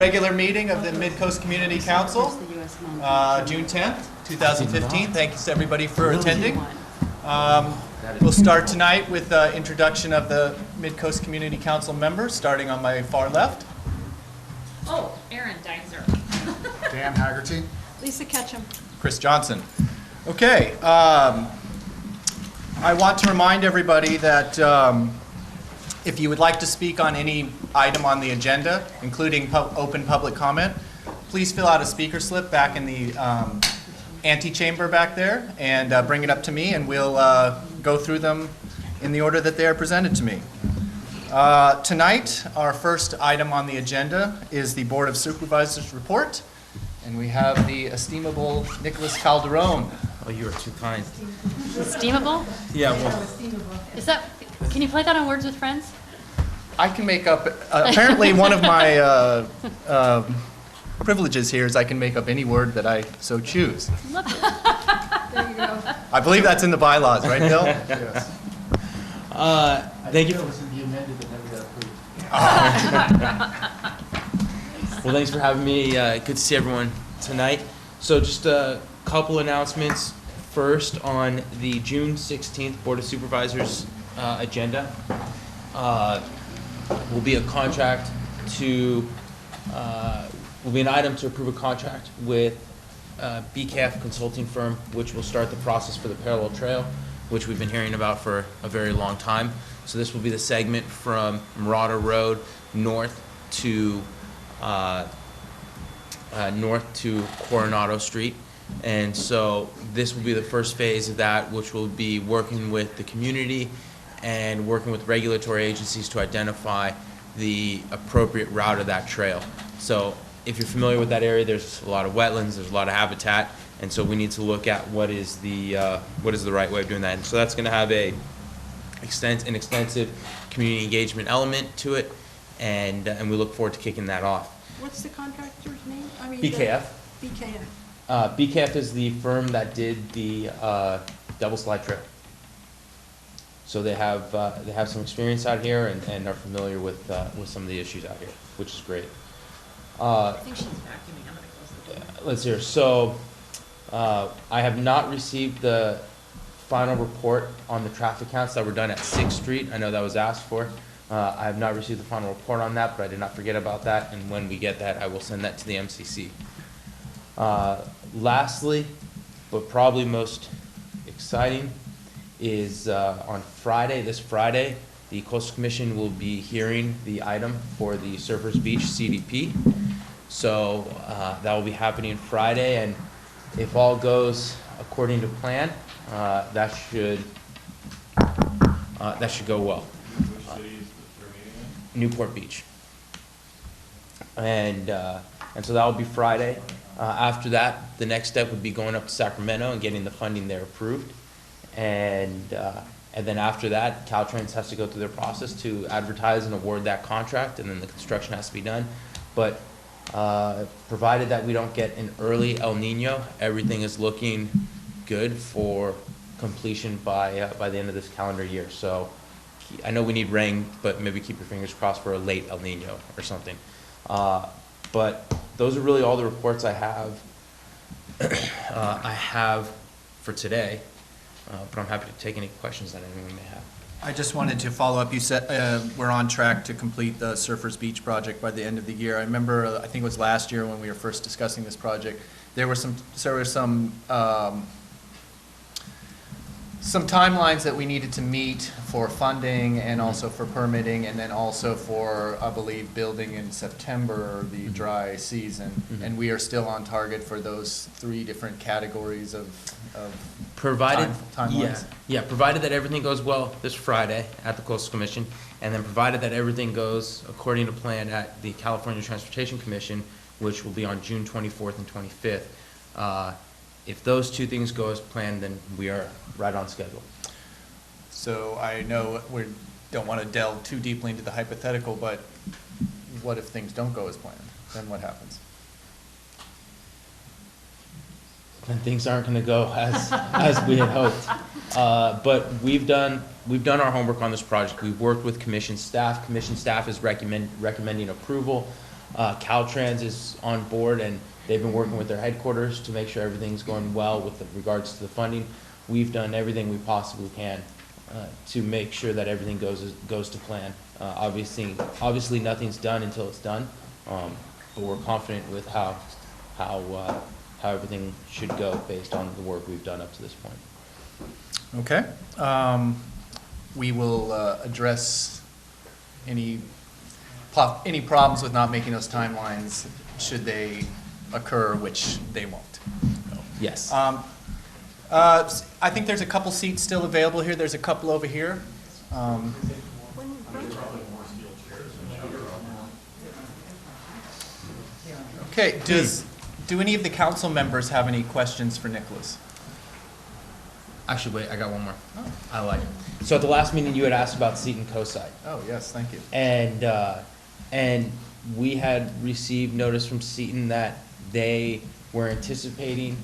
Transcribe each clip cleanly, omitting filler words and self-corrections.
Regular meeting of the Midcoast Community Council, June 10th, 2015. Thanks everybody for attending. We'll start tonight with the introduction of the Midcoast Community Council members, starting on my far left. Oh, Aaron Deinzer. Dan Haggerty. Lisa Ketchum. Chris Johnson. Okay, I want to remind everybody that if you would like to speak on any item on the agenda, including open public comment, please fill out a speaker slip back in the antechamber back there and bring it up to me, and we'll go through them in the order that they are presented to me. Tonight, our first item on the agenda is the Board of Supervisors report, and we have the estimable Nicholas Calderon. Oh, you are too kind. Esteemable? Yeah, well, Is that, can you play that on Words with Friends? I can make up, apparently one of my privileges here is I can make up any word that I so choose. There you go. I believe that's in the bylaws, right, Bill? Yes. thank you. It was in the amended that never got approved. Well, thanks for having me. Good to see everyone tonight. So just a couple announcements. First, on the June 16th Board of Supervisors agenda, will be a contract to, will be an item to approve a contract with BCAF consulting firm, which will start the process for the parallel trail, which we've been hearing about for a very long time. So this will be the segment from Marauder Road north to Coronado Street. And so this will be the first phase of that, which will be working with the community and working with regulatory agencies to identify the appropriate route of that trail. So if you're familiar with that area, there's a lot of wetlands, there's a lot of habitat, and so we need to look at what is the right way of doing that. And so that's going to have an extensive community engagement element to it, and we look forward to kicking that off. What's the contractor's name? BKF. BKF. BCAF is the firm that did the Devil Slide Trail. So they have some experience out here and are familiar with some of the issues out here, which is great. I think she's vacuuming. I'm going to close the door. Let's hear. So I have not received the final report on the traffic counts that were done at 6th Street. I know that was asked for. I have not received the final report on that, but I did not forget about that. And when we get that, I will send that to the MCC. Lastly, but probably most exciting, is on Friday, this Friday, the Coastal Commission will be hearing the item for the Surfers Beach CDP. So that will be happening Friday, and if all goes according to plan, that should go well. Which city is their meeting in? Newport Beach. And so that will be Friday. After that, the next step would be going up to Sacramento and getting the funding there approved. And then after that, Caltrans has to go through their process to advertise and award that contract, and then the construction has to be done. But provided that we don't get an early El Nino, everything is looking good for completion by the end of this calendar year. So I know we need rain, but maybe keep your fingers crossed for a late El Nino or something. But those are really all the reports I have. For today. But I'm happy to take any questions that anyone may have. I just wanted to follow up. You said we're on track to complete the Surfers Beach project by the end of the year. I remember, I think it was last year when we were first discussing this project, there were some timelines that we needed to meet for funding and also for permitting, and then also for, I believe, building in September, the dry season. Mm-hmm. And we are still on target for those 3 different categories of timelines. Yeah, provided that everything goes well this Friday at the Coastal Commission, and then provided that everything goes according to plan at the California Transportation Commission, which will be on June 24th and 25th. If those 2 things go as planned, then we are right on schedule. So I know we don't want to delve too deeply into the hypothetical, but what if things don't go as planned? Then what happens? Then things aren't going to go as we had hoped. But we've done our homework on this project. We've worked with commission staff. Commission staff is recommending approval. Caltrans is on board, and they've been working with their headquarters to make sure everything's going well with regards to the funding. We've done everything we possibly can to make sure that everything goes to plan. Obviously nothing's done until it's done, but we're confident with how everything should go based on the work we've done up to this point. Okay. We will address any problems with not making those timelines should they occur, which they won't. Yes. I think there's a couple seats still available here. There's a couple over here. Okay, do any of the council members have any questions for Nicholas? Actually, wait, I got one more. Oh. I like it. So at the last meeting, you had asked about Seton Coastside. Oh, yes, thank you. And we had received notice from Seton that they were anticipating,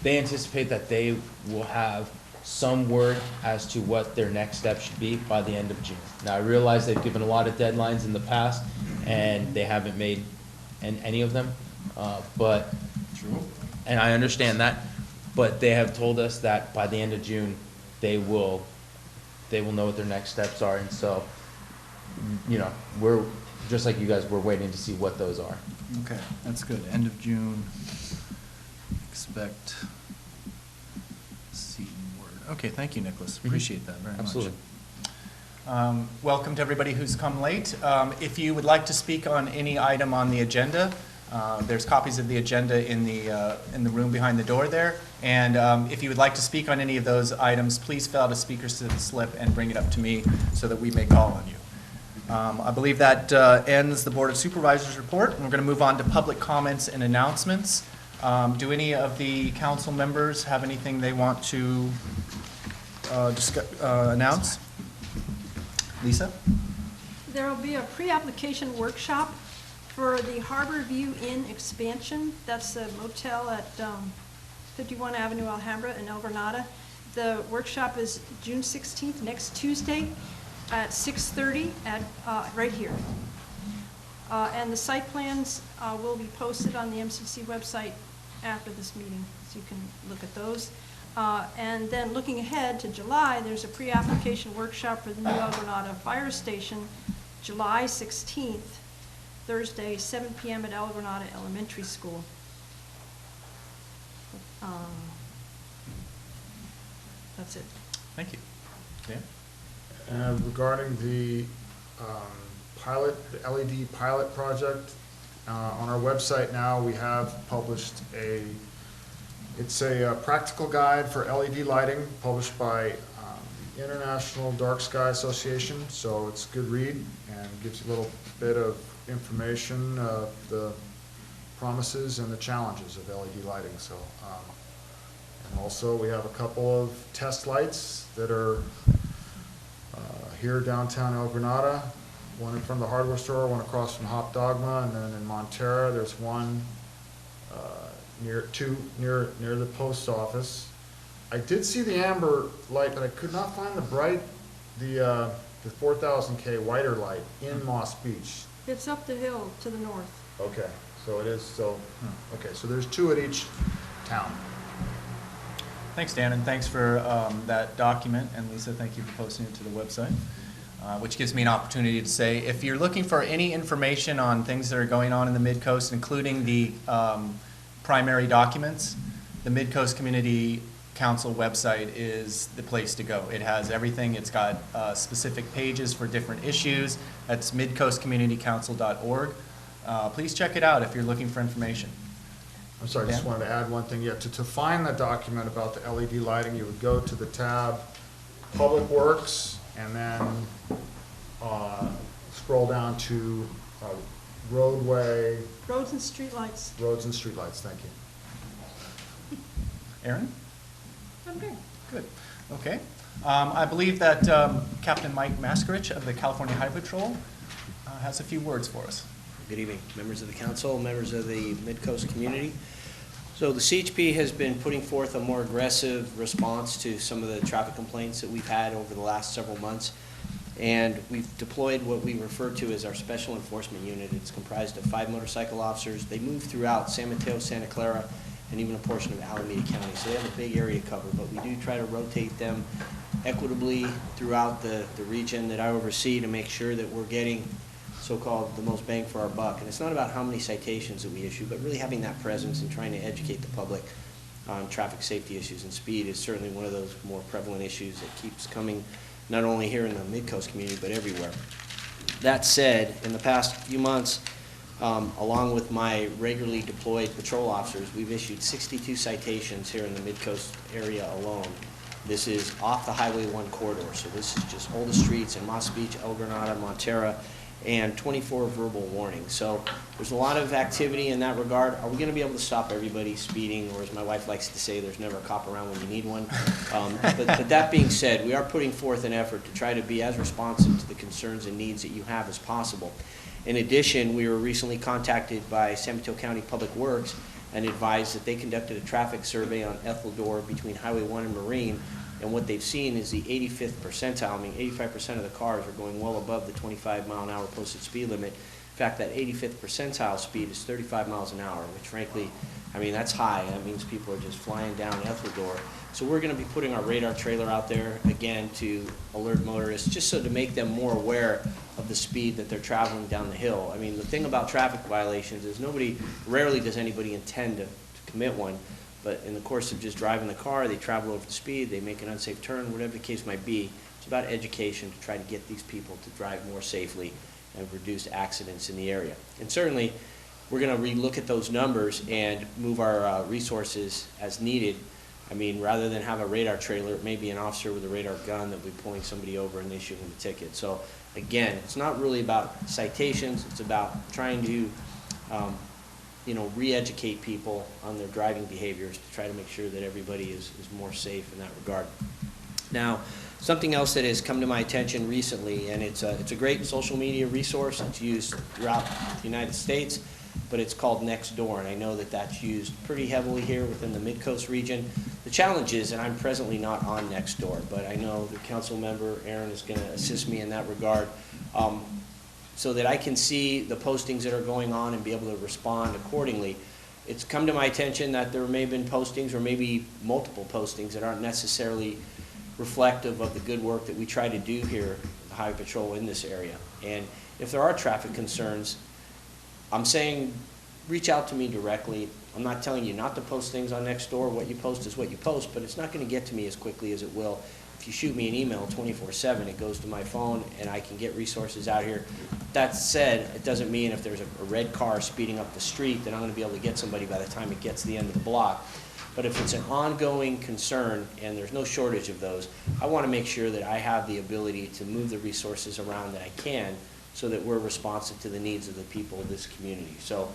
they anticipate that they will have some word as to what their next step should be by the end of June. Now, I realize they've given a lot of deadlines in the past, and they haven't made any of them, but, and I understand that, but they have told us that by the end of June, they will know what their next steps are, and so, you know, we're, just like you guys, we're waiting to see what those are. Okay, that's good. End of June, expect Seton word. Okay, thank you, Nicholas. Appreciate that very much. Absolutely. Welcome to everybody who's come late. If you would like to speak on any item on the agenda, there's copies of the agenda in the room behind the door there. And if you would like to speak on any of those items, please fill out a speaker slip and bring it up to me so that we may call on you. I believe that ends the Board of Supervisors report, and we're going to move on to public comments and announcements. Do any of the council members have anything they want to announce? Lisa? There will be a pre-application workshop for the Harbor View Inn expansion. That's a motel at 51 Avenue Alhambra in El Granada. The workshop is June 16th, next Tuesday at 6:30 at right here. And the site plans will be posted on the MCC website after this meeting, so you can look at those. And then looking ahead to July, there's a pre-application workshop for the new El Granada Fire Station, July 16th, Thursday, 7 p.m. at El Granada Elementary School. That's it. Thank you. Dan? Regarding the the LED pilot project, on our website now, we have published it's a practical guide for LED lighting published by the International Dark Sky Association. So it's a good read and gives you a little bit of information of the promises and the challenges of LED lighting. So, and also we have a couple of test lights that are here downtown El Granada, one in front of the hardware store, one across from Hop Dogma, and then in Montera there's one near the post office. I did see the amber light, but I could not find the 4000K whiter light in Moss Beach. It's up the hill to the north. Okay, so it is, so, okay, so there's two at each town. Thanks, Dan, and thanks for that document. And Lisa, thank you for posting it to the website, which gives me an opportunity to say, if you're looking for any information on things that are going on in the Midcoast, including the primary documents, the Midcoast Community Council website is the place to go. It has everything. It's got specific pages for different issues. That's midcoastcommunitycouncil.org. Please check it out if you're looking for information. I'm sorry, I just wanted to add one thing. Yeah, to find the document about the LED lighting, you would go to the tab Public Works and then scroll down to roadway. Roads and streetlights. Roads and streetlights, thank you. Aaron? I'm good. Good. Okay. I believe that Captain Mike Maskarich of the California Highway Patrol has a few words for us. Good evening, members of the council, members of the Midcoast community. So the CHP has been putting forth a more aggressive response to some of the traffic complaints that we've had over the last several months. And we've deployed what we refer to as our Special Enforcement Unit. It's comprised of 5 motorcycle officers. They move throughout San Mateo, Santa Clara, and even a portion of Alameda County. So they have a big area to cover, but we do try to rotate them equitably throughout the region that I oversee to make sure that we're getting so-called the most bang for our buck. And it's not about how many citations that we issue, but really having that presence and trying to educate the public on traffic safety issues. And speed is certainly one of those more prevalent issues that keeps coming not only here in the Midcoast community, but everywhere. That said, in the past few months, along with my regularly deployed patrol officers, we've issued 62 citations here in the Midcoast area alone. This is off the Highway 1 corridor, so this is just oldest streets in Moss Beach, El Granada, Montera, and 24 verbal warnings. So there's a lot of activity in that regard. Are we going to be able to stop everybody speeding, or as my wife likes to say, there's never a cop around when you need one? But that being said, we are putting forth an effort to try to be as responsive to the concerns and needs that you have as possible. In addition, we were recently contacted by San Mateo County Public Works and advised that they conducted a traffic survey on Etheldor between Highway 1 and Marine, and what they've seen is the 85th percentile, I mean 85% of the cars are going well above the 25-mile-an-hour posted speed limit. In fact, that 85th percentile speed is 35 miles an hour, which frankly, I mean, that's high. That means people are just flying down Etheldor. So we're going to be putting our radar trailer out there, again, to alert motorists, just so to make them more aware of the speed that they're traveling down the hill. I mean, the thing about traffic violations is rarely does anybody intend to commit one, but in the course of just driving the car, they travel over the speed, they make an unsafe turn, whatever the case might be. It's about education to try to get these people to drive more safely and reduce accidents in the area. And certainly, we're going to relook at those numbers and move our resources as needed. I mean, rather than have a radar trailer, it may be an officer with a radar gun that will be pulling somebody over and they issue them a ticket. So again, it's not really about citations, it's about trying to re-educate people on their driving behaviors to try to make sure that everybody is more safe in that regard. Now, something else that has come to my attention recently, and it's a great social media resource. It's used throughout the United States, but it's called Nextdoor, and I know that that's used pretty heavily here within the Midcoast region. The challenge is, and I'm presently not on Nextdoor, but I know the council member, Aaron, is going to assist me in that regard, so that I can see the postings that are going on and be able to respond accordingly. It's come to my attention that there may have been postings, or maybe multiple postings, that aren't necessarily reflective of the good work that we try to do here at the Highway Patrol in this area. And if there are traffic concerns, I'm saying reach out to me directly. I'm not telling you not to post things on Nextdoor. What you post is what you post, but it's not going to get to me as quickly as it will if you shoot me an email 24/7. It goes to my phone, and I can get resources out here. That said, it doesn't mean if there's a red car speeding up the street that I'm going to be able to get somebody by the time it gets to the end of the block. But if it's an ongoing concern, and there's no shortage of those, I want to make sure that I have the ability to move the resources around that I can, so that we're responsive to the needs of the people of this community. So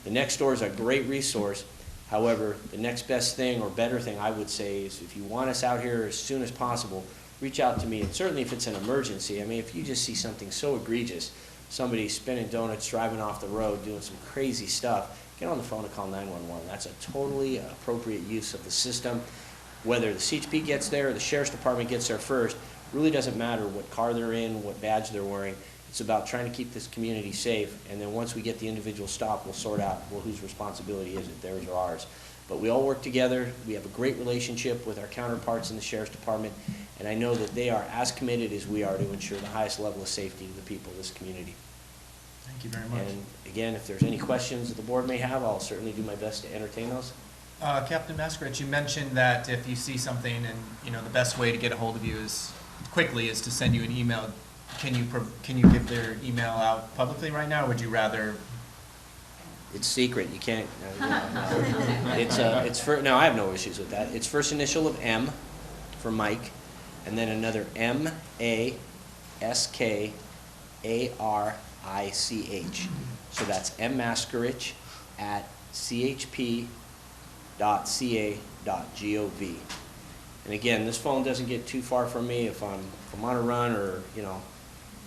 the Nextdoor is a great resource. However, the next best thing, or better thing, I would say, is if you want us out here as soon as possible, reach out to me. And certainly if it's an emergency, I mean, if you just see something so egregious, somebody spinning donuts, driving off the road, doing some crazy stuff, get on the phone and call 911. That's a totally appropriate use of the system. Whether the CHP gets there or the Sheriff's Department gets there first, really doesn't matter what car they're in, what badge they're wearing. It's about trying to keep this community safe, and then once we get the individual stop, we'll sort out, well, whose responsibility is it, theirs or ours. But we all work together. We have a great relationship with our counterparts in the Sheriff's Department, and I know that they are as committed as we are to ensure the highest level of safety to the people of this community. Thank you very much. And again, if there's any questions that the board may have, I'll certainly do my best to entertain those. Captain Mascaret, you mentioned that if you see something and, the best way to get a hold of you is to send you an email. Can you give their email out publicly right now, or would you rather? It's secret. You can't. It's for, no, I have no issues with that. It's first initial of M for Mike, and then another MASKARICH. So that's mmaskerich at chp.ca.gov. And again, this phone doesn't get too far from me. If I'm on a run or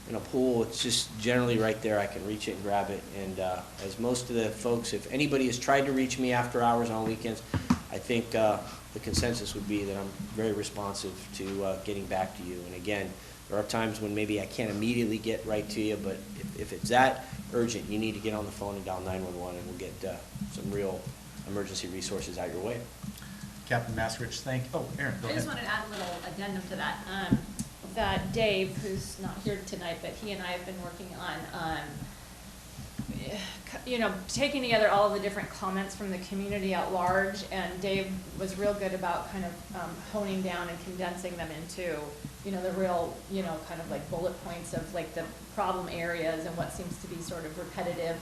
in a pool, it's just generally right there. I can reach it and grab it. And as most of the folks, if anybody has tried to reach me after hours on weekends, I think the consensus would be that I'm very responsive to getting back to you. And again, There are times when maybe I can't immediately get right to you, but if it's that urgent, you need to get on the phone and dial 911, and we'll get some real emergency resources out your way. Captain Masrich, Aaron, go I ahead. just wanted to add a little addendum to that. That Dave, who's not here tonight, but he and I have been working on, taking together all of the different comments from the community at large, and Dave was real good about kind of honing down and condensing them into, the real, kind of like bullet points of like the problem areas and what seems to be sort of repetitive.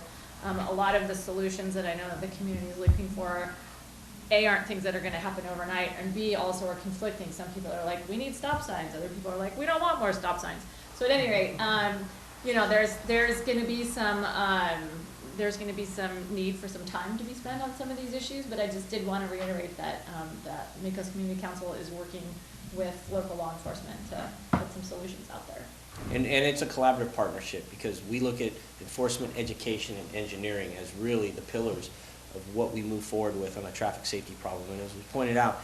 A lot of the solutions that I know that the community is looking for, A, aren't things that are going to happen overnight, and B, also are conflicting. Some people are like, we need stop signs. Other people are like, we don't want more stop signs. So at any rate, there's going to be some need for some time to be spent on some of these issues. But I just did want to reiterate that that Midcoast Community Council is working with local law enforcement to put some solutions out there. And it's a collaborative partnership, because we look at enforcement, education, and engineering as really the pillars of what we move forward with on a traffic safety problem. And as we pointed out,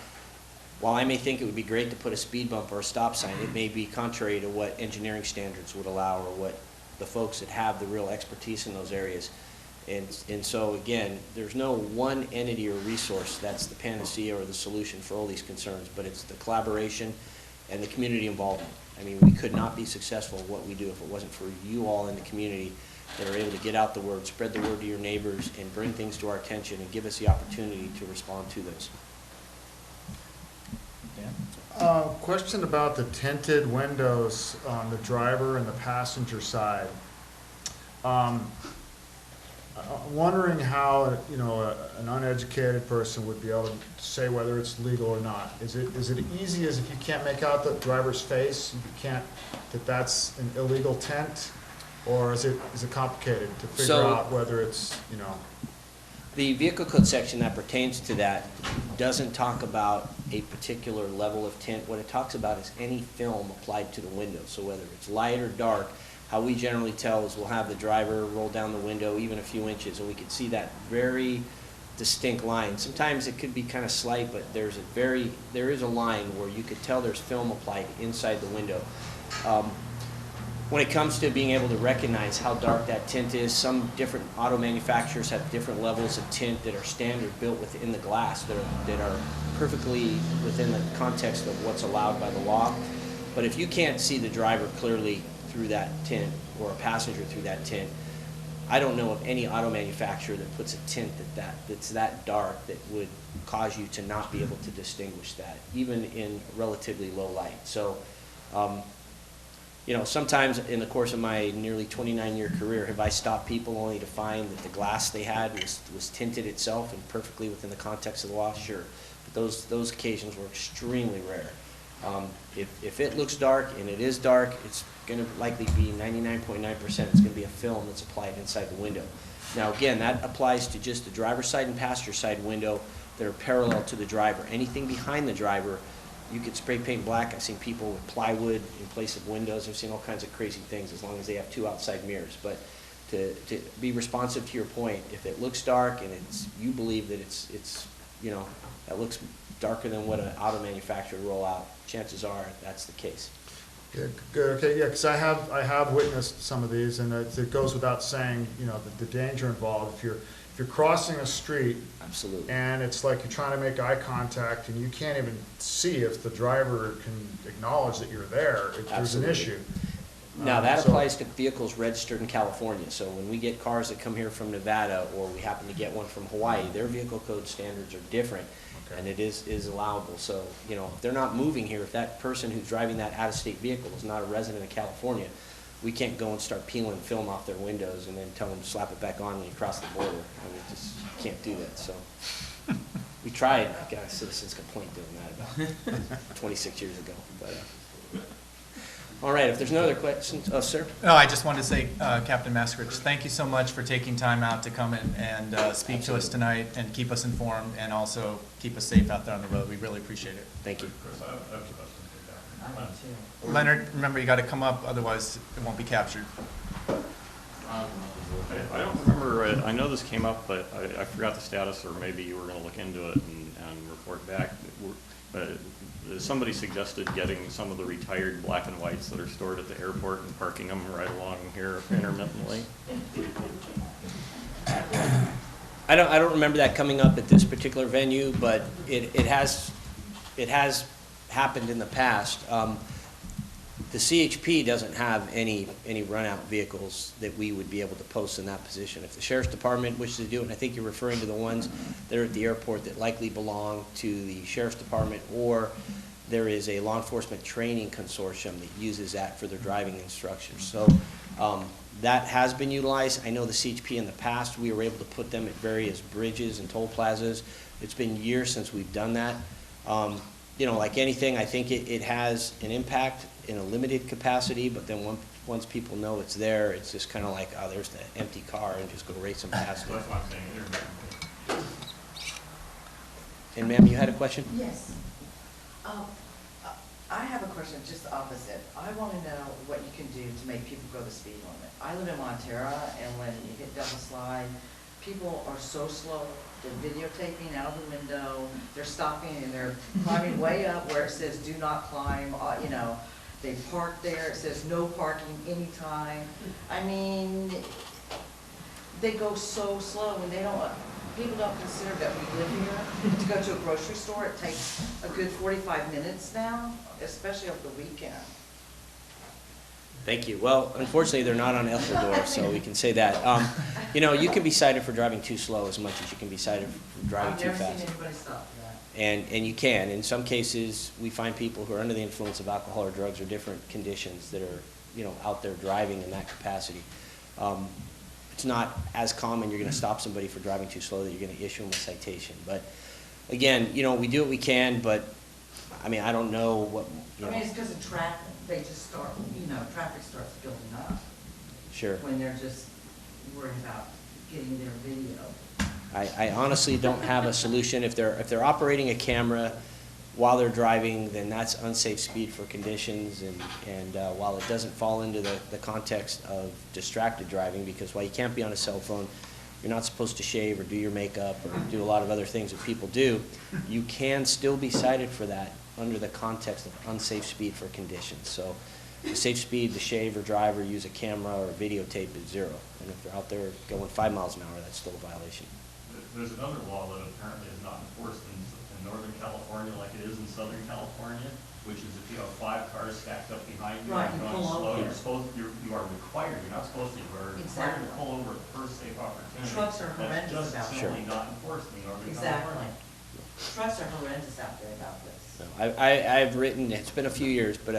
while I may think it would be great to put a speed bump or a stop sign, it may be contrary to what engineering standards would allow, or what the folks that have the real expertise in those areas. And so again, there's no one entity or resource that's the panacea or the solution for all these concerns, but it's the collaboration and the community involvement. I mean, we could not be successful at what we do if it wasn't for you all in the community that are able to get out the word, spread the word to your neighbors, and bring things to our attention and give us the opportunity to respond to those. Dan? Question about the tinted windows on the driver and the passenger side. I'm wondering how, an uneducated person would be able to say whether it's legal or not. Is it easy as if you can't make out the driver's face, that's an illegal tint? Or is it complicated to figure out whether it's, The vehicle code section that pertains to that doesn't talk about a particular level of tint. What it talks about is any film applied to the window. So whether it's light or dark, how we generally tell is we'll have the driver roll down the window even a few inches, and we can see that very distinct line. Sometimes it could be kind of slight, but there is a line where you could tell there's film applied inside the window. When it comes to being able to recognize how dark that tint is, some different auto manufacturers have different levels of tint that are standard built within the glass that are perfectly within the context of what's allowed by the law. But if you can't see the driver clearly through that tint, or a passenger through that tint, I don't know of any auto manufacturer that puts a tint that's that dark that would cause you to not be able to distinguish that, even in relatively low light. So, sometimes in the course of my nearly 29-year career, have I stopped people only to find that the glass they had was tinted itself and perfectly within the context of the law? Sure. But those occasions were extremely rare. If it looks dark, and it is dark, it's going to likely be 99.9%. It's going to be a film that's applied inside the window. Now, again, that applies to just the driver's side and passenger side window that are parallel to the driver. Anything behind the driver, you could spray paint black. I've seen people with plywood in place of windows. I've seen all kinds of crazy things as long as they have two outside mirrors. But to be responsive to your point, if it looks dark and you believe that that looks darker than what an auto manufacturer would roll out, chances are that's the case. Yeah, good, okay, yeah, because I have witnessed some of these, and it goes without saying, the danger involved. If you're crossing a street, Absolutely. and it's like you're trying to make eye contact, and you can't even see if the driver can acknowledge that you're there, there's an issue. Now, that applies to vehicles registered in California. So when we get cars that come here from Nevada, or we happen to get one from Hawaii, their vehicle code standards are different, and it is allowable. So, if they're not moving here, if that person who's driving that out-of-state vehicle is not a resident of California, we can't go and start peeling film off their windows and then tell them to slap it back on when you cross the border. I mean, just can't do that. So we tried. I got a citizen's complaint doing that about 26 years ago. But all right, if there's no other questions, sir. No, I just wanted to say, Captain Masrich, thank you so much for taking time out to come in and speak to us tonight and keep us informed, and also keep us safe out there on the road. We really appreciate it. Thank you. Chris, I have a question. Leonard, remember, you got to come up, otherwise it won't be captured. I don't remember, I know this came up, but I forgot the status, or maybe you were going to look into it and report back. Somebody suggested getting some of the retired black and whites that are stored at the airport and parking them right along here intermittently. I don't remember that coming up at this particular venue, but it has happened in the past. The CHP doesn't have any run-out vehicles that we would be able to post in that position. If the Sheriff's Department wishes to do it, and I think you're referring to the ones that are at the airport that likely belong to the Sheriff's Department, or there is a law enforcement training consortium that uses that for their driving instructors. So that has been utilized. I know the CHP in the past, we were able to put them at various bridges and toll plazas. It's been years since we've done that. You know, like anything, I think it has an impact in a limited capacity, but then once people know it's there, it's just kind of like, oh, there's the empty car, and just go race them past it. That's what I'm saying. And ma'am, you had a question? Yes. I have a question just the opposite. I want to know what you can do to make people go the speed limit. I live in Montera, and when you hit Devil Slide, people are so slow. They're videotaping out of the window. They're stopping and they're climbing way up where it says "Do not climb." You know, they park there. It says "No parking anytime." I mean, they go so slow, and they don't. People don't consider that we live here. To go to a grocery store, it takes a good 45 minutes now, especially over the weekend. Thank you. Well, unfortunately, they're not on Etheldorf, so we can say that. You know, you can be cited for driving too slow as much as you can be cited for driving too I've never fast. seen anybody stop for that. And you can. In some cases, we find people who are under the influence of alcohol or drugs or different conditions that are, you know, out there driving in that capacity. It's not as common you're going to stop somebody for driving too slow that you're going to issue them a citation. But again, you know, we do what we can, but I mean, I don't know what, you I know. mean, it's because of traffic. They just start, you know, traffic starts building up Sure. when they're just worried about getting their video. I honestly don't have a solution. If they're operating a camera while they're driving, then that's unsafe speed for conditions, and while it doesn't fall into the context of distracted driving, because while you can't be on a cell phone, you're not supposed to shave or do your makeup or do a lot of other things that people do, you can still be cited for that under the context of unsafe speed for conditions. So the safe speed to shave or drive or use a camera or videotape is 0. And if they're out there going 5 miles an hour, that's still a violation. There's another law that apparently is not enforced in Northern California like it is in Southern California, which is if you have 5 cars stacked up behind you Right, and you going pull slow, over. you are required, you're not supposed to, you are required Exactly. to pull over at the first safe opportunity. Trucks are horrendous That's about just that. simply not enforced in Northern Exactly. California. Trucks are horrendous out there about this. So I've written, it's been a few years, but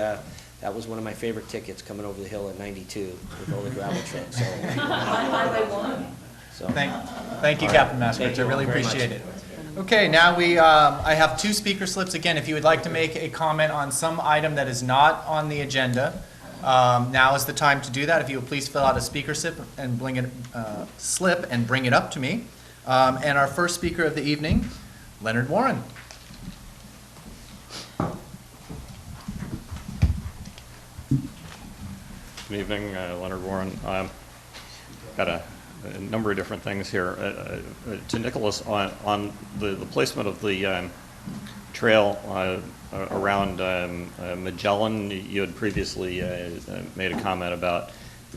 that was one of my favorite tickets, coming over the hill at 92 with all the gravel trucks. So, On Highway 1. so Thank you, Captain Maskovich. Thank I you really very much. appreciate it. Okay, now I have 2 speaker slips. Again, if you would like to make a comment on some item that is not on the agenda, now is the time to do that. If you would please fill out a speaker slip and bring it up to me. And our first speaker of the evening, Leonard Warren. Good evening, Leonard Warren. Got a number of different things here. To Nicholas, on the placement of the trail around Magellan, you had previously made a comment about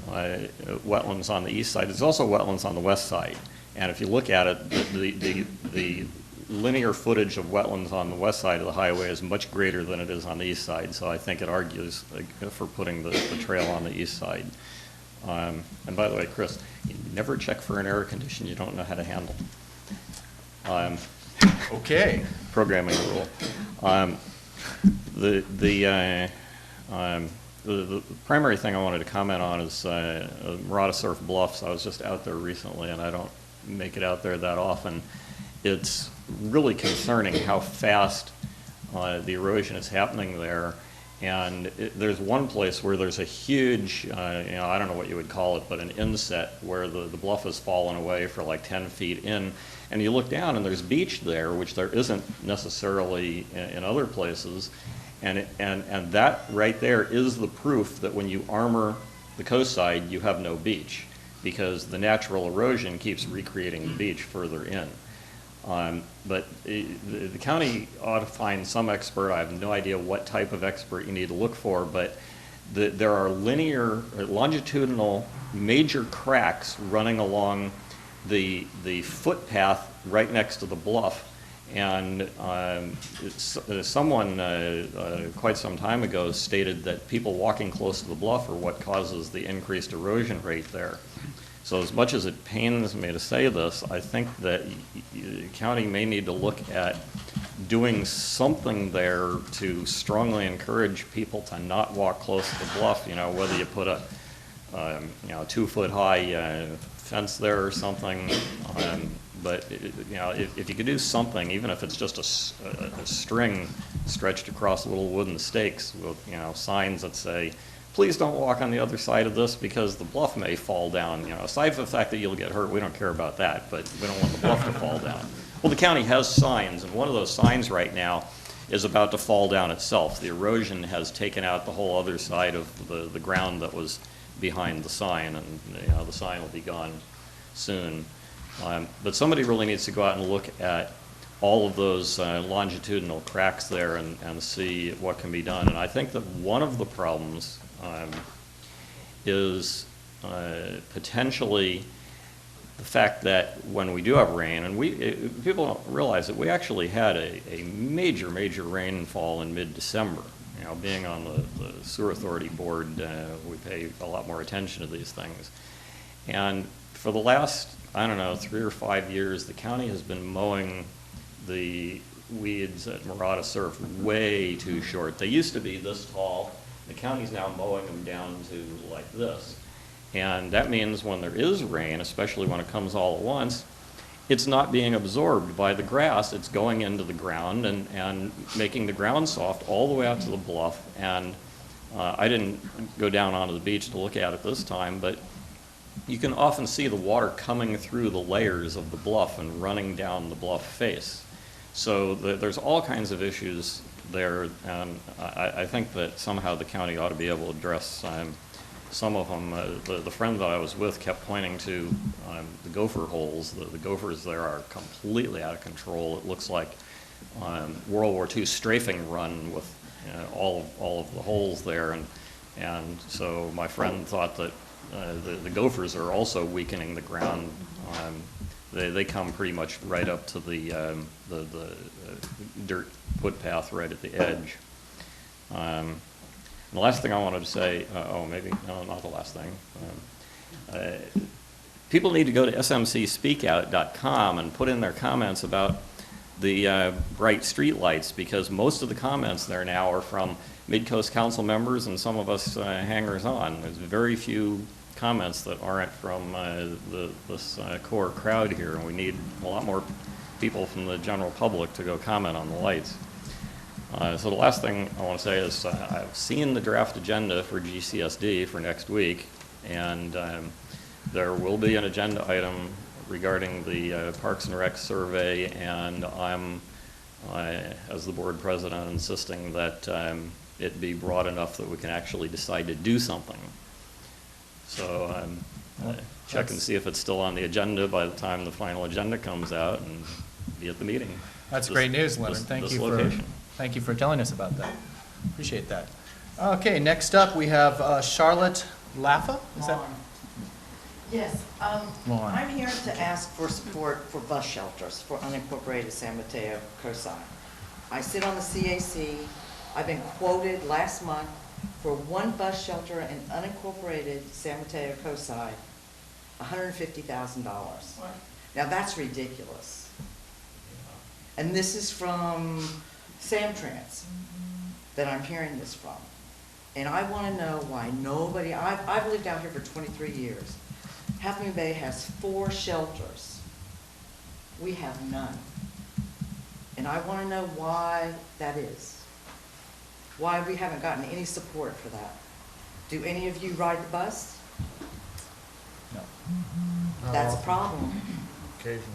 wetlands on the east side. There's also wetlands on the west side. And if you look at it, the linear footage of wetlands on the west side of the highway is much greater than it is on the east side. So I think it argues for putting the trail on the east side. And by the way, Chris, you never check for an air condition you don't know how to handle. Okay. Programming rule. The primary thing I wanted to comment on is Murata Surf Bluffs. I was just out there recently, and I don't make it out there that often. It's really concerning how fast the erosion is happening there. And there's one place where there's a huge, I don't know what you would call it, but an inset where the bluff has fallen away for like 10 feet in. And you look down and there's beach there, which there isn't necessarily in other places. And that right there is the proof that when you armor the coast side, you have no beach. because the natural erosion keeps recreating the beach further in. But the county ought to find some expert. I have no idea what type of expert you need to look for, but there are longitudinal major cracks running along the footpath right next to the bluff. And someone quite some time ago stated that people walking close to the bluff are what causes the increased erosion rate there. So as much as it pains me to say this, I think that the county may need to look at doing something there to strongly encourage people to not walk close to the bluff, whether you put a 2-foot high fence there or something. But if you could do something, even if it's just a string stretched across little wooden stakes with signs that say, please don't walk on the other side of this because the bluff may fall down. Aside from the fact that you'll get hurt, we don't care about that, but we don't want the bluff to fall down. Well, the county has signs, and one of those signs right now is about to fall down itself. The erosion has taken out the whole other side of the ground that was behind the sign, and the sign will be gone soon. But somebody really needs to go out and look at all of those longitudinal cracks there and see what can be done. And I think that one of the problems is potentially the fact that when we do have rain, and people don't realize that we actually had a major rainfall in mid-December. Being on the Sewer Authority Board, we pay a lot more attention to these things. And for the last, 3 or 5 years, the county has been mowing the weeds at Murata Surf way too short. They used to be this tall. The county's now mowing them down to like this. And that means when there is rain, especially when it comes all at once, it's not being absorbed by the grass. It's going into the ground and making the ground soft all the way out to the bluff. And I didn't go down onto the beach to look at it this time, but you can often see the water coming through the layers of the bluff and running down the bluff face. So there's all kinds of issues there, and I think that somehow the county ought to be able to address some of them. The friend that I was with kept pointing to the gopher holes. The gophers there are completely out of control. It looks like World War II strafing run with all of the holes there, and so my friend thought that the gophers are also weakening the ground. They come pretty much right up to the dirt footpath right at the edge. And the last thing I wanted to say, no, not the last thing. People need to go to smcspeakout.com and put in their comments about the bright street lights, because most of the comments there now are from Midcoast council members and some of us hangers-on. There's very few comments that aren't from this core crowd here, and we need a lot more people from the general public to go comment on the lights. So the last thing I want to say is I've seen the draft agenda for GCSD for next week, and there will be an agenda item regarding the Parks and Rec survey, and I'm, as the board president, insisting that it be broad enough that we can actually decide to do something. So check and see if it's still on the agenda by the time the final agenda comes out, and be at the meeting. That's great news, Leonard. Thank you for telling us about that. Appreciate that. Okay, next up we have Charlotte Laffa. Is that? Yes, Lawn. I'm here to ask for support for bus shelters for unincorporated San Mateo Cosi. I sit on the CAC. I've been quoted last month for one bus shelter in unincorporated San Mateo Cosi, $150,000. Now that's ridiculous. And this is from Samtrans that I'm hearing this from. And I want to know why nobody, I've lived out here for 23 years. Half Moon Bay has 4 shelters. We have none. And I want to know why that is. Why we haven't gotten any support for that. Do any of you ride the bus? No. That's a problem. Occasionally,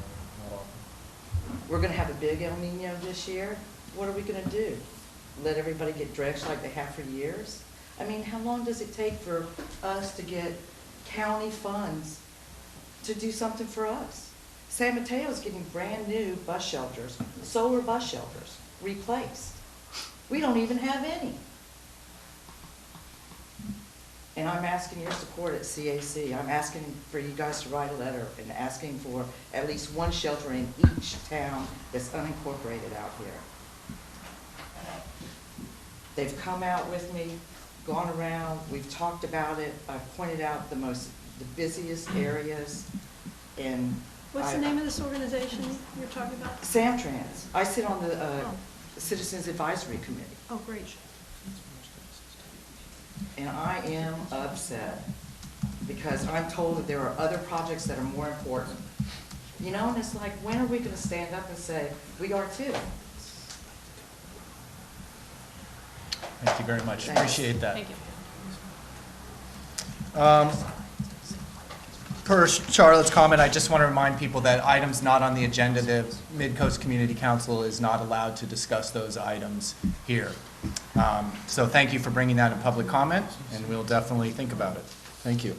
not often. We're going to have a big El Nino this year. What are we going to do? Let everybody get drenched like they have for years? I mean, how long does it take for us to get county funds to do something for us. San Mateo's getting brand-new bus shelters, solar bus shelters, replaced. We don't even have any. And I'm asking your support at CAC. I'm asking for you guys to write a letter and asking for at least one shelter in each town that's unincorporated out here. They've come out with me, gone around, we've talked about it, I've pointed out the busiest areas, and What's the name of this organization you're talking about? Samtrans. I sit on the Citizens Advisory Committee. Oh, great. And I am upset because I'm told that there are other projects that are more important. You know, and it's like, when are we gonna stand up and say, we are too? Thank you very much. Thanks. Appreciate that. Thank you. Per Charlotte's comment, I just want to remind people that items not on the agenda, the Midcoast Community Council is not allowed to discuss those items here. So thank you for bringing that in public comment, and we'll definitely think about it. Thank you.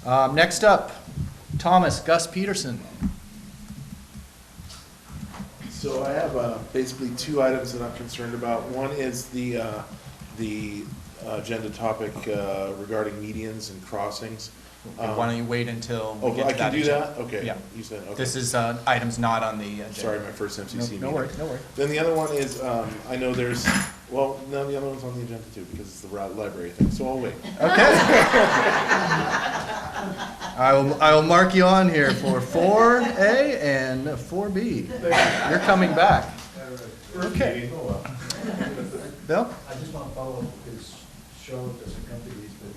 Next up, Gus Peterson. So I have basically two items that I'm concerned about. One is the agenda topic regarding medians and crossings. Why don't you wait until we Oh, get I to can that do agenda? that? Okay. Yeah. You said, okay. This is items not on the agenda. Sorry, my first MCC meeting. No worries, no worries. Then the other one is, I know there's, well, no, the other one's on the agenda too, because it's the library thing, so I'll wait. Okay. I will mark you on here for 4A and 4B. You're coming back. Okay. Bill? I just want to follow up because Charlotte doesn't come to these, but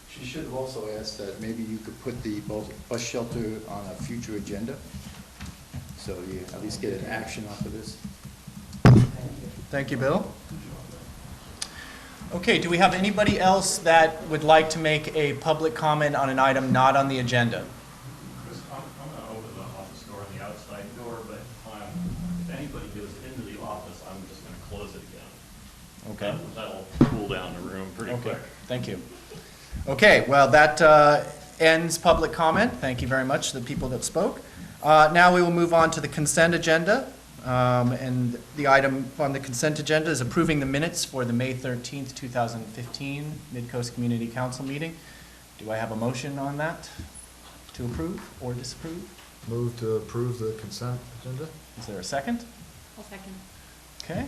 she should have also asked that maybe you could put the bus shelter on a future agenda, so you at least get an action off of this. Thank you, Bill. Okay, do we have anybody else that would like to make a public comment on an item not on the agenda? Chris, I'm going to open the office door and the outside door, but if anybody goes into the office, I'm just going to close it again. Okay. That'll cool down the room pretty Okay, quick. thank you. Okay, well, that ends public comment. Thank you very much to the people that spoke. Now we will move on to the consent agenda. And the item on the consent agenda is approving the minutes for the May 13th, 2015 Midcoast Community Council meeting. Do I have a motion on that to approve or disapprove? Move to approve the consent agenda? Is there a second? I'll second. Okay.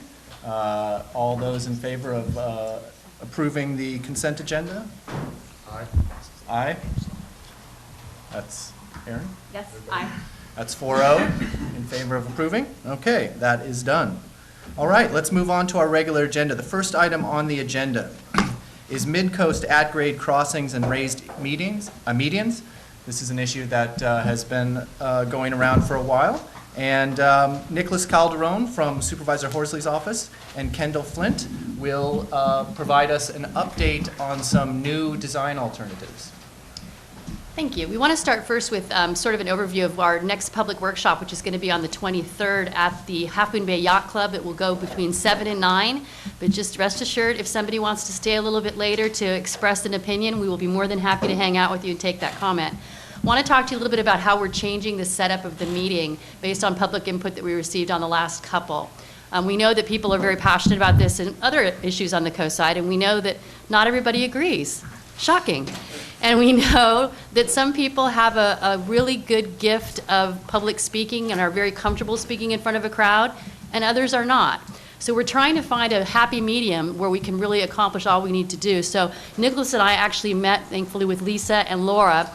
All those in favor of approving the consent agenda? Aye. Aye. That's Aaron? Yes, aye. That's 4-0 in favor of approving. Okay, that is done. All right, let's move on to our regular agenda. The first item on the agenda is Midcoast at-grade crossings and raised medians. This is an issue that has been going around for a while. And Nicholas Calderon from Supervisor Horsley's office and Kendall Flint will provide us an update on some new design alternatives. Thank you. We want to start first with sort of an overview of our next public workshop, which is going to be on the 23rd at the Half Moon Bay Yacht Club. It will go between 7 and 9, but just rest assured, if somebody wants to stay a little bit later to express an opinion, we will be more than happy to hang out with you and take that comment. I want to talk to you a little bit about how we're changing the setup of the meeting based on public input that we received on the last couple. We know that people are very passionate about this and other issues on the coast side, and we know that not everybody agrees. Shocking. And we know that some people have a really good gift of public speaking and are very comfortable speaking in front of a crowd, and others are not. So we're trying to find a happy medium where we can really accomplish all we need to do. So Nicholas and I actually met, thankfully, with Lisa and Laura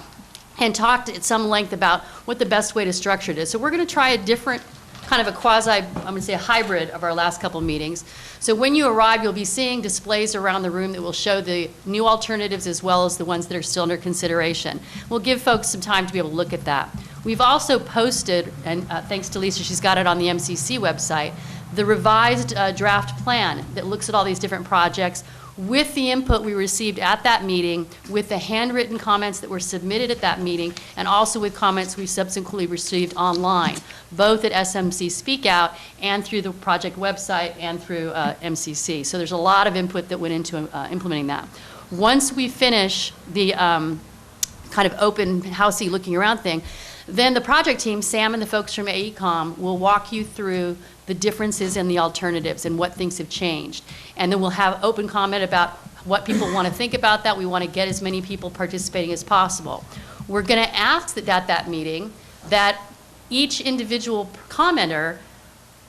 and talked at some length about what the best way to structure it is. So we're going to try a different kind of a quasi, I'm going to say a hybrid of our last couple meetings. So when you arrive, you'll be seeing displays around the room that will show the new alternatives as well as the ones that are still under consideration. We'll give folks some time to be able to look at that. We've also posted, and thanks to Lisa, she's got it on the MCC website, the revised draft plan that looks at all these different projects with the input we received at that meeting, with the handwritten comments that were submitted at that meeting, and also with comments we subsequently received online, both at SMC Speak Out and through the project website and through MCC. So there's a lot of input that went into implementing that. Once we finish the kind of open housey looking around thing. Then the project team, Sam and the folks from AECom, will walk you through the differences and the alternatives and what things have changed. And then we'll have open comment about what people want to think about that. We want to get as many people participating as possible. We're going to ask that at that meeting that each individual commenter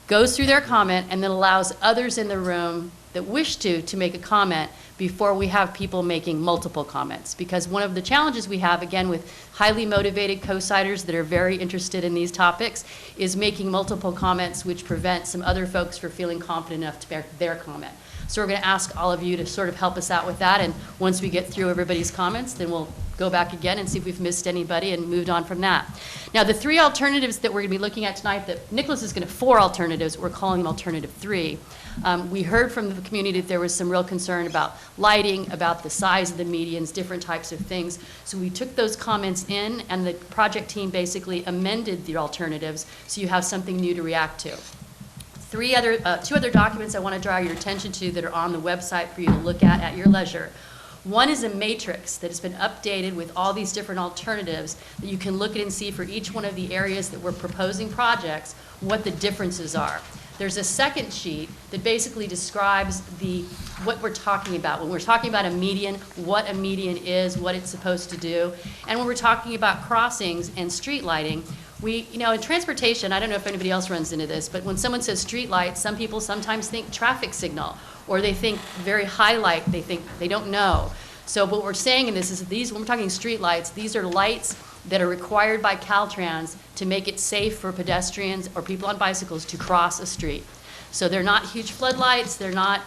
goes through their comment and then allows others in the room that wish to make a comment before we have people making multiple comments. Because one of the challenges we have, again, with highly motivated co-siders that are very interested in these topics, is making multiple comments, which prevent some other folks from feeling confident enough to make their comment. So we're going to ask all of you to sort of help us out with that, and once we get through everybody's comments, then we'll go back again and see if we've missed anybody and moved on from that. Now, the 3 alternatives that we're going to be looking at tonight, that Nicholas is going to 4 alternatives, we're calling them alternative 3. We heard from the community that there was some real concern about lighting, about the size of the medians, different types of things. So we took those comments in, and the project team basically amended the alternatives so you have something new to react to. 2 other documents I want to draw your attention to that are on the website for you to look at your leisure. One is a matrix that has been updated with all these different alternatives that you can look at and see for each one of the areas that we're proposing projects, what the differences are. There's a second sheet that basically describes what we're talking about. When we're talking about a median, what a median is, what it's supposed to do. And when we're talking about crossings and street lighting, in transportation, I don't know if anybody else runs into this, but when someone says street light, some people sometimes think traffic signal, or they think very high light, they think they don't know. So what we're saying in this is when we're talking street lights, these are lights that are required by Caltrans to make it safe for pedestrians or people on bicycles to cross a street. So they're not huge floodlights, they're not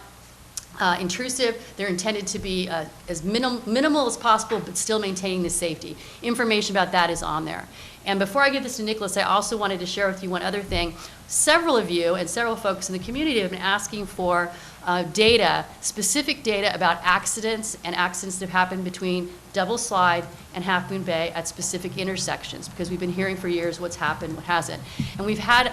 intrusive, they're intended to be as minimal as possible, but still maintaining the safety. Information about that is on there. And before I give this to Nicholas, I also wanted to share with you one other thing. Several of you and several folks in the community have been asking for specific data about accidents and accidents that have happened between Double Slide and Half Moon Bay at specific intersections, because we've been hearing for years what's happened, what hasn't. And we've had,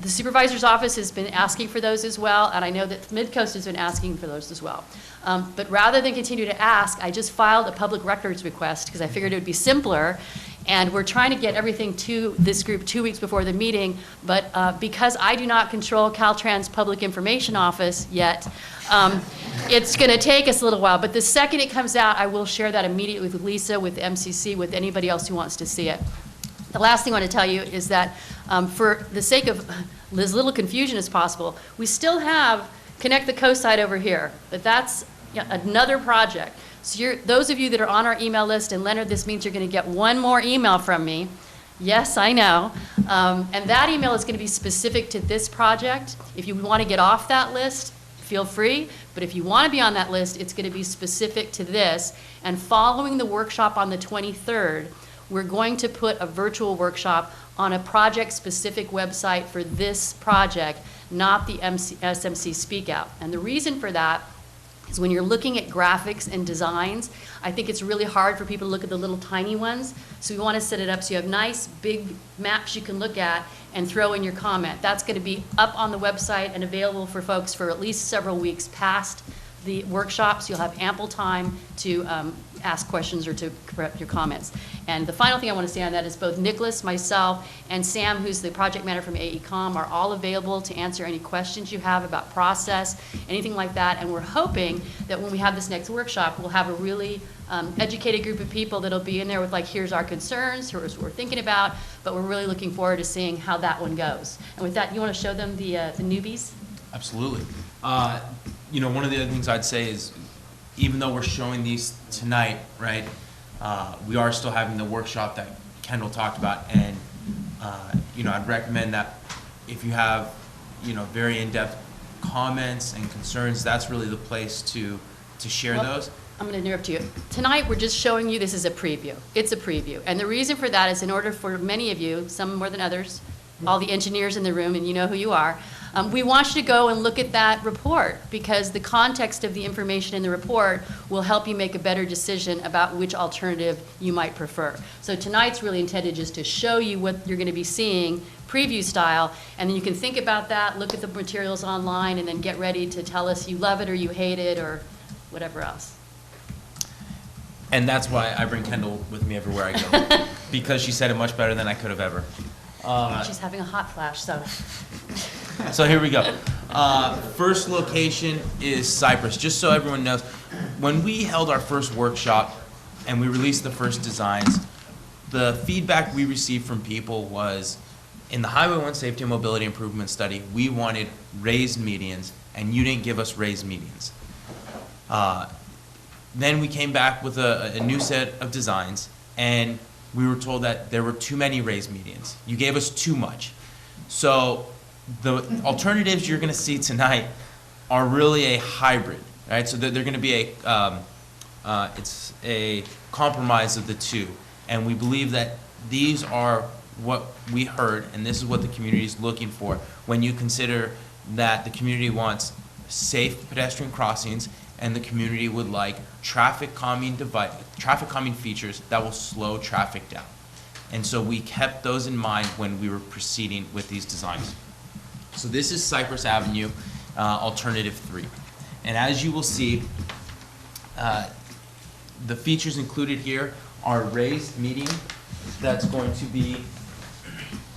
the supervisor's office has been asking for those as well, and I know that Midcoast has been asking for those as well. But rather than continue to ask, I just filed a public records request because I figured it would be simpler. And we're trying to get everything to this group 2 weeks before the meeting, but because I do not control Caltrans Public Information Office yet, it's going to take us a little while. But the second it comes out, I will share that immediately with Lisa, with MCC, with anybody else who wants to see it. The last thing I want to tell you is that for the sake of as little confusion as possible, we still have Connect the Coast Side over here, but that's another project. So those of you that are on our email list, and Leonard, this means you're going to get one more email from me. Yes, I know. And that email is going to be specific to this project. If you want to get off that list, feel free. But if you want to be on that list, it's going to be specific to this. And following the workshop on the 23rd, we're going to put a virtual workshop on a project-specific website for this project, not the SMC Speak Out. And the reason for that is when you're looking at graphics and designs, I think it's really hard for people to look at the little tiny ones. So we want to set it up so you have nice big maps you can look at and throw in your comment. That's going to be up on the website and available for folks for at least several weeks past the workshops. You'll have ample time to ask questions or to correct your comments. And the final thing I want to say on that is both Nicholas, myself, and Sam, who's the project manager from AECom, are all available to answer any questions you have about process, anything like that. And we're hoping that when we have this next workshop, we'll have a really educated group of people that'll be in there with here's our concerns, here's what we're thinking about, but we're really looking forward to seeing how that one goes. And with that, you want to show them the newbies? Absolutely. One of the other things I'd say is, even though we're showing these tonight, right, we are still having the workshop that Kendall talked about, and I'd recommend that if you have very in-depth comments and concerns, that's really the place to share those. I'm going to interrupt you. Tonight, we're just showing you this is a preview. It's a preview. And the reason for that is in order for many of you, some more than others, all the engineers in the room, and you know who you are, we want you to go and look at that report, because the context of the information in the report will help you make a better decision about which alternative you might prefer. So tonight's really intended just to show you what you're going to be seeing, preview style, and then you can think about that, look at the materials online, and then get ready to tell us you love it or you hate it or whatever else. And that's why I bring Kendall with me everywhere I go, because she said it much better than I could have ever. She's having a hot flash, so. So here we go. First location is Cypress. Just so everyone knows, when we held our first workshop and we released the first designs, the feedback we received from people was, in the Highway 1 Safety and Mobility Improvement Study, we wanted raised medians, and you didn't give us raised medians. Then we came back with a new set of designs, and we were told that there were too many raised medians. You gave us too much. So the alternatives you're going to see tonight are really a hybrid, right? So they're going to be it's a compromise of the two. And we believe that these are what we heard, and this is what the community is looking for when you consider that the community wants safe pedestrian crossings and the community would like traffic calming features that will slow traffic down. And so we kept those in mind when we were proceeding with these designs. So this is Cypress Avenue, Alternative 3. And as you will see, the features included here are raised median. That's going to be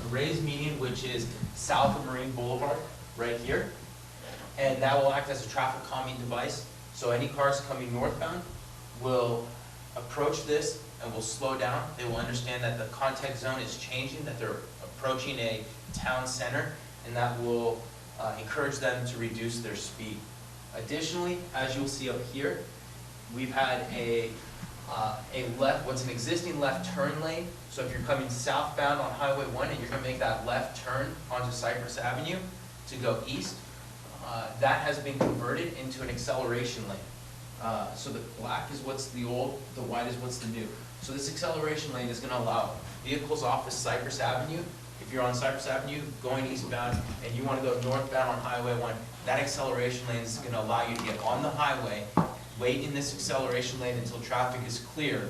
a raised median, which is south of Marine Boulevard, right here. And that will act as a traffic calming device. So any cars coming northbound will approach this and will slow down. They will understand that the contact zone is changing, that they're approaching a town center, and that will encourage them to reduce their speed. Additionally, as you'll see up here, we've had what's an existing left turn lane. So if you're coming southbound on Highway 1 and you're going to make that left turn onto Cypress Avenue to go east, that has been converted into an acceleration lane. So the black is what's the old, the white is what's the new. So this acceleration lane is going to allow vehicles off of Cypress Avenue. If you're on Cypress Avenue going eastbound and you want to go northbound on Highway 1, that acceleration lane is going to allow you to get on the highway, wait in this acceleration lane until traffic is clear,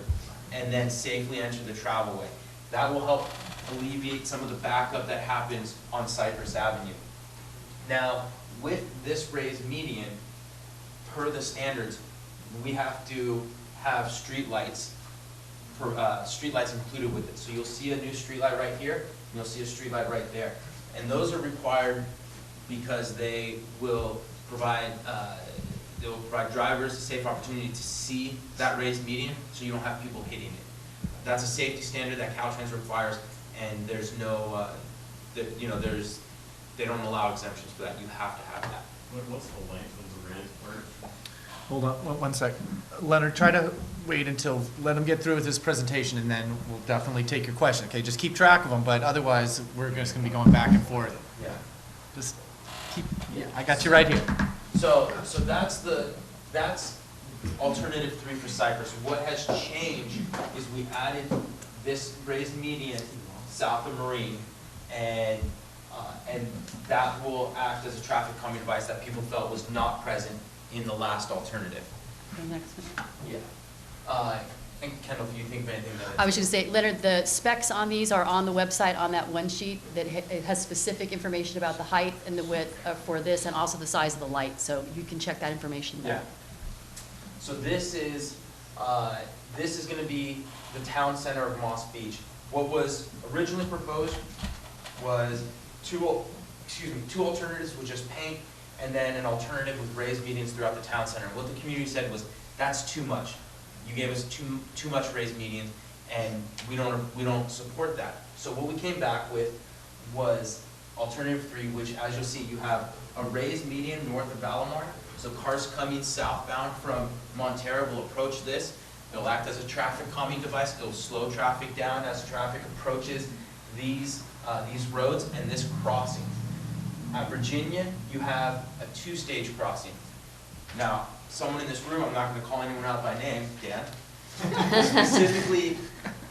and then safely enter the travel way. That will help alleviate some of the backup that happens on Cypress Avenue. Now, with this raised median, per the standards, we have to have streetlights included with it. So you'll see a new streetlight right here, and you'll see a streetlight right there. And those are required because they will provide drivers a safe opportunity to see that raised median, so you don't have people hitting it. That's a safety standard that Caltrans requires, and there's no, they don't allow exemptions for that. You have to have that. What's the length of the raised part? Hold on, one sec. Leonard, try to wait let him get through with his presentation, and then we'll definitely take your question, okay? Just keep track of them, but otherwise, we're just gonna be going back and forth. Yeah. Just I got you right here. So that's alternative 3 for Cypress. What has changed is we added this raised median south of Marine, and that will act as a traffic calming device that people felt was not present in the last alternative. The next one. Yeah. And Kendall, if you think of anything that I was going to say, Leonard, the specs on these are on the website on that one sheet that it has specific information about the height and the width for this, and also the size of the light. So you can check that information there. Yeah. So this is going to be the town center of Moss Beach. What was originally proposed was two alternatives with just paint, and then an alternative with raised medians throughout the town center. What the community said was, that's too much. You gave us too much raised median, and we don't support that. So what we came back with was alternative 3, which, as you'll see, you have a raised median north of Valamar. So cars coming southbound from Montero will approach this. It'll act as a traffic calming device. It'll slow traffic down as traffic approaches these roads and this crossing. At Virginia, you have a 2-stage crossing. Now, someone in this room, I'm not going to call anyone out by name, Dan, specifically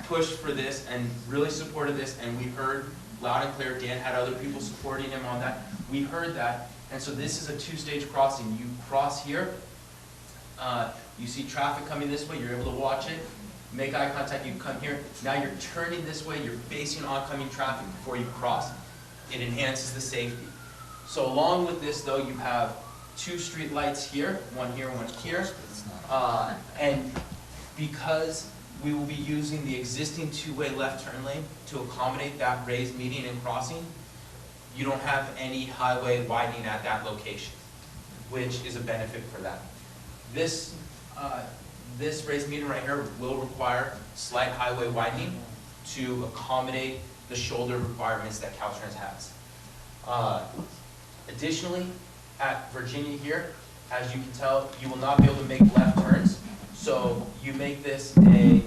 pushed for this and really supported this, and we heard loud and clear. Dan had other people supporting him on that. We heard that, and so this is a 2-stage crossing. You cross here, you see traffic coming this way, you're able to watch it, make eye contact, you come here. Now you're turning this way, you're facing oncoming traffic before you cross. It enhances the safety. So along with this, though, you have 2 street lights here, one here, and because we will be using the existing two-way left turn lane to accommodate that raised median and crossing, you don't have any highway widening at that location, which is a benefit for that. This raised median right here will require slight highway widening to accommodate the shoulder requirements that Caltrans has. Additionally, at Virginia here, as you can tell, you will not be able to make left turns. So you make this an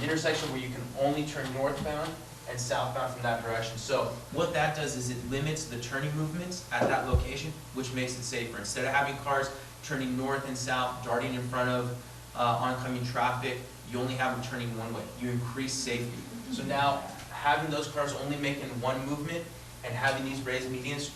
intersection where you can only turn northbound and southbound from that direction. So what that does is it limits the turning movements at that location, which makes it safer. Instead of having cars turning north and south, darting in front of oncoming traffic, you only have them turning one way. You increase safety. So now, having those cars only making one movement and having these raised medians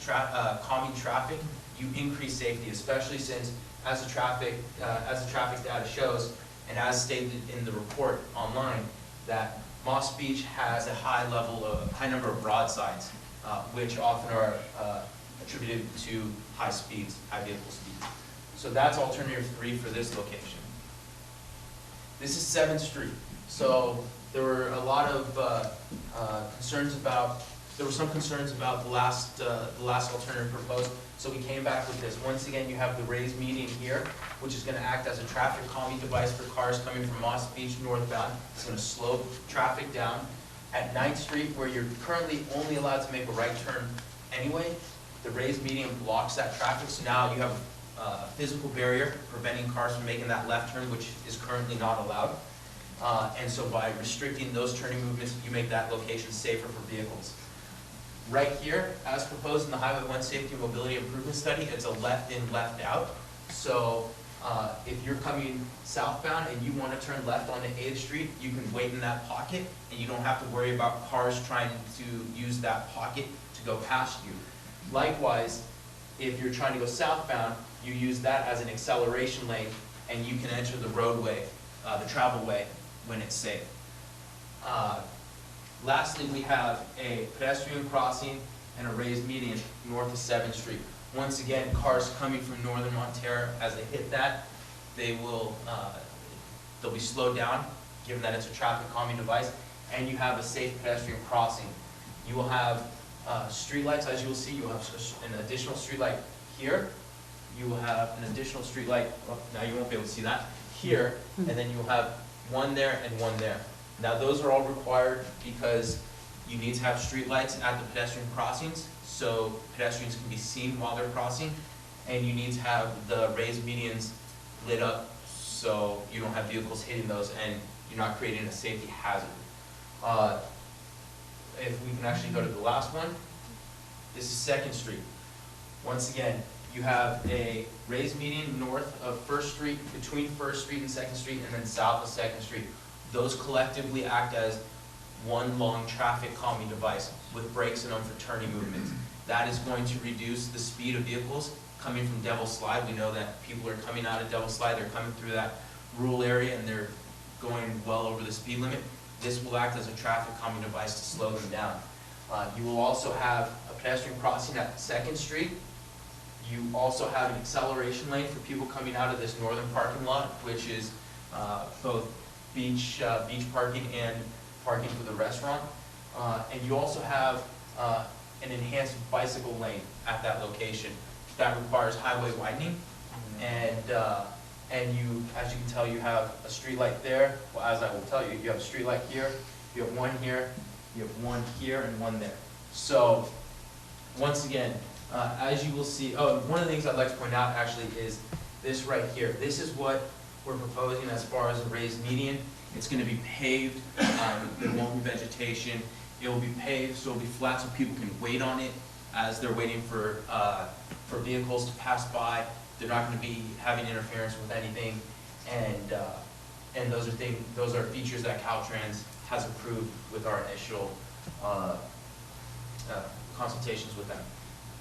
calming traffic, you increase safety, especially since as the traffic data shows, and as stated in the report online, that Moss Beach has a high number of broadsides, which often are attributed to high speeds, high vehicle speeds. So that's alternative 3 for this location. This is 7th Street. So there were a lot of there were some concerns about the last alternative proposed. So we came back with this. Once again, you have the raised median here, which is going to act as a traffic calming device for cars coming from Moss Beach northbound. It's going to slow traffic down. At 9th Street, where you're currently only allowed to make a right turn anyway, the raised median blocks that traffic. So now you have a physical barrier preventing cars from making that left turn, which is currently not allowed. And so by restricting those turning movements, you make that location safer for vehicles. Right here, as proposed in the Highway 1 Safety and Mobility Improvement Study, it's a left in, left out. So if you're coming southbound and you want to turn left onto 8th Street, you can wait in that pocket and you don't have to worry about cars trying to use that pocket to go past you. Likewise, if you're trying to go southbound, you use that as an acceleration lane and you can enter the roadway, the travel way, when it's safe. Lastly, we have a pedestrian crossing and a raised median north of 7th Street. Once again, cars coming from northern Montero, as they hit that, they'll be slowed down, given that it's a traffic calming device, and you have a safe pedestrian crossing. You will have streetlights, as you will see. You will have an additional streetlight here. You will have an additional streetlight, well, now you won't be able to see that, here, and then you will have one there and one there. Now those are all required because you need to have streetlights at the pedestrian crossings so pedestrians can be seen while they're crossing, and you need to have the raised medians lit up so you don't have vehicles hitting those and you're not creating a safety hazard. If we can actually go to the last one, this is 2nd Street. Once again, you have a raised median north of 1st Street, between 1st Street and 2nd Street, and then south of 2nd Street. Those collectively act as one long traffic calming device with brakes in them for turning movements. That is going to reduce the speed of vehicles coming from Devil's Slide. We know that people are coming out of Devil's Slide, they're coming through that rural area and they're going well over the speed limit. This will act as a traffic calming device to slow them down. You will also have a pedestrian crossing at 2nd Street. You also have an acceleration lane for people coming out of this northern parking lot, which is both beach parking and parking for the restaurant. And you also have an enhanced bicycle lane at that location. That requires highway widening. And you, as you can tell, you have a street light there. Well, as I will tell you, you have a street light here, you have one here, you have one here, and one there. So, once again, as you will see, one of the things I'd like to point out actually is this right here. This is what we're proposing as far as a raised median. It's going to be paved. There won't be vegetation. It will be paved, so it'll be flat, so people can wait on it as they're waiting for vehicles to pass by. They're not going to be having interference with anything, and those are features that Caltrans has approved with our initial consultations with them.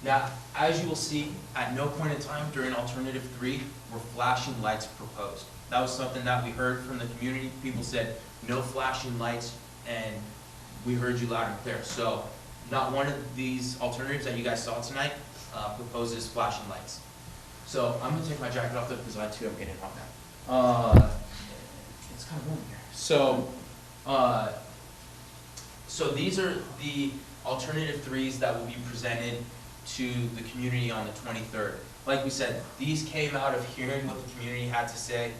Now, as you will see, at no point in time during alternative 3 were flashing lights proposed. That was something that we heard from the community. People said no flashing lights, and we heard you loud and clear. So, not one of these alternatives that you guys saw tonight proposes flashing lights. So I'm going to take my jacket off though because I too am getting hot now. It's kind of warm here. So these are the alternative threes that will be presented to the community on the 23rd. Like we said, these came out of hearing what the community had to say,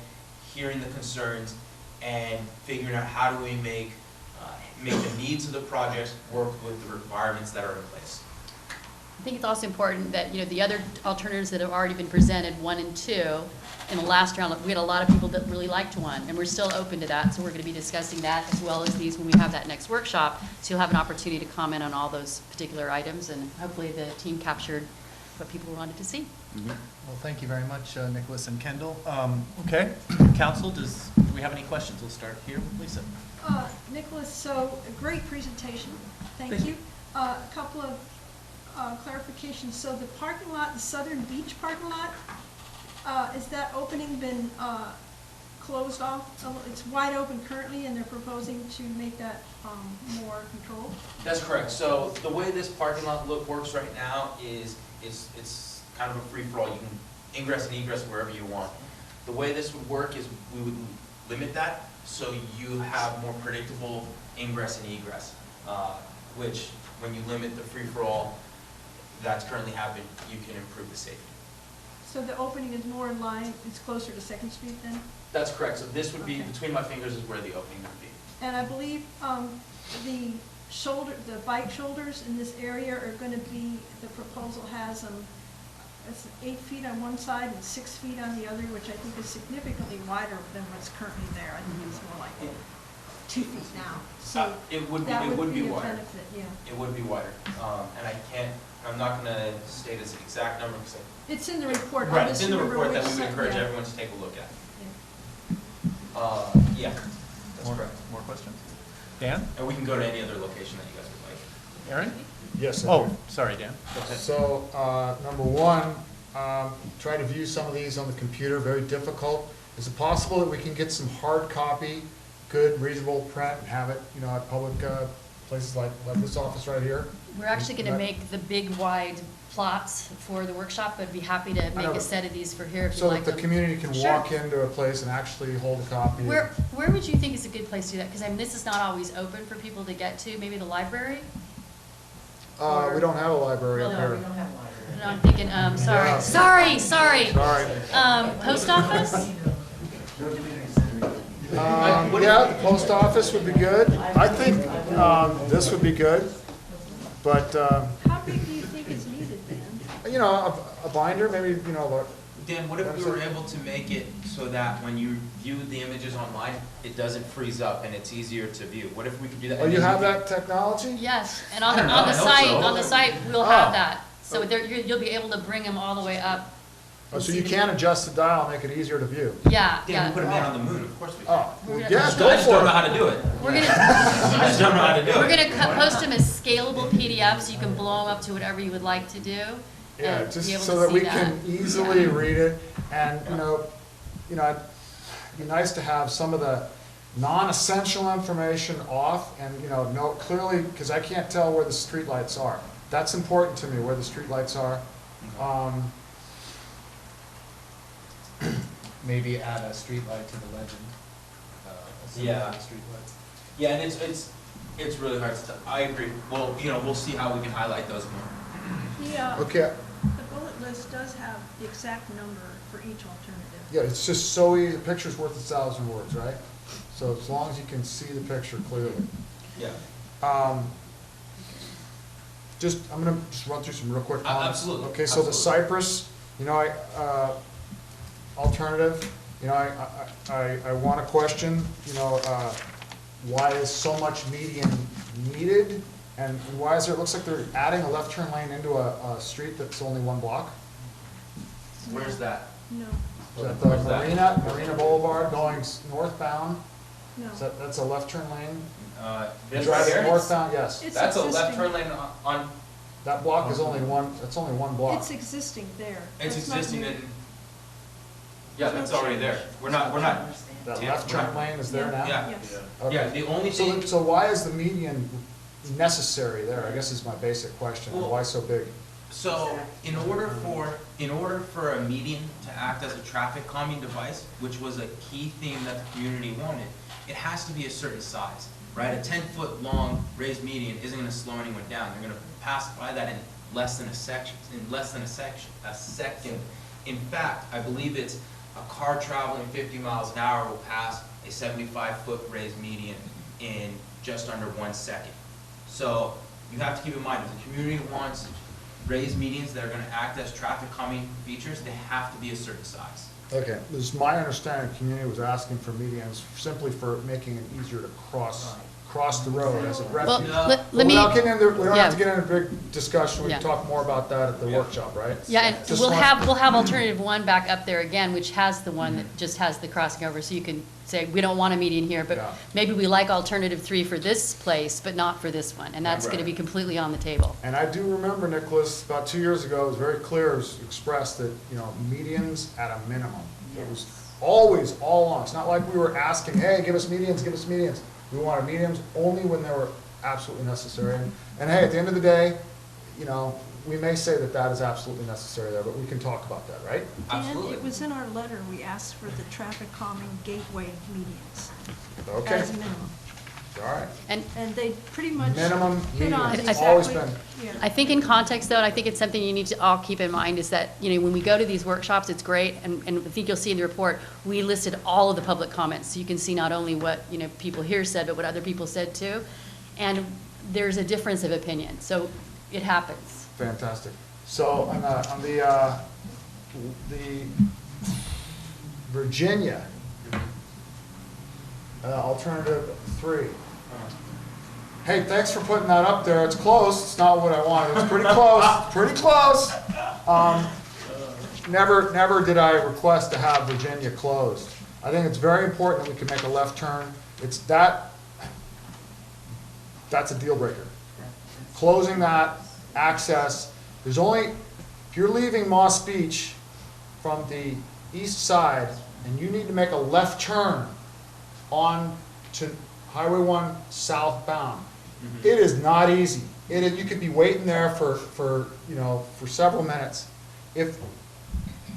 hearing the concerns, and figuring out how do we make the needs of the projects work with the requirements that are in place. I think it's also important that, the other alternatives that have already been presented, 1 and 2, in the last round, we had a lot of people that really liked 1, and we're still open to that, so we're going to be discussing that as well as these when we have that next workshop, so you'll have an opportunity to comment on all those particular items, and hopefully the team captured what people wanted to see. Well, thank you very much, Nicholas and Kendall. Okay, council, do we have any questions? We'll start here with Lisa. Nicholas, so a great presentation. Thank you. A couple of clarifications. So the parking lot, the Southern Beach parking lot, is that opening been closed off? It's wide open currently, and they're proposing to make that more controlled? That's correct. So the way this parking lot works right now is it's kind of a free-for-all. You can ingress and egress wherever you want. The way this would work is we would limit that so you have more predictable ingress and egress, which when you limit the free-for-all that's currently happening, you can improve the safety. So the opening is more in line, it's closer to 2nd Street then? That's correct. So this would be, Okay. between my fingers is where the opening would be. And I believe the bike shoulders in this area are going to be, the proposal has it's 8 feet on one side and 6 feet on the other, which I think is significantly wider than what's currently there. I think it's more like 2 feet now. So It would that be a wider. benefit, yeah. It would be wider. And I'm not going to state its exact number because It's in the report. right, it's in the report that we would which encourage yeah. everyone to take a look at. Yeah. Yeah, that's correct. More questions? Dan? And we can go to any other location that you guys would like. Aaron? Yes, I Oh, do. sorry, Dan. Go ahead. So, number one, try to view some of these on the computer, very difficult. Is it possible that we can get some hard copy, good, reasonable print, and have it, at public places like this office right here? We're actually going to make the big wide plots for the workshop, but I'd be happy to make a set of these for here if you So like that the them. community can Sure. walk into a place and actually hold a copy. Where would you think is a good place to do that? Because this is not always open for people to get to, maybe the library? We don't have a library up No, here. we don't have library. No, I'm thinking, sorry. Sorry. Post office? Yeah, the post office would be good. I think this would be good, but, How big do you think is needed then? a binder, maybe, Dan, what if we were able to make it so that when you view the images online, it doesn't freeze up and it's easier to view? What if we could do that? Oh, you have that technology? Yes, and on I don't know, the I hope site, so. on the site, we'll Oh. have that. So you'll be able to bring them all the way up. Oh, so you can adjust the dial, make it easier to view? Yeah, Dan, we put a man yeah. on the moon, of course we can. Oh, We're gonna- yeah, I just go don't for know it. how to do it. We're gonna, I just don't know how to do it. we're gonna post them as scalable PDFs, so you can blow them up to whatever you would like to do. Yeah, and just be able so to that see we can easily Yeah. read it, and, it'd be nice to have some of the non-essential information off, and, note clearly, because I can't tell where the streetlights are. That's important to me, where the streetlights are. Maybe add a streetlight to the legend. Yeah. Streetlight. Yeah, and it's really hard to, I agree. Well, we'll see how we can highlight those more. Okay, The bullet list does have the exact number for each alternative. yeah, it's just so easy, a picture's worth 1,000 words, right? So as long as you can see the picture clearly. Yeah. I'm gonna just run through some real quick comments. Absolutely, Okay, so the absolutely. Cypress, alternative, I want to question, why is so much median needed? And why is there, it looks like they're adding a left turn lane into a street that's only 1 block? Where's that? No, Is that the Where's that? Marina Boulevard going northbound? no. That's a left turn lane? This Driving right here? northbound, yes. It's That's a left existing. turn lane on, That block is only one block. It's existing there. it's That's not existing new. in, yeah, that's already there. We're not, That Yeah, left turn lane is there now? yeah. Yes. Okay. Yeah, the only So, thing, so why is the median necessary there, I guess is my basic question, and why so big? So in order for a median to act as a traffic calming device, which was a key theme that the community wanted, it has to be a certain size, right? A 10-foot long raised median isn't going to slow anyone down. They're going to pass by that in less than a second. In fact, I believe it's a car traveling 50 miles an hour will pass a 75-foot raised median in just under 1 second. So you have to keep in mind, if the community wants raised medians that are going to act as traffic calming features, they have to be a certain size. Okay, this is my understanding, the community was asking for medians simply for making it easier to cross the road as a Well, refuge. let me, We don't have to yeah. get into a big discussion, we can Yeah. talk more about that at the workshop, right? yeah, and Just we'll want- have alternative one back up there again, which has the one that just has the crossing over, so you can say, we don't want a median here, but Yeah. maybe we like alternative 3 for this place, but not for this one, and that's gonna be completely on the table. And I do remember, Nicholas, about 2 years ago, it was very clear, it was expressed that, medians at a minimum. It was always, all along, it's not like we were asking, hey, give us medians, give us medians. We wanted medians only when they were absolutely necessary. And hey, at the end of the day, we may say that that is absolutely necessary there, but we can talk about that, right? Absolutely. And it was in our letter, we asked for the traffic calming gateway medians Okay, as minimum. all right. And And they pretty much Minimum hit on medians, exactly. always been. Yeah. I think in context, though, and I think it's something you need to all keep in mind, is that, when we go to these workshops, it's great, and I think you'll see in the report, we listed all of the public comments, so you can see not only what, people here said, but what other people said too. And there's a difference of opinion, so it happens. Fantastic. So on the Virginia, alternative 3. Hey, thanks for putting that up there. It's close. It's not what I wanted. It's pretty close. Pretty close. Never did I request to have Virginia closed. I think it's very important that we can make a left turn. That's a deal breaker. Closing that access, if you're leaving Moss Beach from the east side and you need to make a left turn on to Highway 1 southbound, it is not easy. You could be waiting there for several minutes. If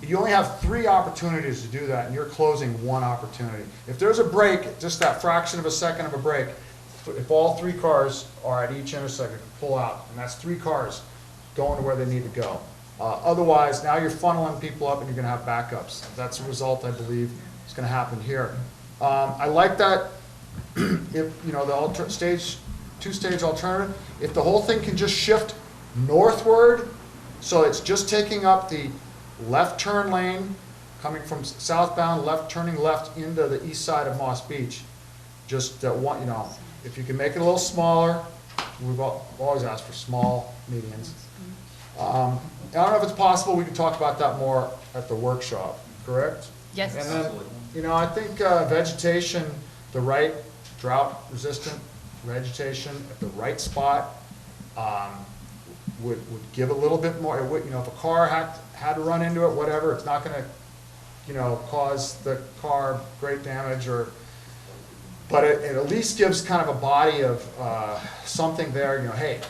you only have 3 opportunities to do that and you're closing 1 opportunity. If there's a break, just that fraction of a second of a break, if all 3 cars are at each intersection, pull out, and that's 3 cars going to where they need to go. Otherwise, now you're funneling people up and you're going to have backups. That's a result, I believe, is going to happen here. I like that. If the two-stage alternative, if the whole thing can just shift northward, so it's just taking up the left turn lane, coming from southbound, turning left into the east side of Moss Beach. Just if you can make it a little smaller, we've always asked for small medians. I don't know if it's possible, we can talk about that more at the workshop, correct? Yes. And then, I think vegetation, the right drought-resistant vegetation at the right spot would give a little bit more. If a car had to run into it, whatever, it's not going to, cause the car great damage, but it at least gives kind of a body of something there. Hey,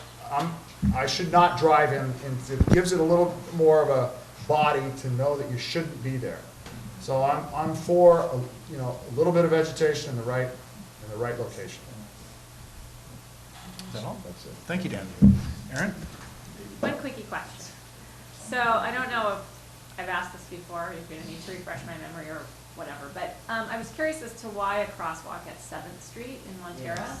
I should not drive in. It gives it a little more of a body to know that you shouldn't be there. So I'm for a little bit of vegetation in the right location. Is that all? That's it. Thank you, Dan. Aaron? One quickie question. So I don't know if I've asked this before, if you're gonna need to refresh my memory or whatever, but I was curious as to why a crosswalk at 7th Street in Montera.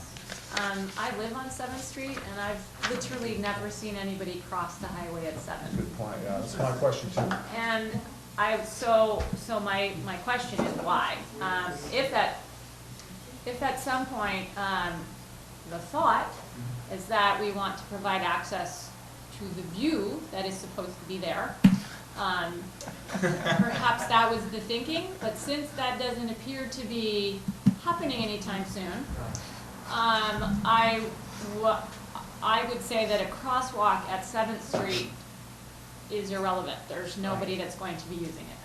I live on 7th Street and I've literally never seen anybody cross the highway at 7th. Good point. Yeah, that's my question too. And so my question is why? If at some point, the thought is that we want to provide access to the view that is supposed to be there, perhaps that was the thinking, but since that doesn't appear to be happening anytime soon, I would say that a crosswalk at 7th Street is irrelevant. There's nobody that's going to be using it.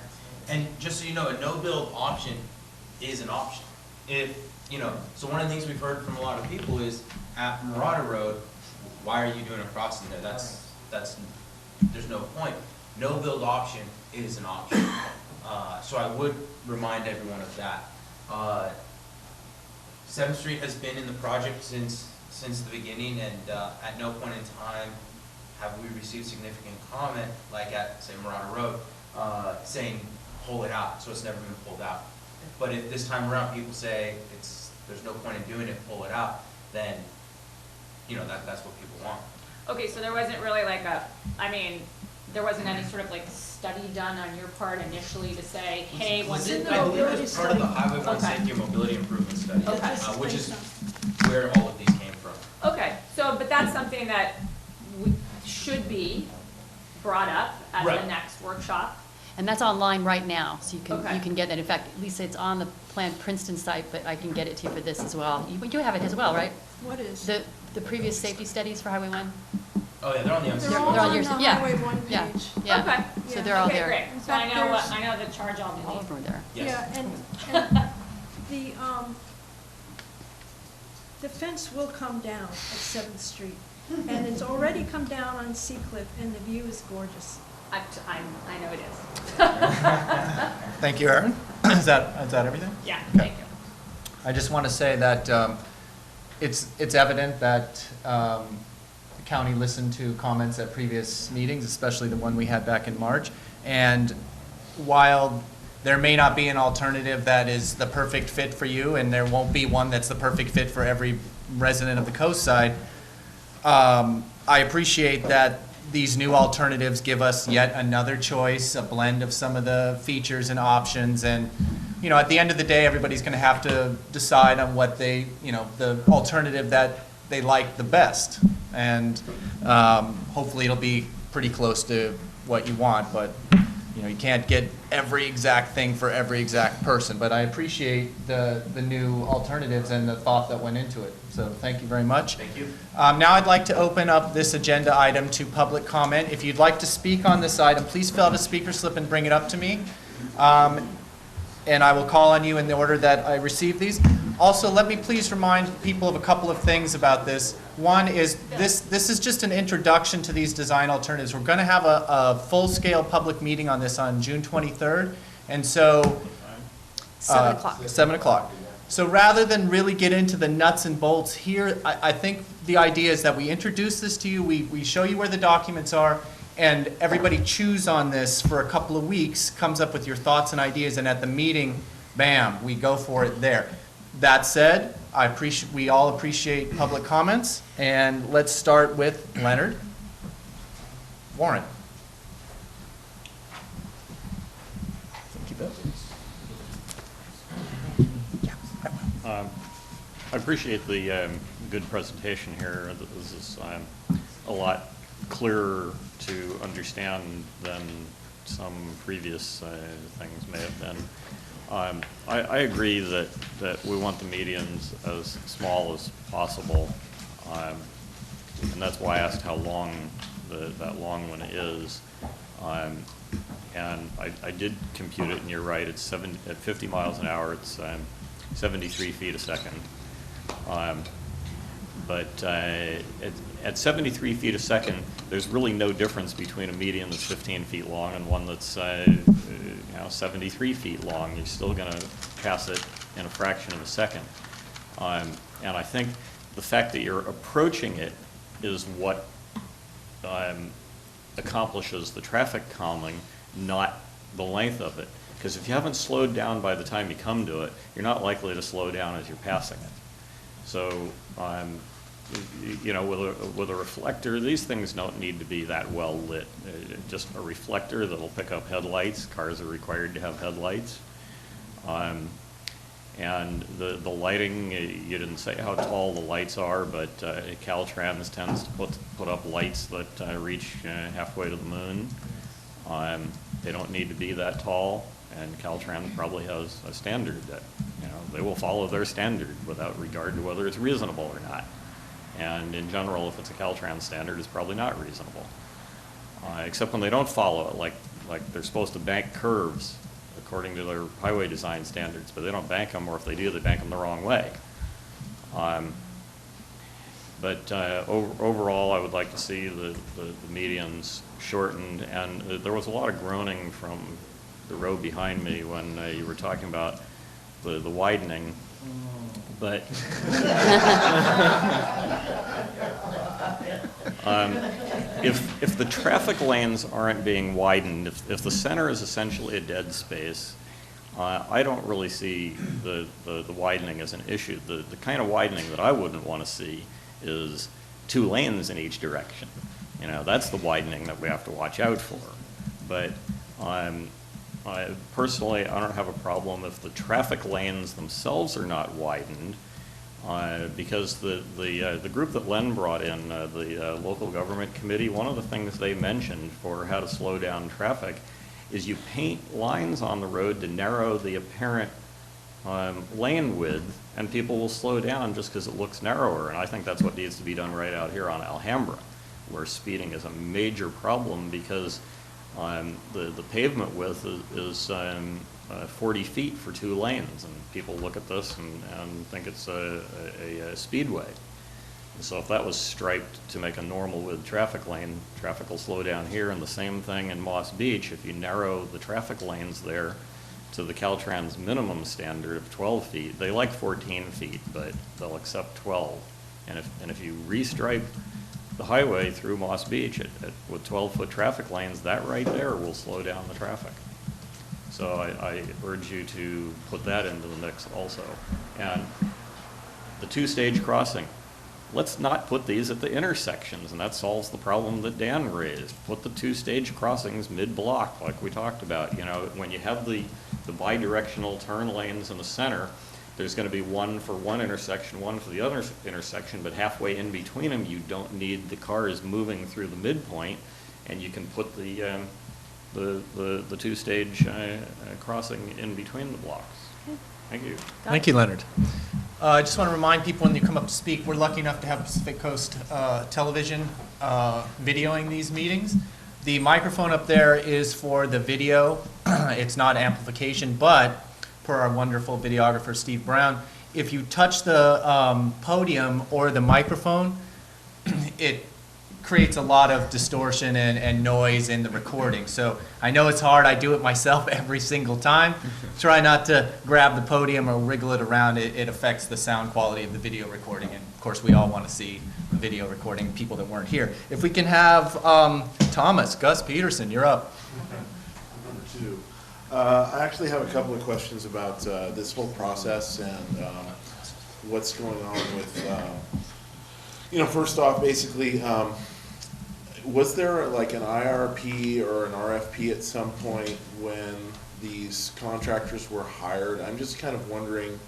And just so you know, a no-build option is an option. So one of the things we've heard from a lot of people is, at Marauder Road, why are you doing a crossing there? That's there's no point. No build option is an option. So I would remind everyone of that. 7th Street has been in the project since the beginning, and at no point in time have we received significant comment, like at, say, Marana Road, saying pull it out, so it's never been pulled out. But if this time around people say there's no point in doing it, pull it out, then, you know, that's what people want. Okay, so there wasn't really like there wasn't any sort of like study done on your part initially to say, hey, once in it. the I believe mobility it's part of the study. Highway 1 Okay. Safety and Mobility Improvement Study, Okay. which is where all of these came from. Okay, so, but that's something that should be brought up at the Right. next workshop. And that's online right now, so Okay. you can get that. In fact, Lisa, it's on the planned Princeton site, but I can get it to you for this as well. You have it as well, right? What is? The previous safety studies for Highway 1? Oh, yeah, they're on the MCC. They're all They're on on your- the yeah, Highway 1 yeah. page. Yeah. Okay. So Yeah. they're all Okay, there. great. In So I fact, know there's- I know the charge I'll All need. over there. Yes. Yeah, and the fence will come down at 7th Street. And it's already come down on Seacliff, and the view is gorgeous. I know it is. Thank you, Aaron. Is that everything? Yeah, Okay. thank you. I just want to say that it's evident that the county listened to comments at previous meetings, especially the one we had back in March. And while there may not be an alternative that is the perfect fit for you, and there won't be one that's the perfect fit for every resident of the coast side, I appreciate that these new alternatives give us yet another choice, a blend of some of the features and options. And, you know, at the end of the day, everybody's going to have to decide on what they, you know, the alternative that they like the best. And hopefully it'll be pretty close to what you want, but, you know, you can't get every exact thing for every exact person. But I appreciate the new alternatives and the thought that went into it. So thank you very much. Thank you. Now I'd like to open up this agenda item to public comment. If you'd like to speak on this item, please fill out a speaker slip and bring it up to me. And I will call on you in the order that I receive these. Also, let me please remind people of a couple of things about this. One is this is just an introduction to these design alternatives. We're going to have a full-scale public meeting on this on June 23rd. And so 7 o'clock. 7 o'clock. So rather than really get into the nuts and bolts here, I think the idea is that we introduce this to you, we show you where the documents are, and everybody chews on this for a couple of weeks, comes up with your thoughts and ideas, and at the meeting, bam, we go for it there. That said, we all appreciate public comments, and let's start with Leonard. Warren. Thank you, Bill. I appreciate the good presentation here. This is a lot clearer to understand than some previous things may have been. I agree that we want the medians as small as possible, and that's why I asked how long that long one is. And I did compute it, and you're right, it's at 50 miles an hour, it's 73 feet a second. But at 73 feet a second, there's really no difference between a median that's 15 feet long and one that's 73 feet long. You're still going to pass it in a fraction of a second. And I think the fact that you're approaching it is what accomplishes the traffic calming, not the length of it. Because if you haven't slowed down by the time you come to it, you're not likely to slow down as you're passing it. So, you know, with a reflector, these things don't need to be that well lit. Just a reflector that'll pick up headlights. Cars are required to have headlights. And the lighting, you didn't say how tall the lights are, but Caltrans tends to put up lights that reach halfway to the moon. They don't need to be that tall, and Caltrans probably has a standard that, you know, they will follow their standard without regard to whether it's reasonable or not. And in general, if it's a Caltrans standard, it's probably not reasonable. Except when they don't follow it, like they're supposed to bank curves according to their highway design standards, but they don't bank them, or if they do, they bank them the wrong way. But overall, I would like to see the medians shortened, and there was a lot of groaning from the row behind me when you were talking about the widening, but if the traffic lanes aren't being widened, if the center is essentially a dead space, I don't really see the widening as an issue. The kind of widening that I wouldn't want to see is 2 lanes in each direction. You know, that's the widening that we have to watch out for. But personally, I don't have a problem if the traffic lanes themselves are not widened, because the group that Len brought in, the local government committee, one of the things they mentioned for how to slow down traffic is you paint lines on the road to narrow the apparent lane width, and people will slow down just because it looks narrower. And I think that's what needs to be done right out here on Alhambra, where speeding is a major problem because the pavement width is 40 feet for 2 lanes, and people look at this and think it's a speedway. So if that was striped to make a normal width traffic lane, traffic will slow down here, and the same thing in Moss Beach. If you narrow the traffic lanes there to the Caltrans minimum standard of 12 feet, they like 14 feet, but they'll accept 12. And if you restripe the highway through Moss Beach with 12-foot traffic lanes, that right there will slow down the traffic. So I urge you to put that into the mix also. And the 2-stage crossing. Let's not put these at the intersections, and that solves the problem that Dan raised. Put the 2-stage crossings mid-block, like we talked about. You know, when you have the bi-directional turn lanes in the center, there's going to be one for one intersection, one for the other intersection, but halfway in between them, you don't need the cars moving through the midpoint, and you can put the 2-stage crossing in between the blocks. Thank you. Thank you, Leonard. I just want to remind people when you come up to speak, we're lucky enough to have Pacific Coast Television videoing these meetings. The microphone up there is for the video. It's not amplification, but per our wonderful videographer, Steve Brown, if you touch the podium or the microphone, it creates a lot of distortion and noise in the recording. So I know it's hard. I do it myself every single time. Try not to grab the podium or wriggle it around. It affects the sound quality of the video recording. And of course, we all want to see the video recording, people that weren't here. If we can have Gus Peterson, you're up. Number 2. I actually have a couple of questions about this whole process and what's going on with, first off, basically, was there like an IRP or an RFP at some point when these contractors were hired? I'm just kind of wondering,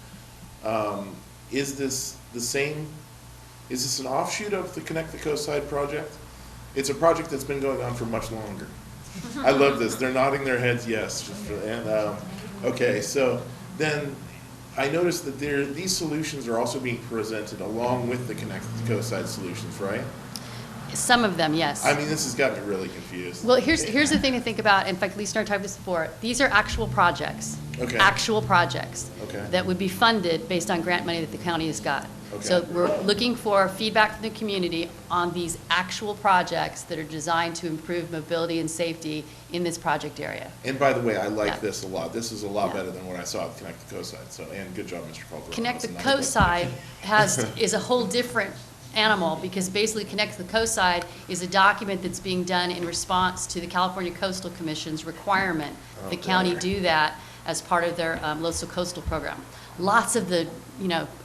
is this an offshoot of the Connect the Coast Side project? It's a project that's been going on for much longer. I love this. They're nodding their heads yes. Okay, so then I noticed that these solutions are also being presented along with the Connect the Coast Side solutions, right? Some of them, yes. I mean, this has got me really confused. Well, here's the thing to think about. In fact, Lisa and I talked about this before. These are actual projects. Okay. Actual projects. Okay. That would be funded based on grant money that the county has got. Okay. So we're looking for feedback from the community on these actual projects that are designed to improve mobility and safety in this project area. And by the way, I like Yeah. this a lot. This is a lot Yeah. better than what I saw at Connect the Coast Side. So, and good job, Mr. Caldwell. Connect the That's another Coast book. Side is a whole different animal, because basically Connect the Coast Side is a document that's being done in response to the California Coastal Commission's requirement. The Okay. county do that as part of their Local Coastal Program. Lots of the,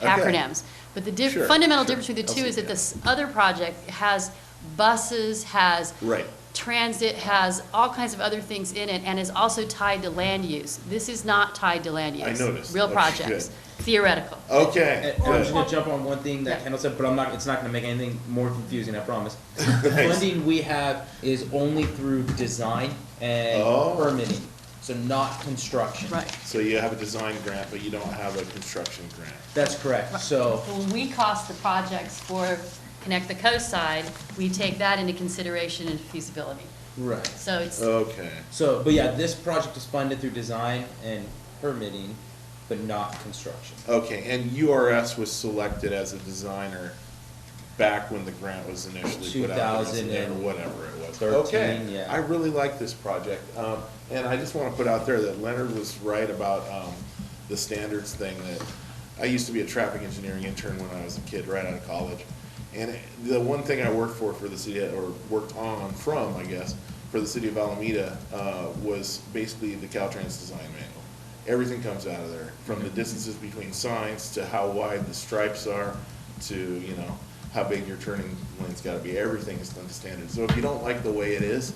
acronyms. But the Sure, fundamental sure. difference between the I'll two see is that that. this other project has buses, has Right. transit, has all kinds of other things in it, and is also tied to land use. This is not tied to land use. I noticed. Real Okay, projects, good. theoretical. Okay. And I'm just Good. gonna jump on one thing that Yeah. Kendall said, but it's not gonna make anything more confusing, I promise. The funding we have is only through design and Oh. permitting, so not construction. Right. So you have a design grant, but you don't have a construction grant. That's correct, so, When we cost the projects for Connect the Coast Side, we take that into consideration in feasibility. right. So it's, Okay. So, but yeah, this project is funded through design and permitting, but not construction. Okay, and URS was selected as a designer back when the grant was initially put out, or 2013, whatever it was. Okay, yeah. I really like this project, and I just want to put out there that Leonard was right about the standards thing. That I used to be a traffic engineering intern when I was a kid, right out of college, and the one thing I worked for the city, or worked on from, I guess, for the city of Alameda, was basically the Caltrans design manual. Everything comes out of there, from the distances between signs to how wide the stripes are, to, you know, how big your turning lane's gotta be. Everything is done to standard. So if you don't like the way it is,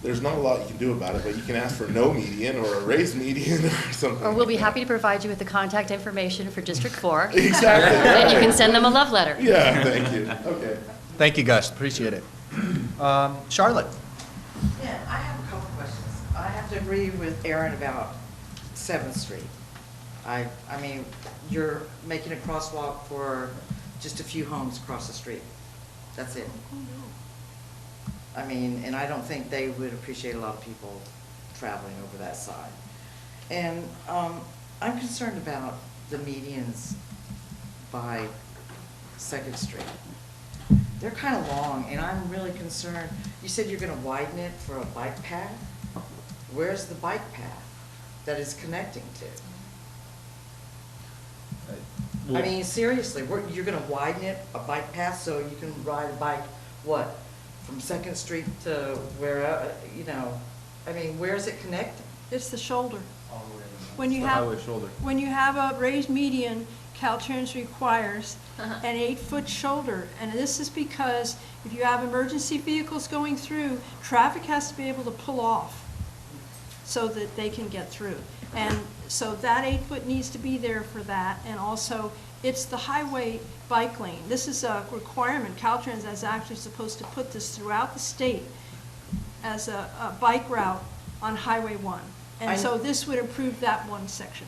there's not a lot you can do about it, but you can ask for no median or a raised median or something. Or we'll like be that. happy to provide you with the contact information for District 4. Exactly. And you right. can send them a love letter. Yeah, thank you. Okay. Thank you, Gus, appreciate it. Charlotte? Yeah, I have a couple questions. I have to agree with Aaron about 7th Street. I mean, you're making a crosswalk for just a few homes across the street. That's it. I mean, and I don't think they would appreciate a lot of people traveling over that side. And I'm concerned about the medians by 2nd Street. They're kind of long, and I'm really concerned. You said you're gonna widen it for a bike path? Where's the bike path that is connecting to? I mean, seriously, you're gonna widen it, a bike path, so you can ride a bike, what, from 2nd Street to where, you know, I mean, where is it connecting? It's the shoulder. When It's you the have, highway shoulder. when you have a raised median, Caltrans requires an 8-foot shoulder. And this is because if you have emergency vehicles going through, traffic has to be able to pull off so that they can get through. And so that 8-foot needs to be there for that. And also, it's the highway bike lane. This is a requirement. Caltrans is actually supposed to put this throughout the state as a bike route on Highway 1. And so this would improve that one section.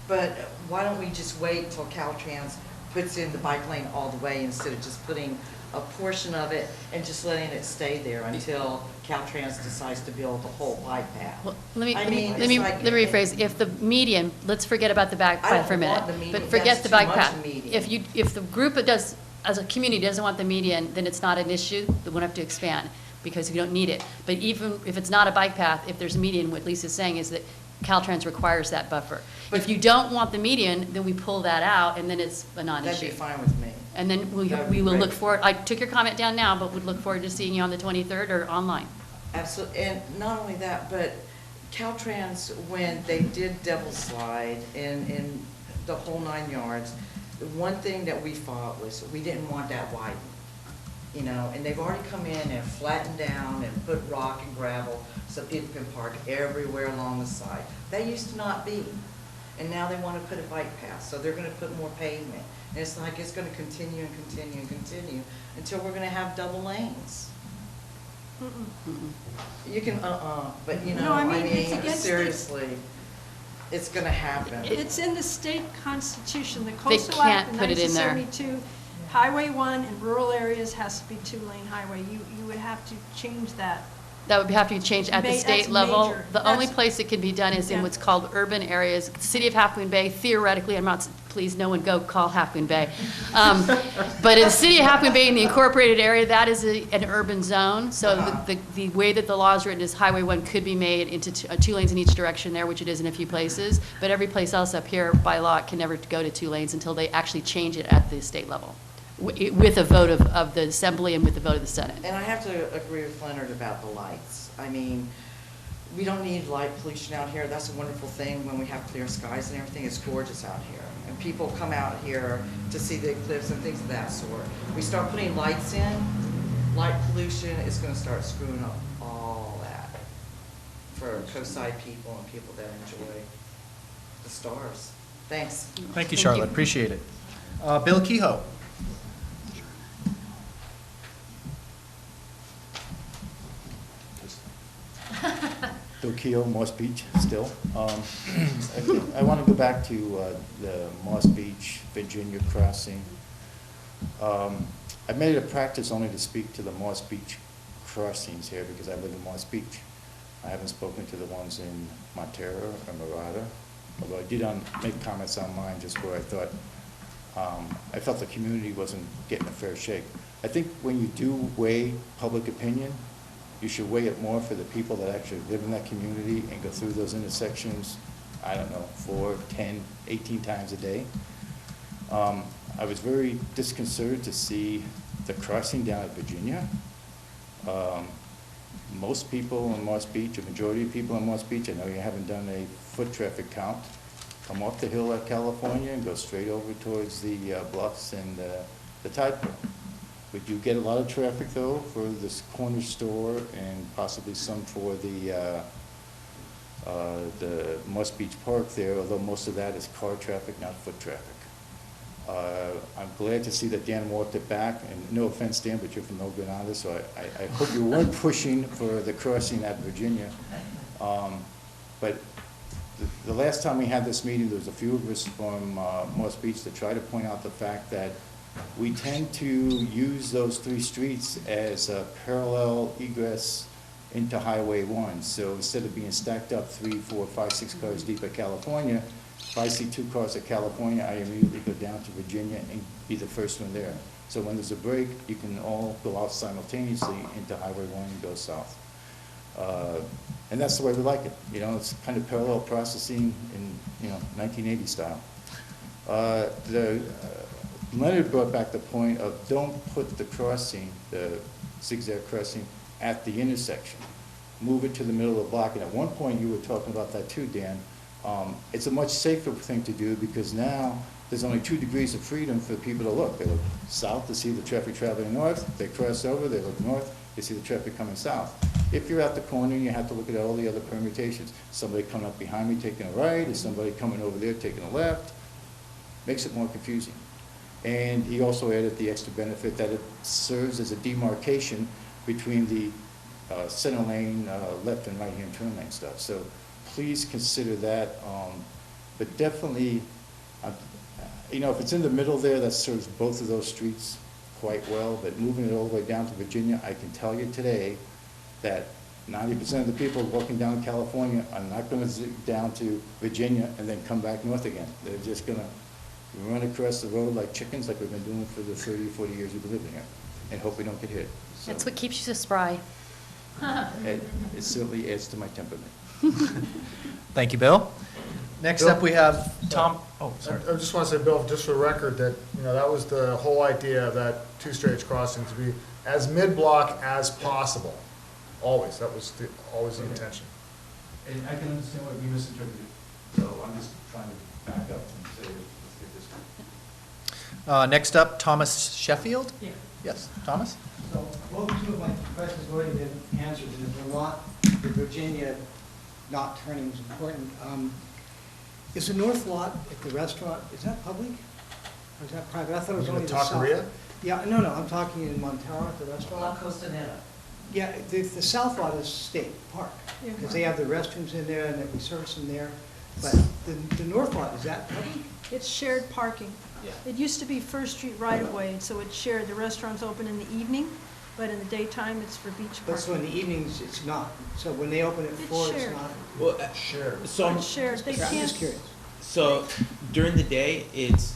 But why don't we just wait till Caltrans puts in the bike lane all the way instead of just putting a portion of it and just letting it stay there until Caltrans decides to build the whole bike path? Well, let me it's like- rephrase. If the median, let's forget about the bike I path for a don't minute. want the median. But forget That's the too bike much path. median. If the group does, as a community, doesn't want the median, then it's not an issue. They won't have to expand because you don't need it. But even if it's not a bike path, if there's a median, what Lisa's saying is that Caltrans requires that buffer. If you don't want the median, then we pull that out, and then it's a That'd non-issue. be fine with me. And then we That would be will look great. forward, I took your comment down now, but would look forward to seeing you on the 23rd or online. Absolutely, and not only that, but Caltrans, when they did Devil Slide in the whole 9 yards, the one thing that we fought was we didn't want that widened, you know, and they've already come in and flattened down and put rock and gravel so people can park everywhere along the side. That used to not be, and now they want to put a bike path, so they're going to put more pavement. And it's like it's going to continue and continue and continue until we're going to have double lanes. You can, but you know, No, I I mean, it's mean, against the- seriously, it's gonna happen. It's in the state constitution, the Coastal can't Act of put it in there. 1972. Highway 1 in rural areas has to be 2-lane highway. You would have to change that. That would have to be changed at the That's state level. major. The only That's- place it can be done is in Yeah. what's called urban areas. The City of Half Moon Bay, theoretically, I'm not, please, no one go call Half Moon Bay. But in the City of Half Moon Bay, in the incorporated area, that is an urban zone. So the way that the law is written is Highway 1 could be made into 2 lanes in each direction there, which it is in a few places. But every place else up here, by law, it can never go to 2 lanes until they actually change it at the state level, with a vote of the Assembly and with the vote of the Senate. And I have to agree with Leonard about the lights. I mean, we don't need light pollution out here. That's a wonderful thing when we have clear skies and everything. It's gorgeous out here. And people come out here to see the eclipse and things of that sort. We start putting lights in, light pollution is gonna start screwing up all that for coastside people and people that enjoy the stars. Thanks. Thank you, Charlotte, appreciate it. Bill Kehoe? Bill Keogh, Moss Beach, still. I want to go back to the Moss Beach, Virginia crossing. I've made it a practice only to speak to the Moss Beach crossings here because I live in Moss Beach. I haven't spoken to the ones in Montero or Marada, although I did make comments on mine just where I thought I felt the community wasn't getting a fair shake. I think when you do weigh public opinion, you should weigh it more for the people that actually live in that community and go through those intersections, I don't know, 4, 10, 18 times a day. I was very disconcerted to see the crossing down at Virginia. Most people in Moss Beach, a majority of people in Moss Beach, I know you haven't done a foot traffic count, come off the hill at California and go straight over towards the bluffs and the tide pool. We do get a lot of traffic though for this corner store and possibly some for the Moss Beach Park there, although most of that is car traffic, not foot traffic. I'm glad to see that Dan walked it back, and no offense, Dan, but you're from El Granada, so I hope you weren't pushing for the crossing at Virginia. But the last time we had this meeting, there was a few of us from Moss Beach to try to point out the fact that we tend to use those 3 streets as a parallel egress into Highway 1. So instead of being stacked up 3, 4, 5, 6 cars deep at California, if I see 2 cars at California, I immediately go down to Virginia and be the first one there. So when there's a break, you can all go out simultaneously into Highway 1 and go south. And that's the way we like it. You know, it's kind of parallel processing in, 1980 style. Leonard brought back the point of don't put the crossing, the zigzag crossing, at the intersection. Move it to the middle of the block. And at one point, you were talking about that too, Dan. It's a much safer thing to do because now there's only 2 degrees of freedom for people to look. They look south to see the traffic traveling north. They cross over, they look north, they see the traffic coming south. If you're at the corner, you have to look at all the other permutations. Somebody coming up behind me taking a right, or somebody coming over there taking a left. Makes it more confusing. And he also added the extra benefit that it serves as a demarcation between the center lane, left and right-hand turn lane stuff. So please consider that. But definitely, if it's in the middle there, that serves both of those streets quite well. But moving it all the way down to Virginia, I can tell you today that 90% of the people walking down California are not going to zig down to Virginia and then come back north again. They're just going to run across the road like chickens, like we've been doing for the 30 or 40 years we've been living here, and hope we don't get hit. So That's what keeps you so spry. it certainly adds to my temperament. Thank you, Bill. Next Bill? up, we have Tom. Oh, sorry. I just want to say, Bill, just for the record, that, that was the whole idea of that 2-stage crossing, to be as mid-block as possible. Always, that was always the intention. And I can understand what you misinterpreted, so I'm just trying to back up and say, let's get this one. Next up, Thomas Sheffield. Yeah. Yes, Thomas? So, well, 2 of my questions have already been answered, and the Vermont, the Virginia not turning is important. Is the north lot at the restaurant, is that public? Or is that private? I thought it was You mean only the the south. Taqueria? Yeah, no, I'm talking in Montero at the La restaurant. Costanera. Yeah, the south lot is state park, because they have the restrooms in there and they can service them there. But the north lot, is that public? It's shared parking. Yeah. It used to be First Street right-of-way, and so it's shared. The restaurant's open in the evening, but in the daytime, it's for beach But so in parking. the evenings, it's not. So when they open at It's 4, it's shared. not. Well, Sure. so, It's shared. They I'm just can't, curious. so during the day, it's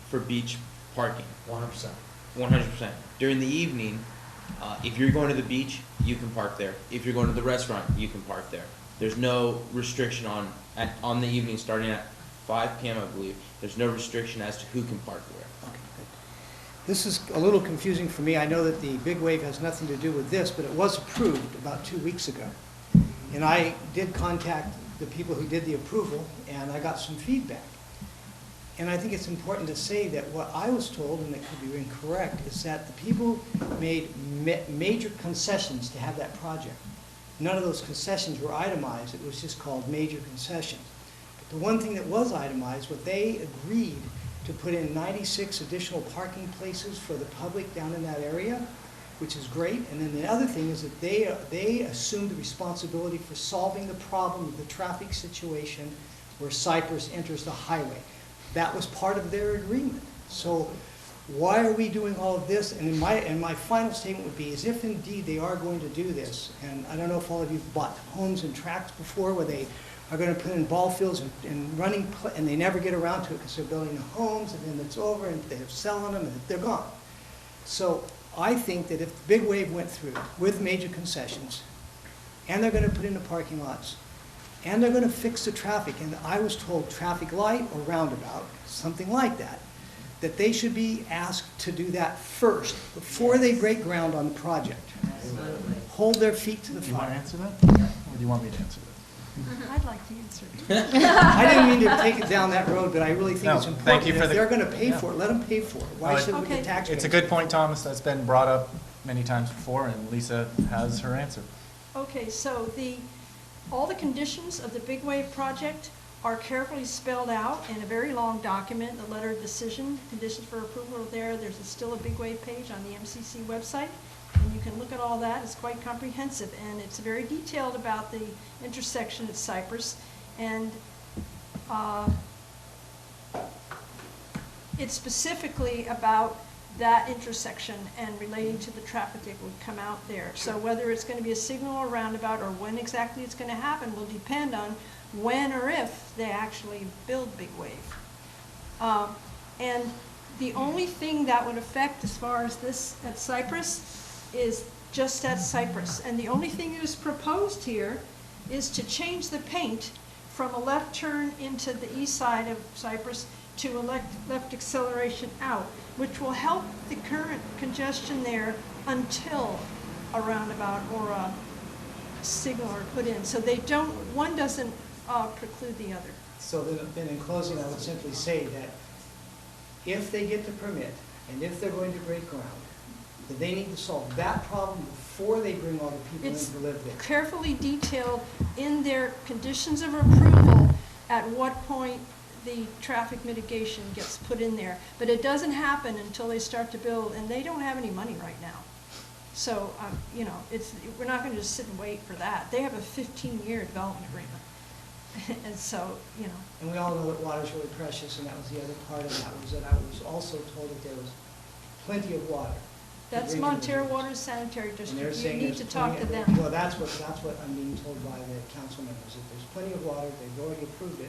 for beach parking, 100%. 100%. During the evening, if you're going to the beach, you can park there. If you're going to the restaurant, you can park there. There's no restriction on the evening, starting at 5 p.m., I believe. There's no restriction as to who can park where. Okay, good. This is a little confusing for me. I know that the big wave has nothing to do with this, but it was approved about 2 weeks ago. And I did contact the people who did the approval, and I got some feedback. And I think it's important to say that what I was told, and it could be incorrect, is that the people made major concessions to have that project. None of those concessions were itemized. It was just called major concessions. But the one thing that was itemized, what they agreed to put in 96 additional parking places for the public down in that area, which is great. And then the other thing is that they assumed the responsibility for solving the problem of the traffic situation where Cypress enters the highway. That was part of their agreement. So why are we doing all of this? And my final statement would be, is if indeed they are going to do this, and I don't know if all of you have bought homes and tracts before where they are gonna put in ball fields and running, and they never get around to it because they're building the homes, and then it's over, and they're selling them, and they're gone. So I think that if the big wave went through with major concessions, and they're gonna put in the parking lots, and they're gonna fix the traffic, and I was told traffic light or roundabout, something like that, that they should be asked to do that first, before they break ground on the project. Absolutely. Hold their feet to the Do you want to fire. answer that? Or do you want me to answer that? I'd like to answer. I didn't mean to take it down that road, but I really think No, it's thank important. you for If the- they're gonna pay yeah. for it, let them pay for it. Why No, should we Okay. get taxpayers? It's a good point, Thomas, that's been brought up many times before, and Lisa has her answer. Okay, so all the conditions of the Big Wave project are carefully spelled out in a very long document, the letter of decision, conditions for approval are there. There's still a Big Wave page on the MCC website, and you can look at all that. It's quite comprehensive, and it's very detailed about the intersection at Cypress. And it's specifically about that intersection and relating to the traffic that would come out there. So whether it's going to be a signal or roundabout, or when exactly it's going to happen, will depend on when or if they actually build Big Wave. And the only thing that would affect as far as this at Cypress is just at Cypress. And the only thing that is proposed here is to change the paint from a left turn into the east side of Cypress to a left acceleration out, which will help the current congestion there until a roundabout or a signal are put in. So they don't, one doesn't preclude the other. So then in closing, I would simply say that if they get the permit, and if they're going to break ground, that they need to solve that problem before they bring all the people in It's to live there. carefully detailed in their conditions of approval at what point the traffic mitigation gets put in there. But it doesn't happen until they start to build, and they don't have any money right now. So, you know, we're not going to just sit and wait for that. They have a 15-year development agreement. And so, you know. And we all know that water's really precious, and that was the other part of that, was that I was also told that there was plenty of water. That's Drinking Montero water. Water Sanitary And they're District. You saying need there's to talk to plenty them. of- Well, that's what I'm being told by the council members, that there's plenty of water, they've already approved it,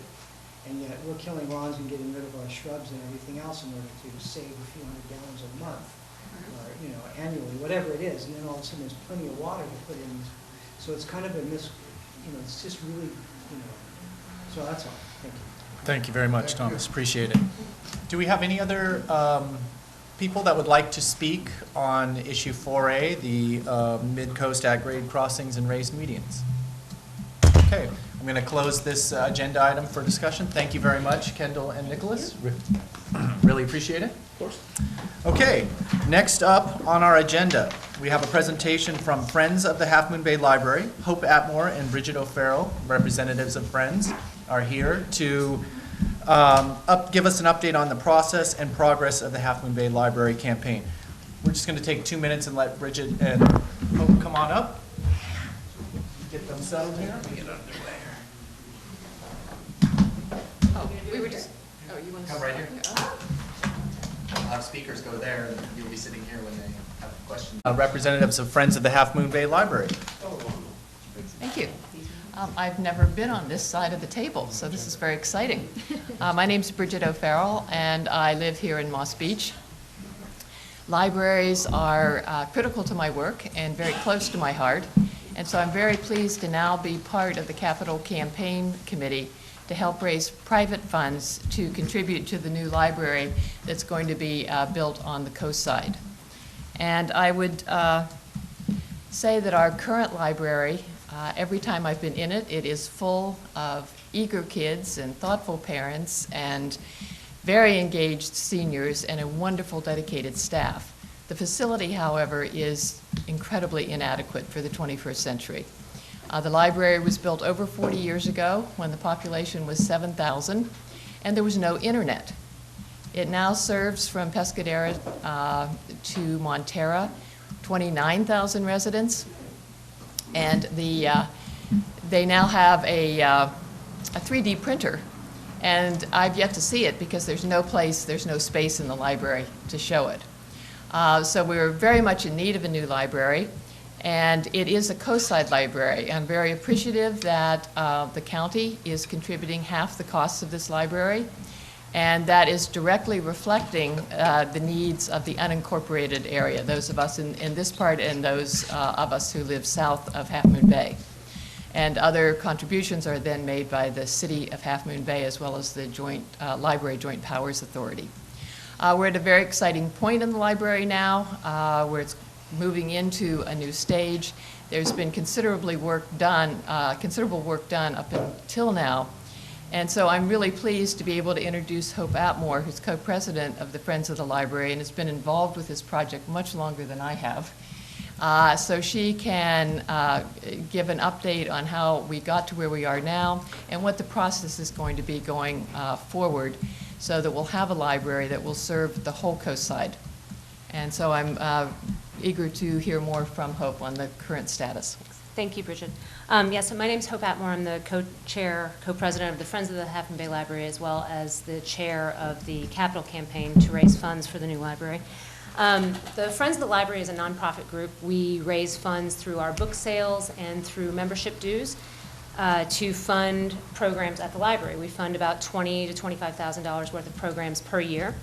and yet we're killing lawns and getting rid of our shrubs and everything else in order to save a few hundred gallons a month, or, you know, annually, whatever it is, and then all of a sudden there's plenty of water to put in. So it's kind of a you know, it's just really, you know, so that's all. Thank you. Thank you very much, Thomas, appreciate it. Do we have any other people that would like to speak on issue 4A, the Midcoast at-grade crossings and raised medians? Okay, I'm going to close this agenda item for discussion. Thank you very much, Kendall and Nicholas. Really appreciate it. Of course. Okay, next up on our agenda, we have a presentation from Friends of the Half Moon Bay Library. Hope Atmore and Bridget O'Farrell, representatives of Friends, are here to give us an update on the process and progress of the Half Moon Bay Library campaign. We're just going to take 2 minutes and let Bridget and Hope come on up. Get them settled here. Oh, we were just, oh, you want to? Come right here. I'll have speakers go there, and you'll be sitting here when they have questions. Representatives of Friends of the Half Moon Bay Library. Thank you. I've never been on this side of the table, so this is very exciting. My name's Bridget O'Farrell, and I live here in Moss Beach. Libraries are critical to my work and very close to my heart, and so I'm very pleased to now be part of the Capital Campaign Committee to help raise private funds to contribute to the new library that's going to be built on the coast side. And I would say that our current library, every time I've been in it, it is full of eager kids and thoughtful parents and very engaged seniors and a wonderful dedicated staff. The facility, however, is incredibly inadequate for the 21st century. The library was built over 40 years ago when the population was 7,000 and there was no internet. It now serves from Pescadero to Montera, 29,000 residents, and they now have a 3D printer, and I've yet to see it because there's no space in the library to show it. So we're very much in need of a new library, And it is a coastside library. I'm very appreciative that the county is contributing half the costs of this library, and that is directly reflecting the needs of the unincorporated area, those of us in this part and those of us who live south of Half Moon Bay. And other contributions are then made by the City of Half Moon Bay as well as the Library Joint Powers Authority. We're at a very exciting point in the library now where it's moving into a new stage. There's been considerable work done up until now. And so I'm really pleased to be able to introduce Hope Atmore, who's co-president of the Friends of the Library and has been involved with this project much longer than I have. So she can give an update on how we got to where we are now and what the process is going to be going forward so that we'll have a library that will serve the whole coast side. And so I'm eager to hear more from Hope on the current status. Thank you, Bridget. Yes, so my name's Hope Atmore. I'm the co-chair, co-president of the Friends of the Half Moon Bay Library, as well as the chair of the capital campaign to raise funds for the new library. The Friends of the Library is a nonprofit group. We raise funds through our book sales and through membership dues to fund programs at the library. We fund about $20,000 to $25,000 worth of programs per year.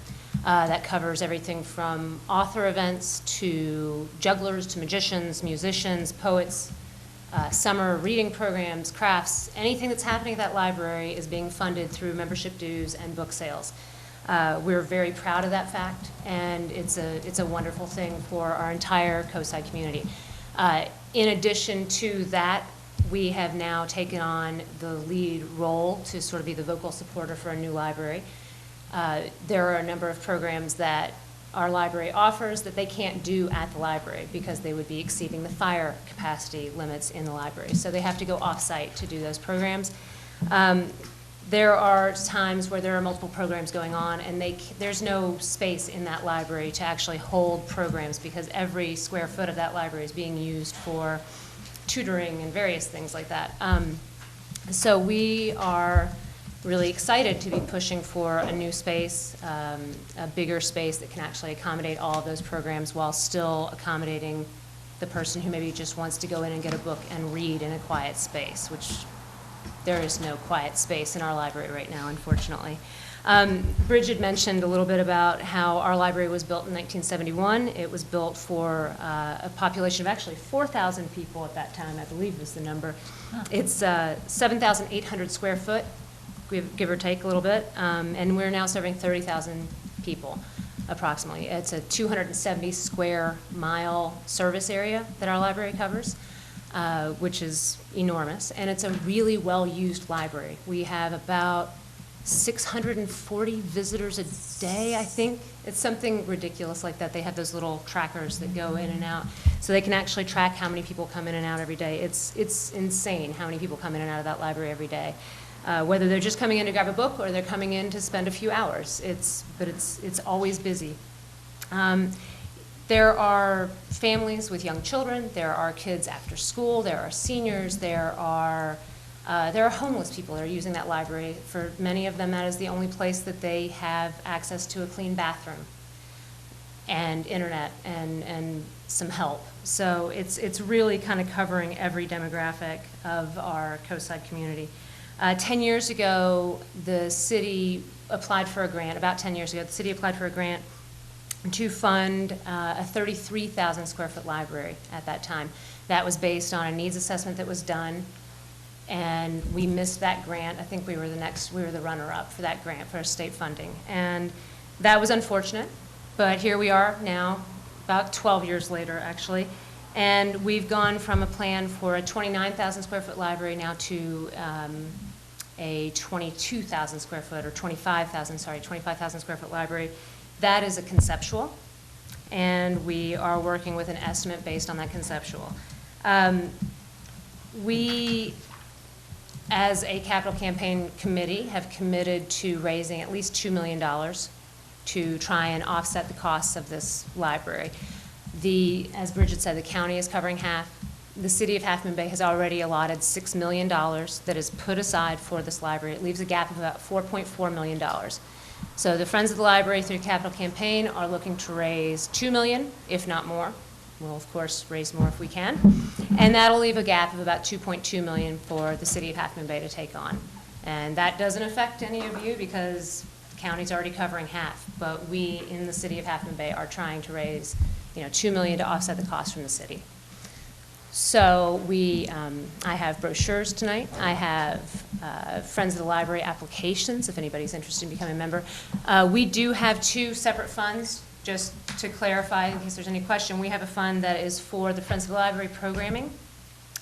That covers everything from author events to jugglers to magicians, musicians, poets, summer reading programs, crafts. Anything that's happening at that library is being funded through membership dues and book sales. We're very proud of that fact, and it's a wonderful thing for our entire Coastside community. In addition to that, we have now taken on the lead role to sort of be the vocal supporter for a new library. There are a number of programs that our library offers that they can't do at the library because they would be exceeding the fire capacity limits in the library. So they have to go off-site to do those programs. There are times where there are multiple programs going on and there's no space in that library to actually hold programs because every square foot of that library is being used for tutoring and various things like that. So we are really excited to be pushing for a new space, a bigger space that can actually accommodate all of those programs while still accommodating the person who maybe just wants to go in and get a book and read in a quiet space, which there is no quiet space in our library right now, unfortunately. Bridget mentioned a little bit about how our library was built in 1971. It was built for a population of actually 4,000 people at that time, I believe was the number. It's 7,800 square foot, give or take a little bit, and we're now serving 30,000 people approximately. It's a 270 square mile service area that our library covers, which is enormous, and it's a really well-used library. We have about 640 visitors a day, I think. It's something ridiculous like that. They have those little trackers that go in and out, so they can actually track how many people come in and out every day. It's insane how many people come in and out of that library every day. Whether they're just coming in to grab a book or they're coming in to spend a few hours. But it's always busy. There are families with young children. There are kids after school. There are seniors. There are homeless people that are using that library. For many of them, that is the only place that they have access to a clean bathroom and internet and some help. So it's really kind of covering every demographic of our Coastside community. 10 years ago, the city applied for a grant, about 10 years ago, the city applied for a grant to fund a 33,000 square foot library at that time. That was based on a needs assessment that was done, and we missed that grant. I think we were the runner-up for that grant for state funding. And that was unfortunate, but here we are now, about 12 years later, actually. And we've gone from a plan for a 29,000 square foot library now to a 22,000 square foot, or 25,000 square foot library. That is a conceptual, and we are working with an estimate based on that conceptual. We, as a capital campaign committee, have committed to raising at least $2 million to try and offset the costs of this library. As Bridget said, the county is covering half. The city of Half Moon Bay has already allotted $6 million that is put aside for this library. It leaves a gap of about $4.4 million. So the Friends of the Library, through capital campaign, are looking to raise $2 million, if not more, We'll, of course, raise more if we can. And that'll leave a gap of about $2.2 million for the city of Half Moon Bay to take on. And that doesn't affect any of you because the county's already covering half. But we, in the city of Half Moon Bay, are trying to raise, $2 million to offset the cost from the city. So I have brochures tonight. I have Friends of the Library applications, if anybody's interested in becoming a member. We do have two separate funds, just to clarify, in case there's any question. We have a fund that is for the Friends of the Library programming,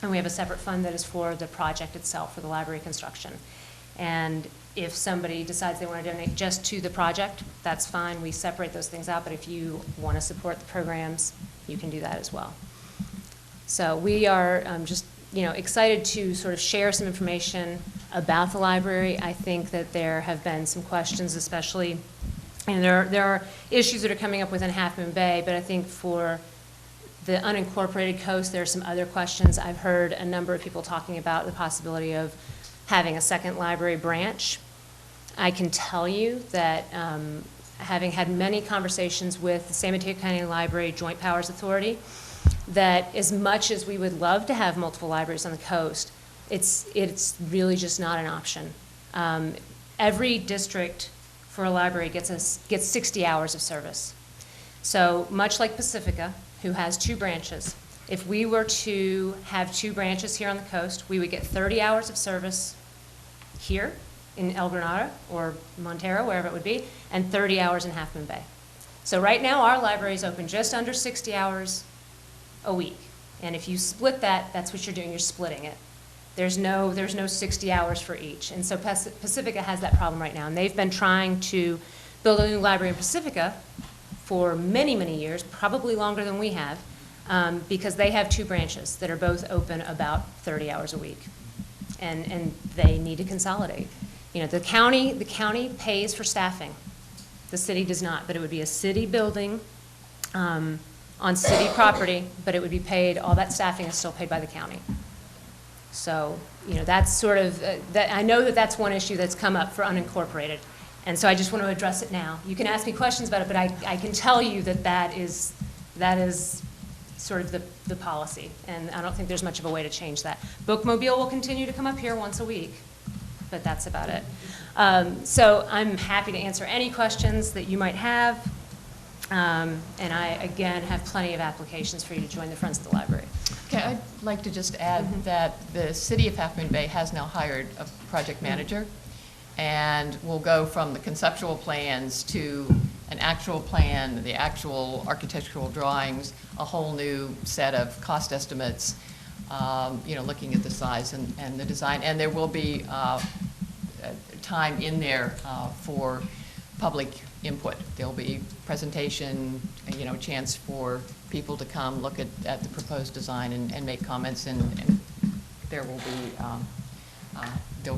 and we have a separate fund that is for the project itself, for the library construction. And if somebody decides they want to donate just to the project, that's fine. We separate those things out, but if you want to support the programs, you can do that as well. So we are just, excited to sort of share some information about the library. I think that there have been some questions, especially, and there are issues that are coming up within Half Moon Bay, but I think for the unincorporated coast, there are some other questions. I've heard a number of people talking about the possibility of having a second library branch. I can tell you that having had many conversations with the San Mateo County Library Joint Powers Authority, that as much as we would love to have multiple libraries on the coast, it's really just not an option. Every district for a library gets 60 hours of service. So much like Pacifica, who has 2 branches, if we were to have 2 branches here on the coast, we would get 30 hours of service here in El Granada or Montero, wherever it would be, and 30 hours in Half Moon Bay. So right now, our library is open just under 60 hours a week. And if you split that, that's what you're doing, you're splitting it. There's no 60 hours for each. And so Pacifica has that problem right now. And they've been trying to build a new library in Pacifica for many, many years, probably longer than we have, because they have 2 branches that are both open about 30 hours a week. And they need to consolidate. The county pays for staffing. The city does not, but it would be a city building on city property, but it would be paid, all that staffing is still paid by the county. So, that's sort of, I know that that's one issue that's come up for unincorporated. And so I just want to address it now. You can ask me questions about it, but I can tell you that is sort of the policy. And I don't think there's much of a way to change that. Bookmobile will continue to come up here once a week, but that's about it. So I'm happy to answer any questions that you might have. And I, again, have plenty of applications for you to join the Friends of the Library. Okay, I'd like to just add that the city of Half Moon Bay has now hired a project manager, and will go from the conceptual plans to an actual plan, the actual architectural drawings, a whole new set of cost estimates, looking at the size and the design. And there will be time in there for public input. There'll be presentation, chance for people to come look at the proposed design and make comments, and there will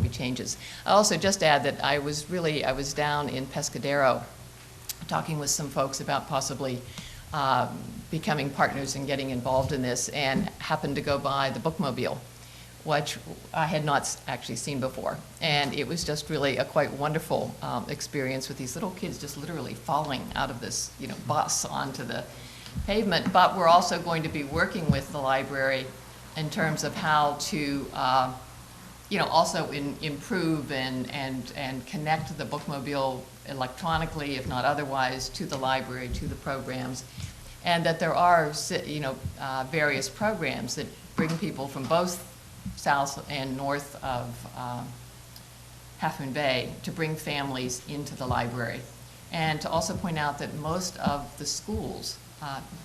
be changes. I'll also just add that I was down in Pescadero talking with some folks about possibly becoming partners and getting involved in this, and happened to go by the Bookmobile, which I had not actually seen before. And it was just really a quite wonderful experience with these little kids just literally falling out of this bus onto the pavement. But we're also going to be working with the library in terms of how to also improve and connect the Bookmobile electronically, if not otherwise, to the library, to the programs. And that there are various programs that bring people from both south and north of Half Moon Bay to bring families into the library. And to also point out that most of the schools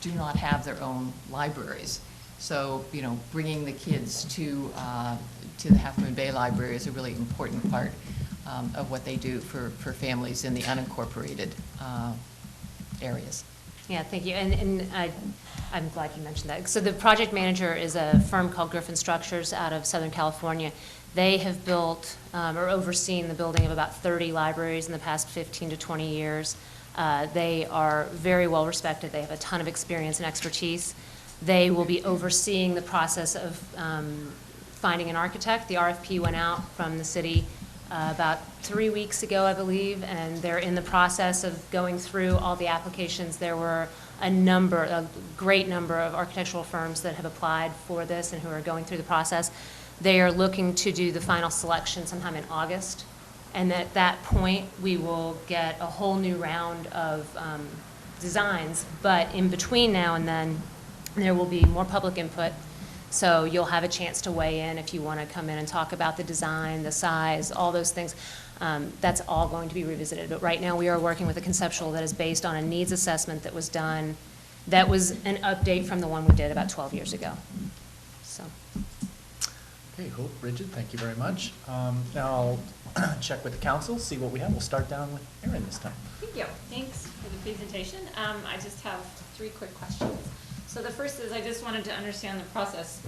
do not have their own libraries. So, bringing the kids to the Half Moon Bay Library is a really important part of what they do for families in the unincorporated areas. Yeah, thank you. And I'm glad you mentioned that. So the project manager is a firm called Griffin Structures out of Southern California. They have built or overseen the building of about 30 libraries in the past 15 to 20 years. They are very well respected. They have a ton of experience and expertise. They will be overseeing the process of finding an architect. The RFP went out from the city about 3 weeks ago, I believe, and they're in the process of going through all the applications. There were a great number of architectural firms that have applied for this and who are going through the process. They are looking to do the final selection sometime in August. And at that point, we will get a whole new round of designs. But in between now and then, there will be more public input. So you'll have a chance to weigh in if you want to come in and talk about the design, the size, all those things. That's all going to be revisited. But right now, we are working with a conceptual that is based on a needs assessment that was done, that was an update from the one we did about 12 years ago. So. Okay, Hope, Bridget, thank you very much. Now I'll check with the council, see what we have. We'll start down with Erin this time. Thank you. Thanks for the presentation. I just have 3 quick questions. So the first is I just wanted to understand the process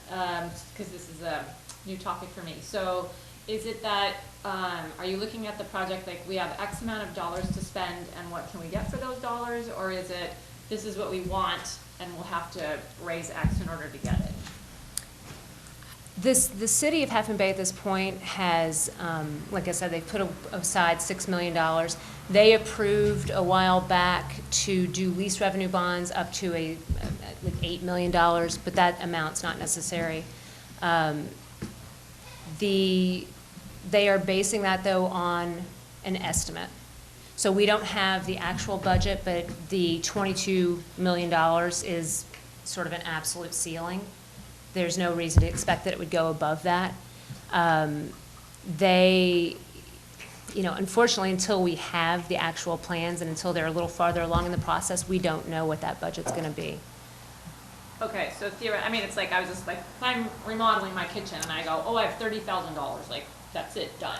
because this is a new topic for me. So is it that, are you looking at the project like we have X amount of dollars to spend and what can we get for those dollars? Or is it this is what we want and we'll have to raise X in order to get it? The city of Half Moon Bay at this point has, like I said, they've put aside $6 million. They approved a while back to do lease revenue bonds up to like $8 million, but that amount's not necessary. They are basing that, though, on an estimate. So we don't have the actual budget, but the $22 million is sort of an absolute ceiling. There's no reason to expect that it would go above that. Unfortunately, until we have the actual plans and until they're a little farther along in the process, we don't know what that budget's going to be. Okay, so theoretically, I mean, it's like I was just like, I'm remodeling my kitchen and I go, oh, I have $30,000. Like, that's it, done.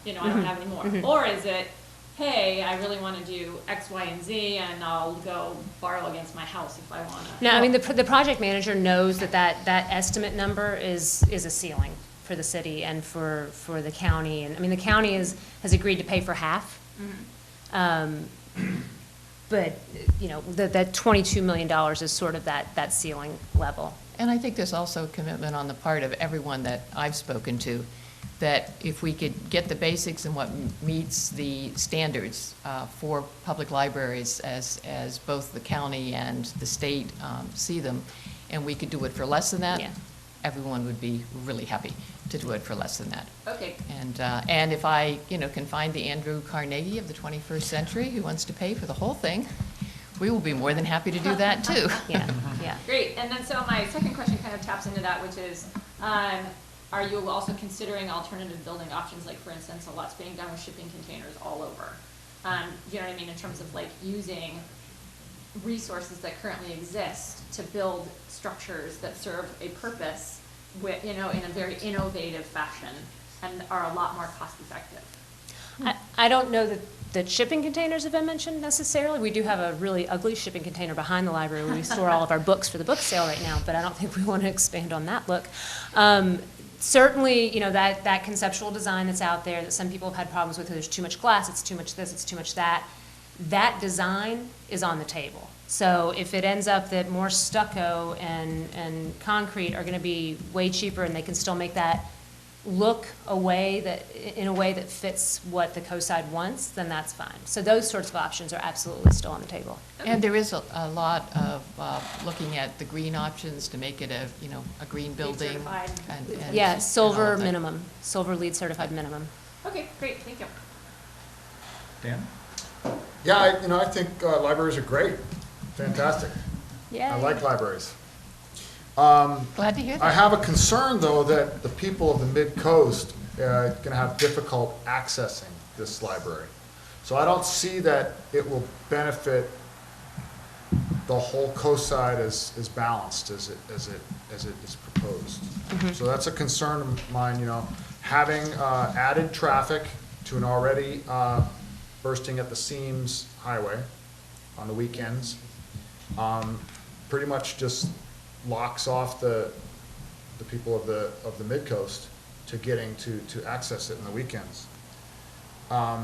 I don't have any more. Or is it, hey, I really want to do X, Y, and Z, and I'll go borrow against my house if I want to. No, I mean, the project manager knows that estimate number is a ceiling for the city and for the county. And I mean, the county has agreed to pay for half. But, that $22 million is sort of that ceiling level. And I think there's also a commitment on the part of everyone that I've spoken to, that if we could get the basics and what meets the standards for public libraries as both the county and the state see them, and we could do it for less than that, Yeah. everyone would be really happy to do it for less than that. Okay. And if I, can find the Andrew Carnegie of the 21st century who wants to pay for the whole thing, we will be more than happy to do that too. Yeah. Great. And then so my second question kind of taps into that, which is, are you also considering alternative building options, like for instance, a lot's being done with shipping containers all over? You know what I mean, in terms of like using resources that currently exist to build structures that serve a purpose with, in a very innovative fashion and are a lot more cost effective. I don't know that shipping containers have been mentioned necessarily. We do have a really ugly shipping container behind the library where we store all of our books for the book sale right now, but I don't think we want to expand on that look. Certainly, that conceptual design that's out there that some people have had problems with, there's too much glass, it's too much this, it's too much that, that design is on the table. So if it ends up that more stucco and concrete are going to be way cheaper and they can still make that look in a way that fits what the co-side wants, then that's fine. So those sorts of options are absolutely still on the table. And there is a lot of looking at the green options to make it a green building. certified. Yeah, silver all of that. minimum, silver LEED certified minimum. Okay, great, thank you. Dan? Yeah, I think libraries are great, fantastic. Yeah. I like libraries. Glad to hear that. I have a concern, though, that the people of the Midcoast are going to have difficult accessing this library. So I don't see that it will benefit the whole coast side as balanced as it is proposed. So that's a concern of mine, having added traffic to an already bursting at the seams highway on the weekends, pretty much just locks off the people of the Midcoast to getting to access it in the weekends. I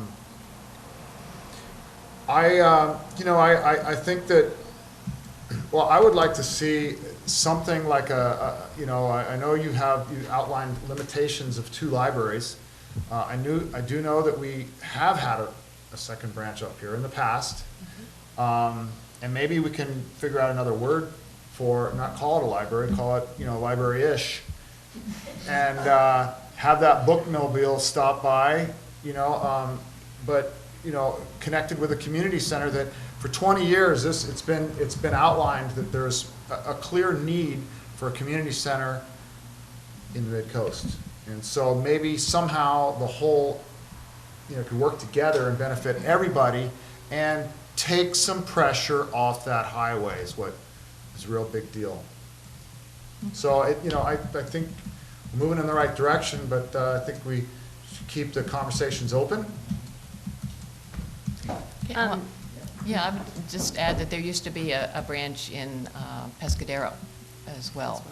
think that, well, I would like to see something like I know you outlined limitations of 2 libraries. I do know that we have had a second branch up here in the past. And maybe we can figure out another word for, not call it a library, call it, library-ish. And have that bookmobile stop by, but, connected with a community center that for 20 years, it's been outlined that there's a clear need for a community center in the Midcoast. And so maybe somehow the whole, could work together and benefit everybody and take some pressure off that highway is what is a real big deal. So, I think we're moving in the right direction, but I think we should keep the conversations open. Yeah, I would just add that there used to be a branch in Pescadero as well.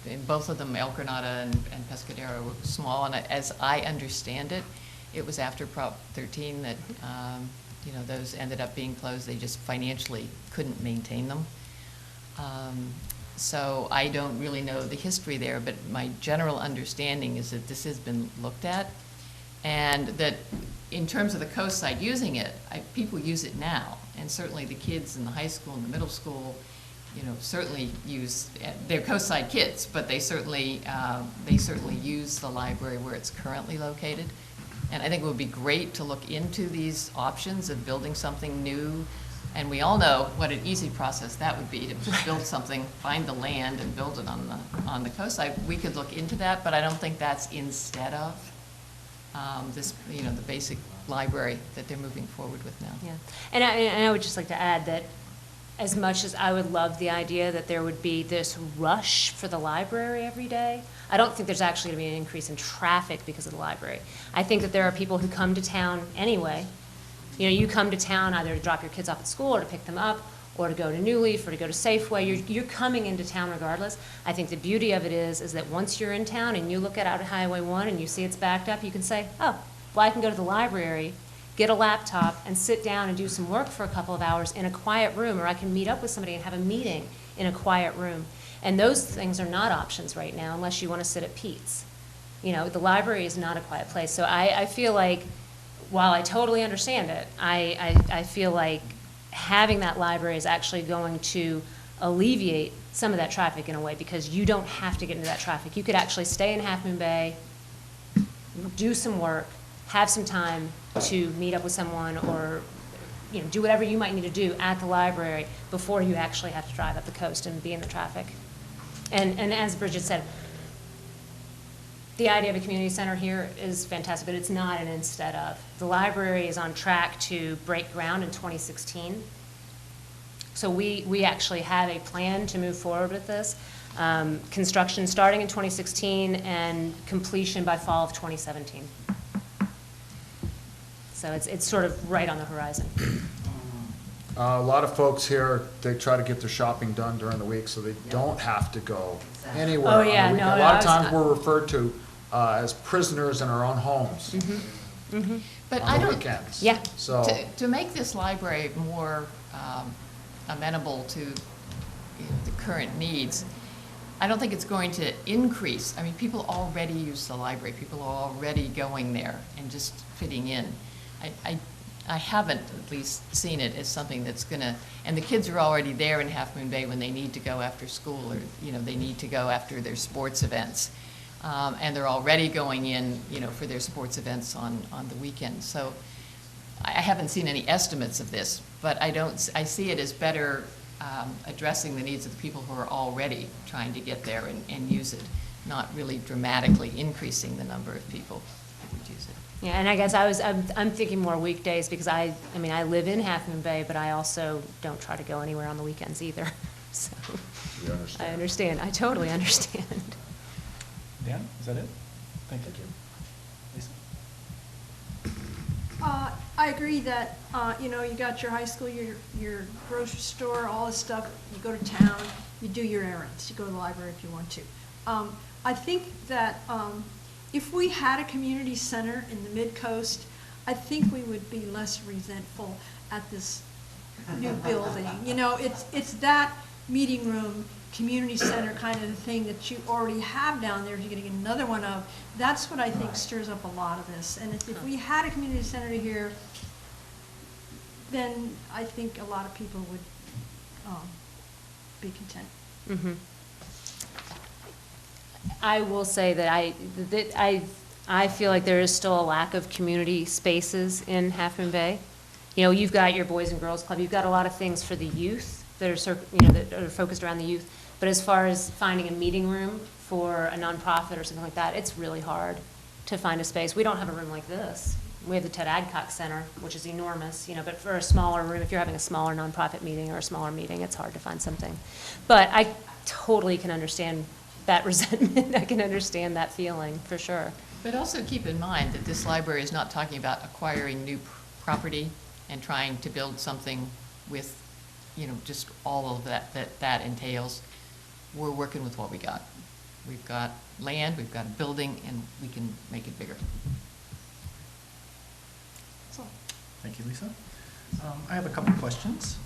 In both of them, El Granada and Pescadero were small, and as I understand it, it was after Prop 13 that, those ended up being closed. They just financially couldn't maintain them. So I don't really know the history there, but my general understanding is that this has been looked at, and that in terms of the coast side using it, people use it now, and certainly the kids in the high school and the middle school, certainly use, they're coast side kids, but they certainly use the library where it's currently located. And I think it would be great to look into these options of building something new. And we all know what an easy process that would be, to just build something, find the land and build it on the coast side. We could look into that, but I don't think that's instead of this, the basic library that they're moving forward with now. Yeah, and I would just like to add that as much as I would love the idea that there would be this rush for the library every day, I don't think there's actually going to be an increase in traffic because of the library. I think that there are people who come to town anyway. You come to town either to drop your kids off at school or to pick them up or to go to New Leaf or to go to Safeway. You're coming into town regardless. I think the beauty of it is that once you're in town and you look at Highway 1 and you see it's backed up, you can say, oh, well, I can go to the library, get a laptop, and sit down and do some work for a couple of hours in a quiet room, or I can meet up with somebody and have a meeting in a quiet room. And those things are not options right now unless you want to sit at Pete's. The library is not a quiet place. So I feel like, while I totally understand it, I feel like having that library is actually going to alleviate some of that traffic in a way, because you don't have to get into that traffic. You could actually stay in Half Moon Bay, do some work, have some time to meet up with someone, or do whatever you might need to do at the library before you actually have to drive up the coast and be in the traffic. And as Bridget said, the idea of a community center here is fantastic, but it's not an instead of. The library is on track to break ground in 2016. So we actually have a plan to move forward with this. Construction starting in 2016 and completion by fall of 2017. So it's sort of right on the horizon. A lot of folks here, they try to get their shopping done during the week so they don't have to go anywhere on the yeah, weekend. no, A lot of I was- times we're referred to as prisoners in our own homes But on the weekends. Yeah. So, To make this library more amenable to the current needs, I don't think it's going to increase. I mean, people already use the library. People are already going there and just fitting in. I haven't at least seen it as something that's going to, and the kids are already there in Half Moon Bay when they need to go after school, or they need to go after their sports events. And they're already going in, for their sports events on the weekends. So I haven't seen any estimates of this, but I see it as better addressing the needs of the people who are already trying to get there and use it, not really dramatically increasing the number of people who would use it. Yeah, and I guess I'm thinking more weekdays, because I live in Half Moon Bay, but I also don't try to go anywhere on the weekends either. So you understand. I understand. I totally understand. Dan, is that it? Thank you. Lisa? I agree that, you got your high school, your grocery store, all this stuff. You go to town, you do your errands, you go to the library if you want to. I think that if we had a community center in the Midcoast, I think we would be less resentful at this new building. It's that meeting room, community center kind of thing that you already have down there, you're going to get another one of. That's what I think stirs up a lot of this. And if we had a community center here, then I think a lot of people would be content. Mhm. I will say that I feel like there is still a lack of community spaces in Half Moon Bay. You know, you've got your Boys and Girls Club, you've got a lot of things for the youth that are, that are focused around the youth. But as far as finding a meeting room for a nonprofit or something like that, it's really hard to find a space. We don't have a room like this. We have the Ted Adcock Center, which is enormous, but for a smaller room, if you're having a smaller nonprofit meeting or a smaller meeting, it's hard to find something. But I totally can understand that resentment. I can understand that feeling, for sure. But also keep in mind that this library is not talking about acquiring new property and trying to build something with, just all of that entails. We're working with what we got. We've got land, we've got a building, and we can make it bigger. Thank you, Lisa. I have a couple questions.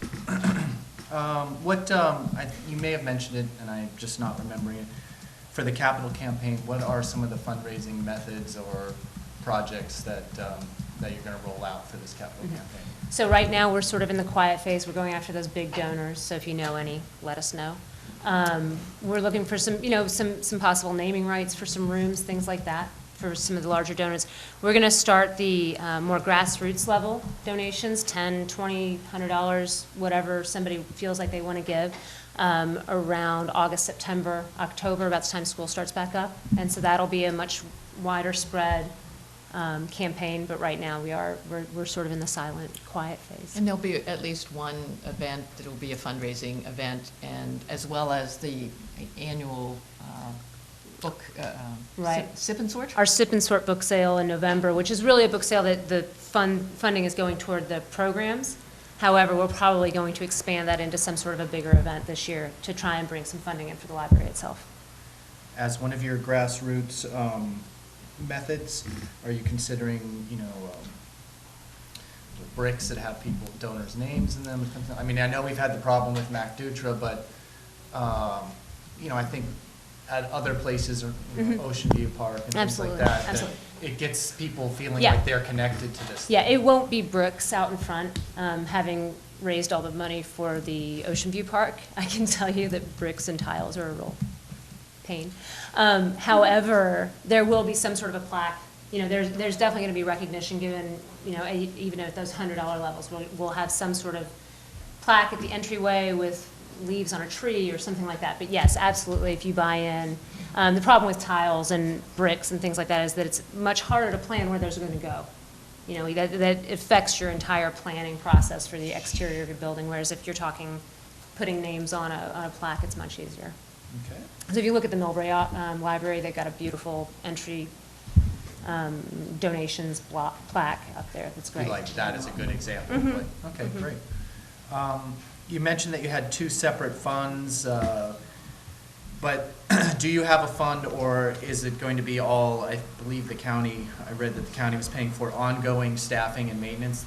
You may have mentioned it, and I'm just not remembering it. For the capital campaign, what are some of the fundraising methods or projects that you're going to roll out for this capital campaign? So right now, we're sort of in the quiet phase. We're going after those big donors, so if you know any, let us know. We're looking for some possible naming rights for some rooms, things like that, for some of the larger donors. We're going to start the more grassroots level donations, $10, $20, $100, whatever somebody feels like they want to give, around August, September, October, about the time school starts back up. And so that'll be a much wider spread campaign, but right now we're sort of in the silent, quiet phase. And there'll be at least one event that will be a fundraising event, and as well as the annual book, Right. Sip and Sort? Our Sip and Sort book sale in November, which is really a book sale that the funding is going toward the programs. However, we're probably going to expand that into some sort of a bigger event this year to try and bring some funding in for the library itself. As one of your grassroots methods, are you considering, bricks that have donors' names in them? I mean, I know we've had the problem with Mac Dutra, but, I think at other places, Ocean View Park and things like that, Absolutely. it gets people feeling Yeah. like they're connected to this. Yeah, it won't be bricks out in front. Having raised all the money for the Ocean View Park, I can tell you that bricks and tiles are a real pain. However, there will be some sort of a plaque. There's definitely going to be recognition given, even at those $100 levels. We'll have some sort of plaque at the entryway with leaves on a tree or something like that. But yes, absolutely, if you buy in. The problem with tiles and bricks and things like that is that it's much harder to plan where those are going to go. That affects your entire planning process for the exterior of your building, whereas if you're talking putting names on a plaque, it's much easier. Okay. So if you look at the Millbrae Library, they've got a beautiful entry donations plaque up there. That's great. You like that as a good example. Mhm. Okay, Mhm. great. You mentioned that you had two separate funds, but do you have a fund, or is it going to be all, I believe the county, I read that the county was paying for ongoing staffing and maintenance.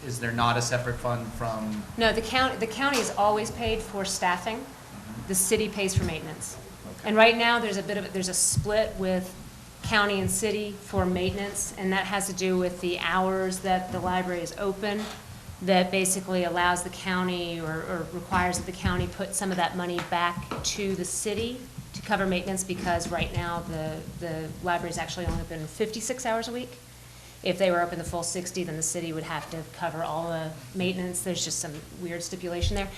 Is there not a separate fund from? No, the county is always paid for staffing. The city pays for maintenance. Okay. And right now, there's a split with county and city for maintenance, and that has to do with the hours that the library is open, that basically allows the county or requires that the county put some of that money back to the city to cover maintenance, because right now the library's actually only open 56 hours a week. If they were open the full 60, then the city would have to cover all the maintenance. There's just some weird stipulation there.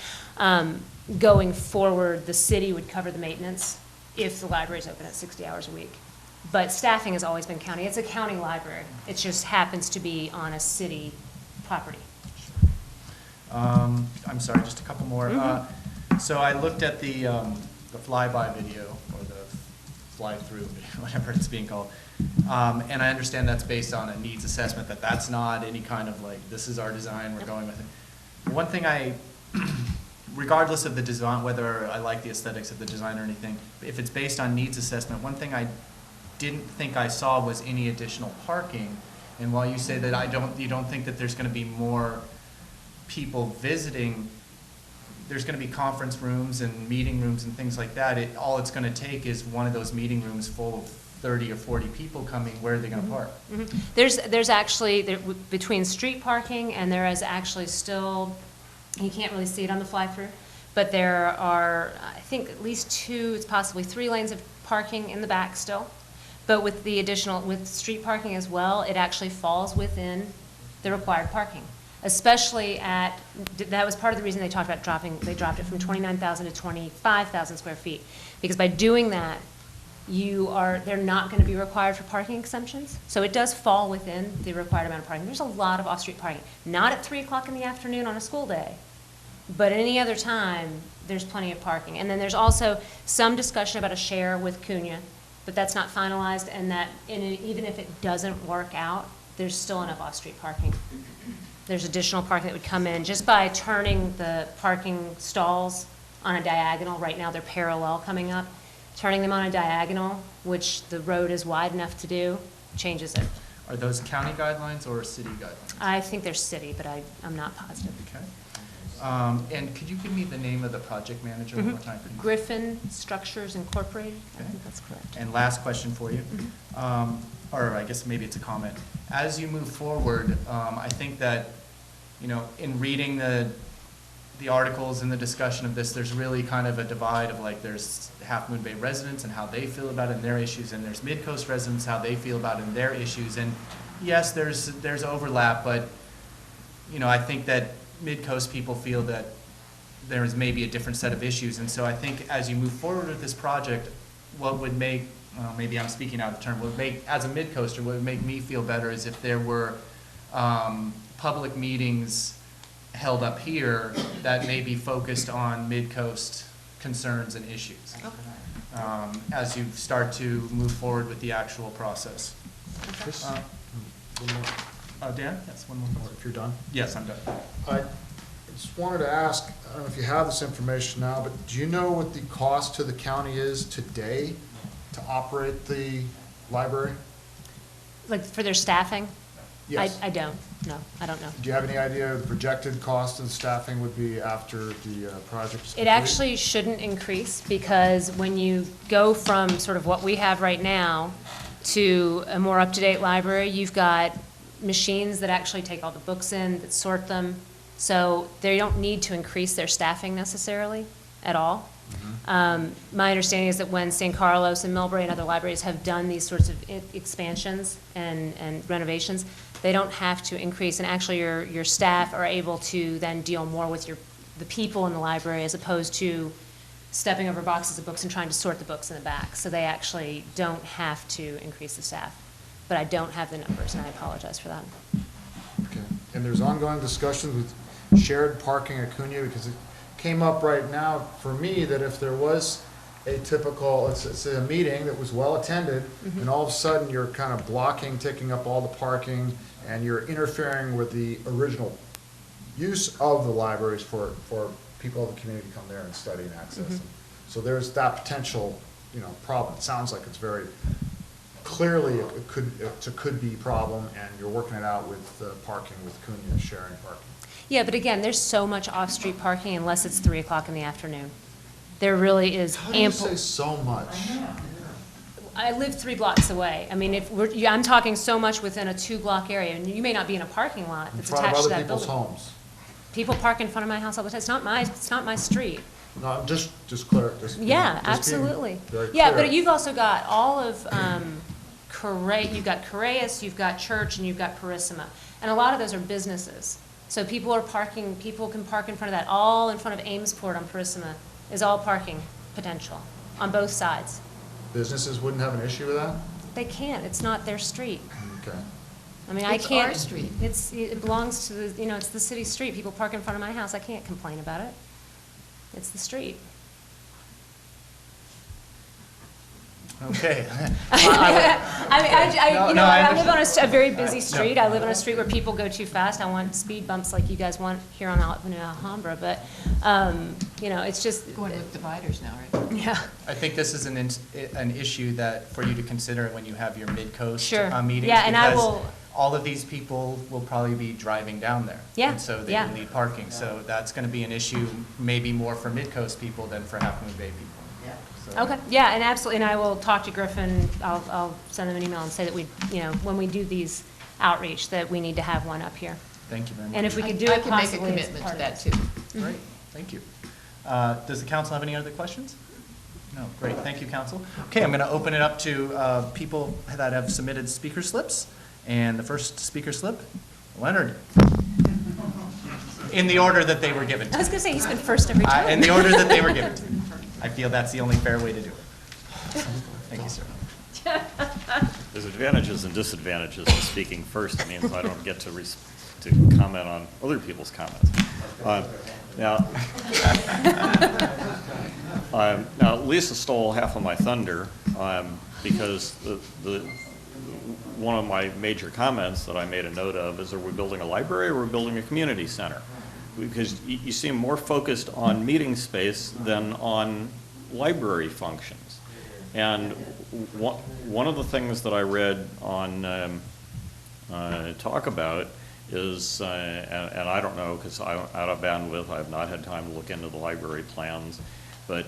Going forward, the city would cover the maintenance if the library's open at 60 hours a week. But staffing has always been county. It's a county library. It just happens to be on a city property. I'm sorry, just a couple more. So I looked at the flyby video, or the fly-through video, whatever it's being called. And I understand that's based on a needs assessment, that's not any kind of like, this is our design, we're going with it. One thing regardless of the design, whether I like the aesthetics of the design or anything, if it's based on needs assessment, one thing I didn't think I saw was any additional parking. And while you say that you don't think that there's going to be more people visiting, there's going to be conference rooms and meeting rooms and things like that. All it's going to take is one of those meeting rooms full of 30 or 40 people coming, where are they gonna park? There's actually, between street parking and there is actually still, you can't really see it on the fly-through, but there are, I think, at least 2, it's possibly 3 lanes of parking in the back still. But with the additional, with street parking as well, it actually falls within the required parking. Especially at, that was part of the reason they talked about they dropped it from 29,000 to 25,000 square feet. Because by doing that, they're not going to be required for parking exemptions. So it does fall within the required amount of parking. There's a lot of off-street parking. Not at 3 o'clock in the afternoon on a school day, but any other time, there's plenty of parking. And then there's also some discussion about a share with Cunha, but that's not finalized, and that even if it doesn't work out, there's still enough off-street parking. There's additional parking that would come in just by turning the parking stalls on a diagonal. Right now, they're parallel coming up. Turning them on a diagonal, which the road is wide enough to do, changes it. Are those county guidelines or city guidelines? I think they're city, but I'm not positive. Okay. And could you give me the name of the project manager one more time, please? Griffin Structures Incorporated. I Okay. think that's correct. And last question for you, or I guess maybe it's a comment. As you move forward, I think that, you know, in reading the articles and the discussion of this, there's really kind of a divide of like, there's Half Moon Bay residents and how they feel about it and their issues, and there's Midcoast residents, how they feel about it and their issues. And yes, there's overlap, but, you know, I think that Midcoast people feel that there is maybe a different set of issues. And so I think as you move forward with this project, what would make, maybe I'm speaking out of turn, what would make, as a Midcoaster, what would make me feel better is if there were public meetings held up here that may be focused on Midcoast concerns and issues. As you start to move forward with the actual process. Chris? Dan, yes, one more. If you're done. Yes, I'm done. I just wanted to ask, I don't know if you have this information now, but do you know what the cost to the county is today to operate the library? Like for their staffing? Yes. I don't. No, I don't know. Do you have any idea of the projected cost of staffing would be after the project is complete? It actually shouldn't increase, because when you go from sort of what we have right now to a more up-to-date library, you've got machines that actually take all the books in, that sort them. So they don't need to increase their staffing necessarily at all. My understanding is that when San Carlos and Millbrae and other libraries have done these sorts of expansions and renovations, they don't have to increase, and actually your staff are able to then deal more with the people in the library, as opposed to stepping over boxes of books and trying to sort the books in the back. So they actually don't have to increase the staff. But I don't have the numbers, and I apologize for that. Okay. And there's ongoing discussions with shared parking at Cunha, because it came up right now for me that if there was a typical, let's say a meeting that was well-attended, and all of a sudden you're kind of blocking, taking up all the parking, and you're interfering with the original use of the libraries for people of the community to come there and study and access them. So there's that potential, you know, problem. It sounds like it's very clearly it could be a problem, and you're working it out with parking with Cunha, sharing parking. Yeah, but again, there's so much off-street parking unless it's 3 o'clock in the afternoon. There really is How do you ample. say so much? I live 3 blocks away. I mean, I'm talking so much within a 2-block area, and you may not be in a parking lot In that's front of attached to other that people's building. homes? People park in front of my house all the time. It's not my street. No, I'm just clear, just being- Yeah, just being absolutely. very Yeah, clear. but you've also got all of, you've got Correas, you've got Church, and you've got Parissima. And a lot of those are businesses. So people can park in front of that. All in front of Amesport on Parissima is all parking potential on both sides. Businesses wouldn't have an issue with that? They can't, it's not their street. Okay. I mean, I It's can't. our street. It belongs to the, it's the city street. People park in front of my house. I can't complain about it. It's the street. Okay. I live on a very busy street. I live on a street where people go too fast. I want speed bumps like you guys want here on Alhambra, but, it's just. Going with dividers now, right? Yeah. I think this is an issue that, for you to consider when you have your Midcoast Sure. meetings. Yeah, and I because will- all of these people will probably be driving down there. Yeah, And so they yeah. will need parking. So that's going to be an issue maybe more for Midcoast people than for Half Moon Bay people. Yeah, So. Okay, yeah, and absolutely, and I will talk to Griffin, I'll send them an email and say that we, when we do these outreach, that we need to have one up here. Thank you very much. And if we could do it possibly as I can make a commitment part to of that, it. too. Great, thank you. Does the council have any other questions? No, great, thank you, council. Okay, I'm going to open it up to people that have submitted speaker slips. And the first speaker slip, Leonard. In the order that they were given to I was me. gonna say, he's been first every time. In the order that they were given to me. I feel that's the only fair way to do it. Thank you, sir. There's advantages and disadvantages to speaking first. It means I don't get to comment on other people's comments. Now, Lisa stole half of my thunder because one of my major comments that I made a note of is, are we building a library or are we building a community center? Because you seem more focused on meeting space than on library functions. And one of the things that I read on Talk About is, and I don't know because I'm out of bandwidth, I have not had time to look into the library plans, but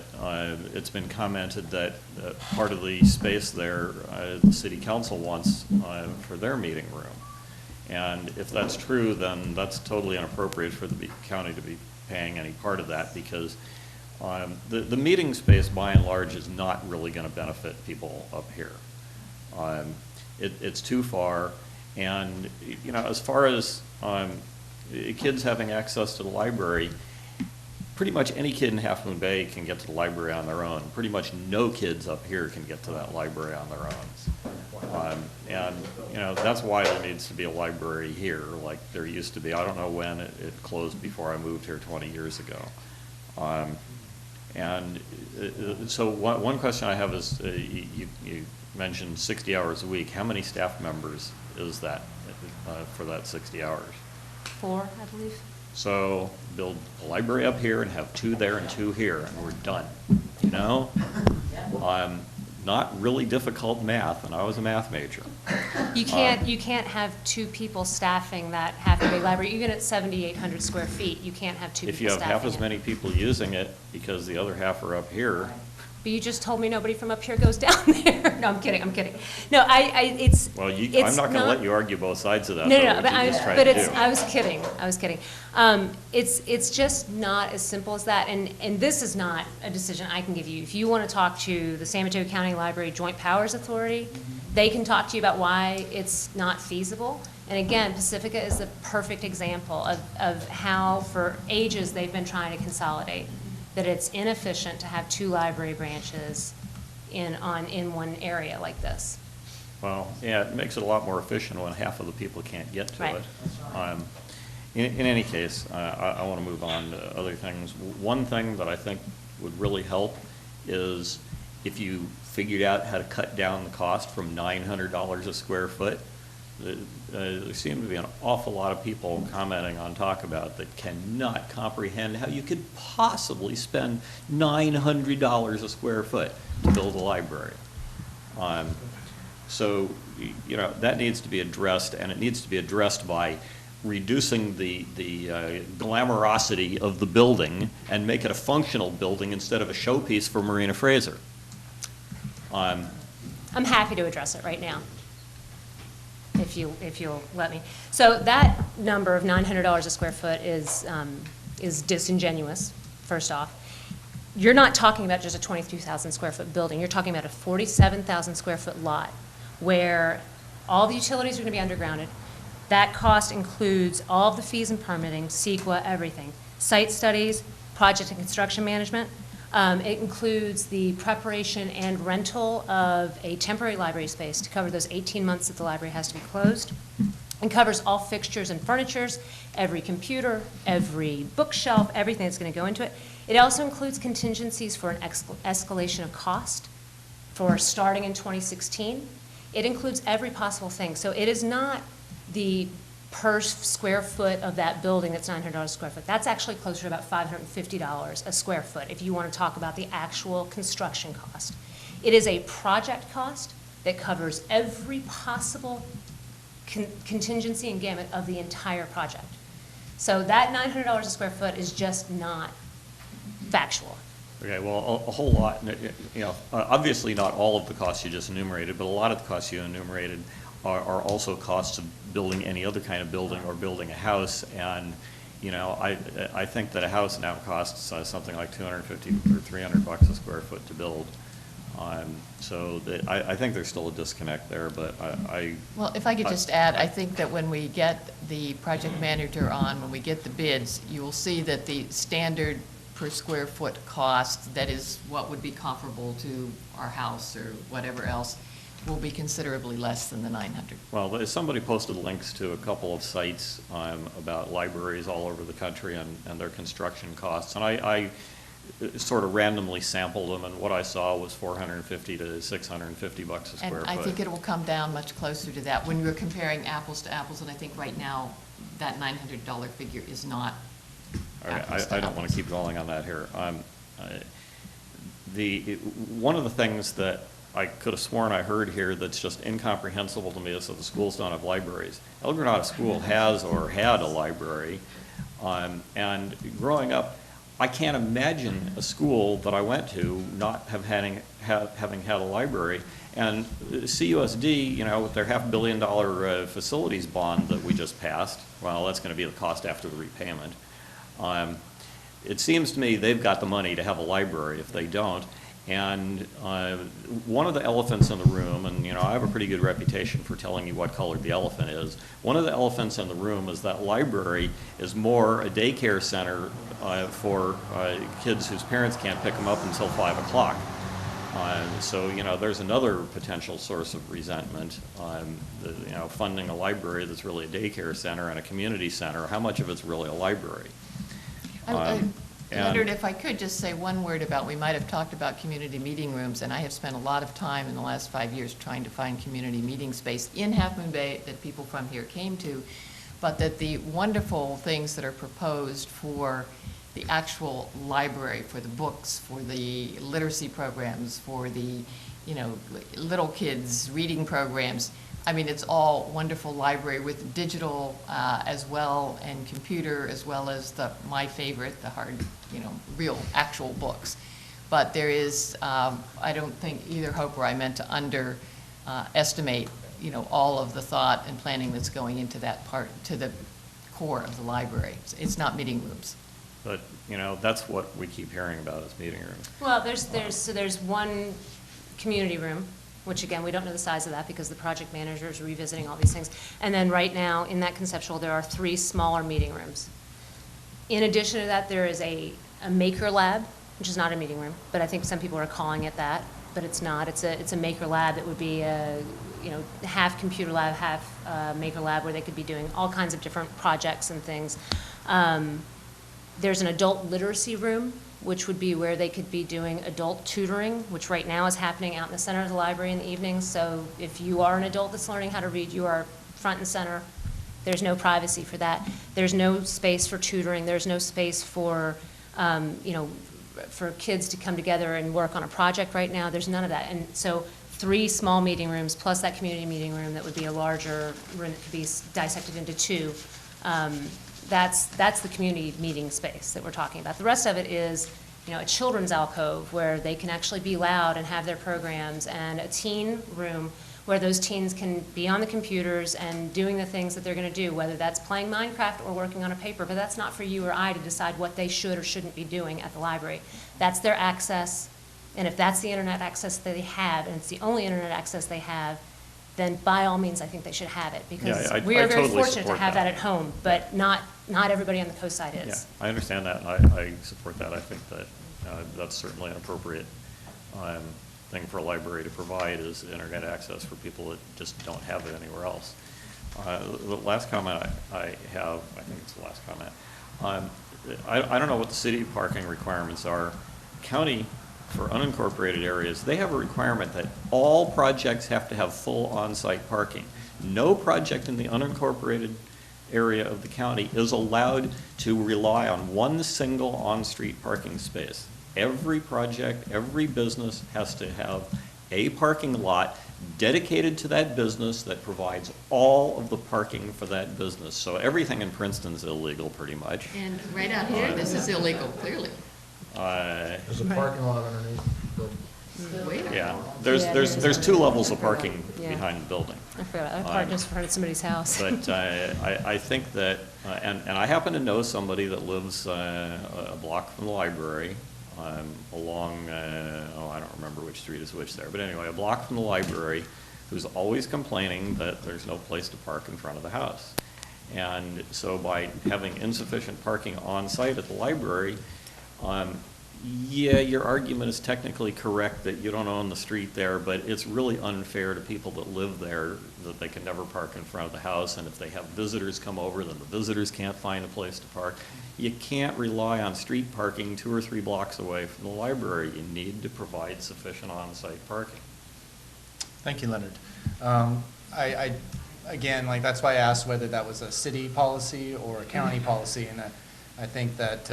it's been commented that part of the space there, the city council wants for their meeting room. And if that's true, then that's totally inappropriate for the county to be paying any part of that, because the meeting space, by and large, is not really going to benefit people up here. It's too far, and as far as kids having access to the library, pretty much any kid in Half Moon Bay can get to the library on their own. Pretty much no kids up here can get to that library on their own. And that's why there needs to be a library here, like there used to be. I don't know when it closed before I moved here 20 years ago. So one question I have is, you mentioned 60 hours a week. How many staff members is that for that 60 hours? 4, I believe. So build a library up here and have 2 there and 2 here, and we're done. Not really difficult math, and I was a math major. You can't have 2 people staffing that Half Moon Bay Library, even at 7,800 square feet, you can't have 2 people If you have half as staffing it. many people using it, because the other half are up here, But you just told me nobody from up here goes down there. No, I'm kidding. No, it's. well, it's I'm not going to let you argue both sides of that. No, though, no, which but you just tried but to it's, do. I was kidding. It's just not as simple as that, and this is not a decision I can give you. If you want to talk to the San Mateo County Library Joint Powers Authority, they can talk to you about why it's not feasible. And again, Pacifica is the perfect example of how, for ages, they've been trying to consolidate, that it's inefficient to have 2 library branches in one area like this. Well, yeah, it makes it a lot more efficient when half of the people can't get to Right. it. In any case, I want to move on to other things. One thing that I think would really help is if you figured out how to cut down the cost from $900 a square foot. There seem to be an awful lot of people commenting on Talk About that cannot comprehend how you could possibly spend $900 a square foot to build a library. So, that needs to be addressed, and it needs to be addressed by reducing the glamorosity of the building and make it a functional building instead of a showpiece for Marina Fraser. I'm happy to address it right now, if you'll let me. So that number of $900 a square foot is disingenuous, first off. You're not talking about just a 22,000 square foot building. You're talking about a 47,000 square foot lot where all the utilities are going to be undergrounded. That cost includes all of the fees and permitting, CEQA, everything. Site studies, project and construction management. It includes the preparation and rental of a temporary library space to cover those 18 months that the library has to be closed. It covers all fixtures and furnitures, every computer, every bookshelf, everything that's going to go into it. It also includes contingencies for an escalation of cost for starting in 2016. It includes every possible thing. So it is not the per square foot of that building that's $900 a square foot. That's actually closer to about $550 a square foot if you want to talk about the actual construction cost. It is a project cost that covers every possible contingency and gamut of the entire project. So that $900 a square foot is just not factual. Okay, well, a whole lot, you know, obviously not all of the costs you just enumerated, but a lot of the costs you enumerated are also costs of building any other kind of building or building a house. And, you know, I think that a house now costs something like $250 or $300 a square foot to build. So I think there's still a disconnect there, but Well, if I could just add, I think that when we get the project manager on, when we get the bids, you will see that the standard per square foot cost, that is what would be comparable to our house or whatever else, will be considerably less than the 900. Well, somebody posted links to a couple of sites about libraries all over the country and their construction costs, and I sort of randomly sampled them, and what I saw was $450 to $650 a square And foot. I think it will come down much closer to that when you're comparing apples to apples, and I think right now that $900 figure is not apples to I don't want to apples. keep dwelling on that here. One of the things that I could have sworn I heard here that's just incomprehensible to me is that the schools don't have libraries. El Granada School has or had a library, and growing up, I can't imagine a school that I went to not having had a library. And CUSD, you know, with their $500 million facilities bond that we just passed, well, that's going to be the cost after the repayment. It seems to me they've got the money to have a library if they don't. And one of the elephants in the room, and you know, I have a pretty good reputation for telling you what color the elephant is. One of the elephants in the room is that library is more a daycare center for kids whose parents can't pick them up until 5 o'clock. So, you know, there's another potential source of resentment. You know, funding a library that's really a daycare center and a community center, how much of it's really a library? Leonard, if I could just say one word about, we might have talked about community meeting rooms, and I have spent a lot of time in the last 5 years trying to find community meeting space in Half Moon Bay that people from here came to, but that the wonderful things that are proposed for the actual library, for the books, for the literacy programs, for the, you know, little kids reading programs, I mean, it's all wonderful library with digital as well, and computer, as well as my favorite, the hard, you know, real actual books. But there is, I don't think either Hope or I meant to underestimate, you know, all of the thought and planning that's going into that part, to the core of the library. It's not meeting rooms. But, you know, that's what we keep hearing about is meeting rooms. Well, there's one community room, which again, we don't know the size of that because the project manager is revisiting all these things. And then right now, in that conceptual, there are 3 smaller meeting rooms. In addition to that, there is a maker lab, which is not a meeting room, but I think some people are calling it that, but it's not. It's a maker lab that would be a, you know, half computer lab, half maker lab, where they could be doing all kinds of different projects and things. There's an adult literacy room, which would be where they could be doing adult tutoring, which right now is happening out in the center of the library in the evenings. So if you are an adult that's learning how to read, you are front and center. There's no privacy for that. There's no space for tutoring. There's no space for, you know, for kids to come together and work on a project right now. There's none of that. And so 3 small meeting rooms plus that community meeting room that would be a larger room that could be dissected into 2. That's the community meeting space that we're talking about. The rest of it is, you know, a children's alcove where they can actually be loud and have their programs, and a teen room where those teens can be on the computers and doing the things that they're going to do, whether that's playing Minecraft or working on a paper. But that's not for you or I to decide what they should or shouldn't be doing at the library. That's their access, and if that's the internet access that they have, and it's the only internet access they have, then by all means, I think they should have it, because we are very fortunate to have that at home, but not everybody on the coast side is. Yeah, I understand that, and I support that. I think that that's certainly an appropriate thing for a library to provide, is internet access for people that just don't have it anywhere else. The last comment I have, I think it's the last comment, I don't know what the city parking requirements are. County, for unincorporated areas, they have a requirement that all projects have to have full on-site parking. No project in the unincorporated area of the county is allowed to rely on one single on-street parking space. Every project, every business has to have a parking lot dedicated to that business that provides all of the parking for that business. So everything in Princeton's illegal, pretty much. And right out here, this is illegal, clearly. There's a parking lot underneath. Yeah, there's two levels of parking Yeah. behind the building. I forgot, I parked just in front of somebody's house. But I think that, and I happen to know somebody that lives a block from the library, along, I don't remember which street is which there, but anyway, a block from the library, who's always complaining that there's no place to park in front of the house. And so by having insufficient parking on site at the library, yeah, your argument is technically correct that you don't own the street there, but it's really unfair to people that live there that they can never park in front of the house, and if they have visitors come over, then the visitors can't find a place to park. You can't rely on street parking 2 or 3 blocks away from the library. You need to provide sufficient on-site parking. Thank you, Leonard. Again, like, that's why I asked whether that was a city policy or a county policy, and I think that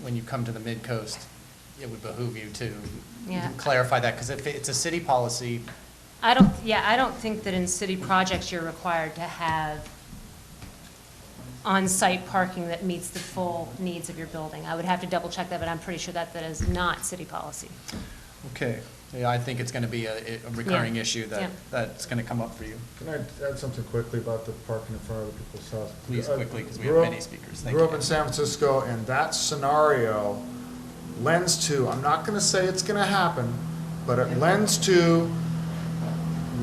when you come to the Midcoast, it would behoove you to clarify that, because if it's a city policy. I don't think that in city projects you're required to have on-site parking that meets the full needs of your building. I would have to double check that, but I'm pretty sure that is not city policy. Okay, yeah, I think it's going to be a recurring issue that's going to come up for you. Can I add something quickly about the parking in front of the people's house? Please, quickly, because we have many speakers. Thank you. Grew up in San Francisco, and that scenario lends to, I'm not going to say it's going to happen, but it lends to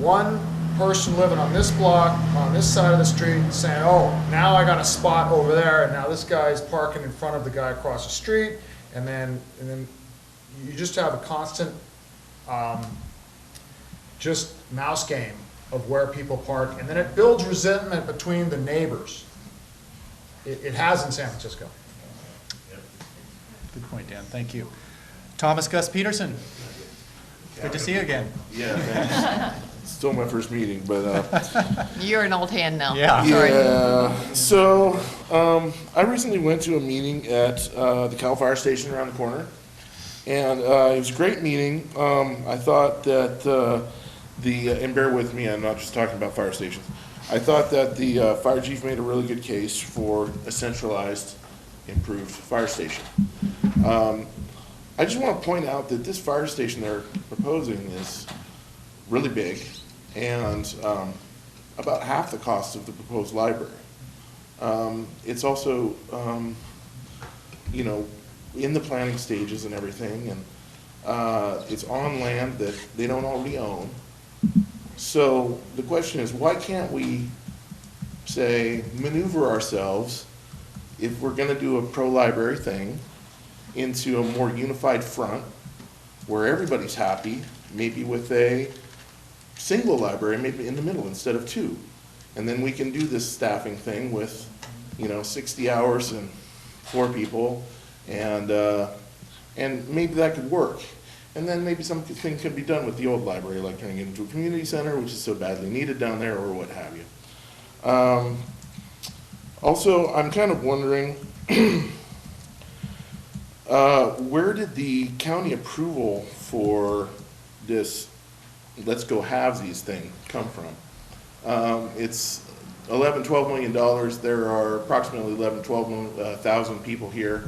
one person living on this block, on this side of the street, saying, oh, now I got a spot over there, and now this guy's parking in front of the guy across the street, and then you just have a constant just mouse game of where people park, and then it builds resentment between the neighbors. It has in San Francisco. Good point, Dan. Thank you. Thomas Gus Peterson. Good to see you again. Yeah, thanks. Still my first meeting, but You're an old hand now. Yeah. Sorry. yeah. So I recently went to a meeting at the Cal Fire Station around the corner, and it was a great meeting. I thought that and bear with me, I'm not just talking about fire stations. I thought that the fire chief made a really good case for a centralized, improved fire station. I just want to point out that this fire station they're proposing is really big and about half the cost of the proposed library. It's also, in the planning stages and everything, and it's on land that they don't already own. So the question is, why can't we say, maneuver ourselves, if we're going to do a pro-library thing, into a more unified front where everybody's happy, maybe with a single library, maybe in the middle instead of 2. And then we can do this staffing thing with, 60 hours and 4 people, and maybe that could work. And then maybe something could be done with the old library, like turning it into a community center, which is so badly needed down there, or what have you. Also, I'm kind of wondering, where did the county approval for this let's go halvesies thing come from? It's $11-12 million. There are approximately 12,000 people here.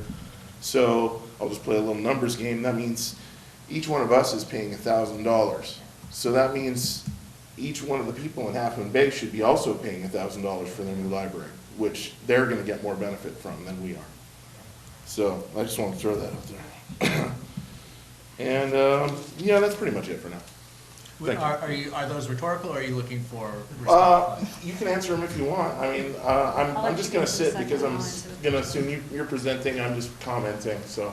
So I'll just play a little numbers game. That means each one of us is paying $1,000. So that means each one of the people in Half Moon Bay should be also paying $1,000 for their new library, which they're going to get more benefit from than we are. So I just want to throw that out there. And yeah, that's pretty much it for now. Are those rhetorical, or are you looking for response? You can answer them if you want. I mean, I'm just going to sit because I'm going to assume you're presenting. I'm just commenting. So,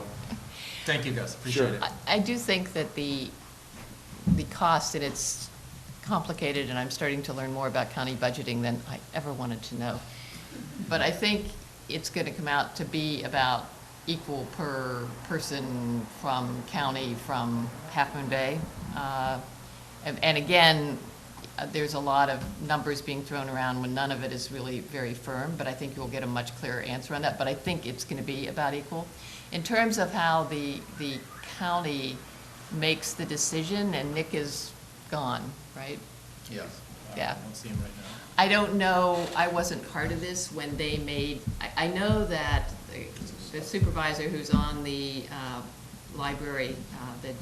thank you, Gus. Appreciate it. I do think that the cost, and it's complicated, and I'm starting to learn more about county budgeting than I ever wanted to know. But I think it's going to come out to be about equal per person from county, from Half Moon Bay. And again, there's a lot of numbers being thrown around when none of it is really very firm, but I think you'll get a much clearer answer on that. But I think it's going to be about equal. In terms of how the county makes the decision, and Nick is gone, right? Yeah. Yeah. I don't see him right now. I don't know, I wasn't part of this when they made, I know that the supervisor who's on the library, the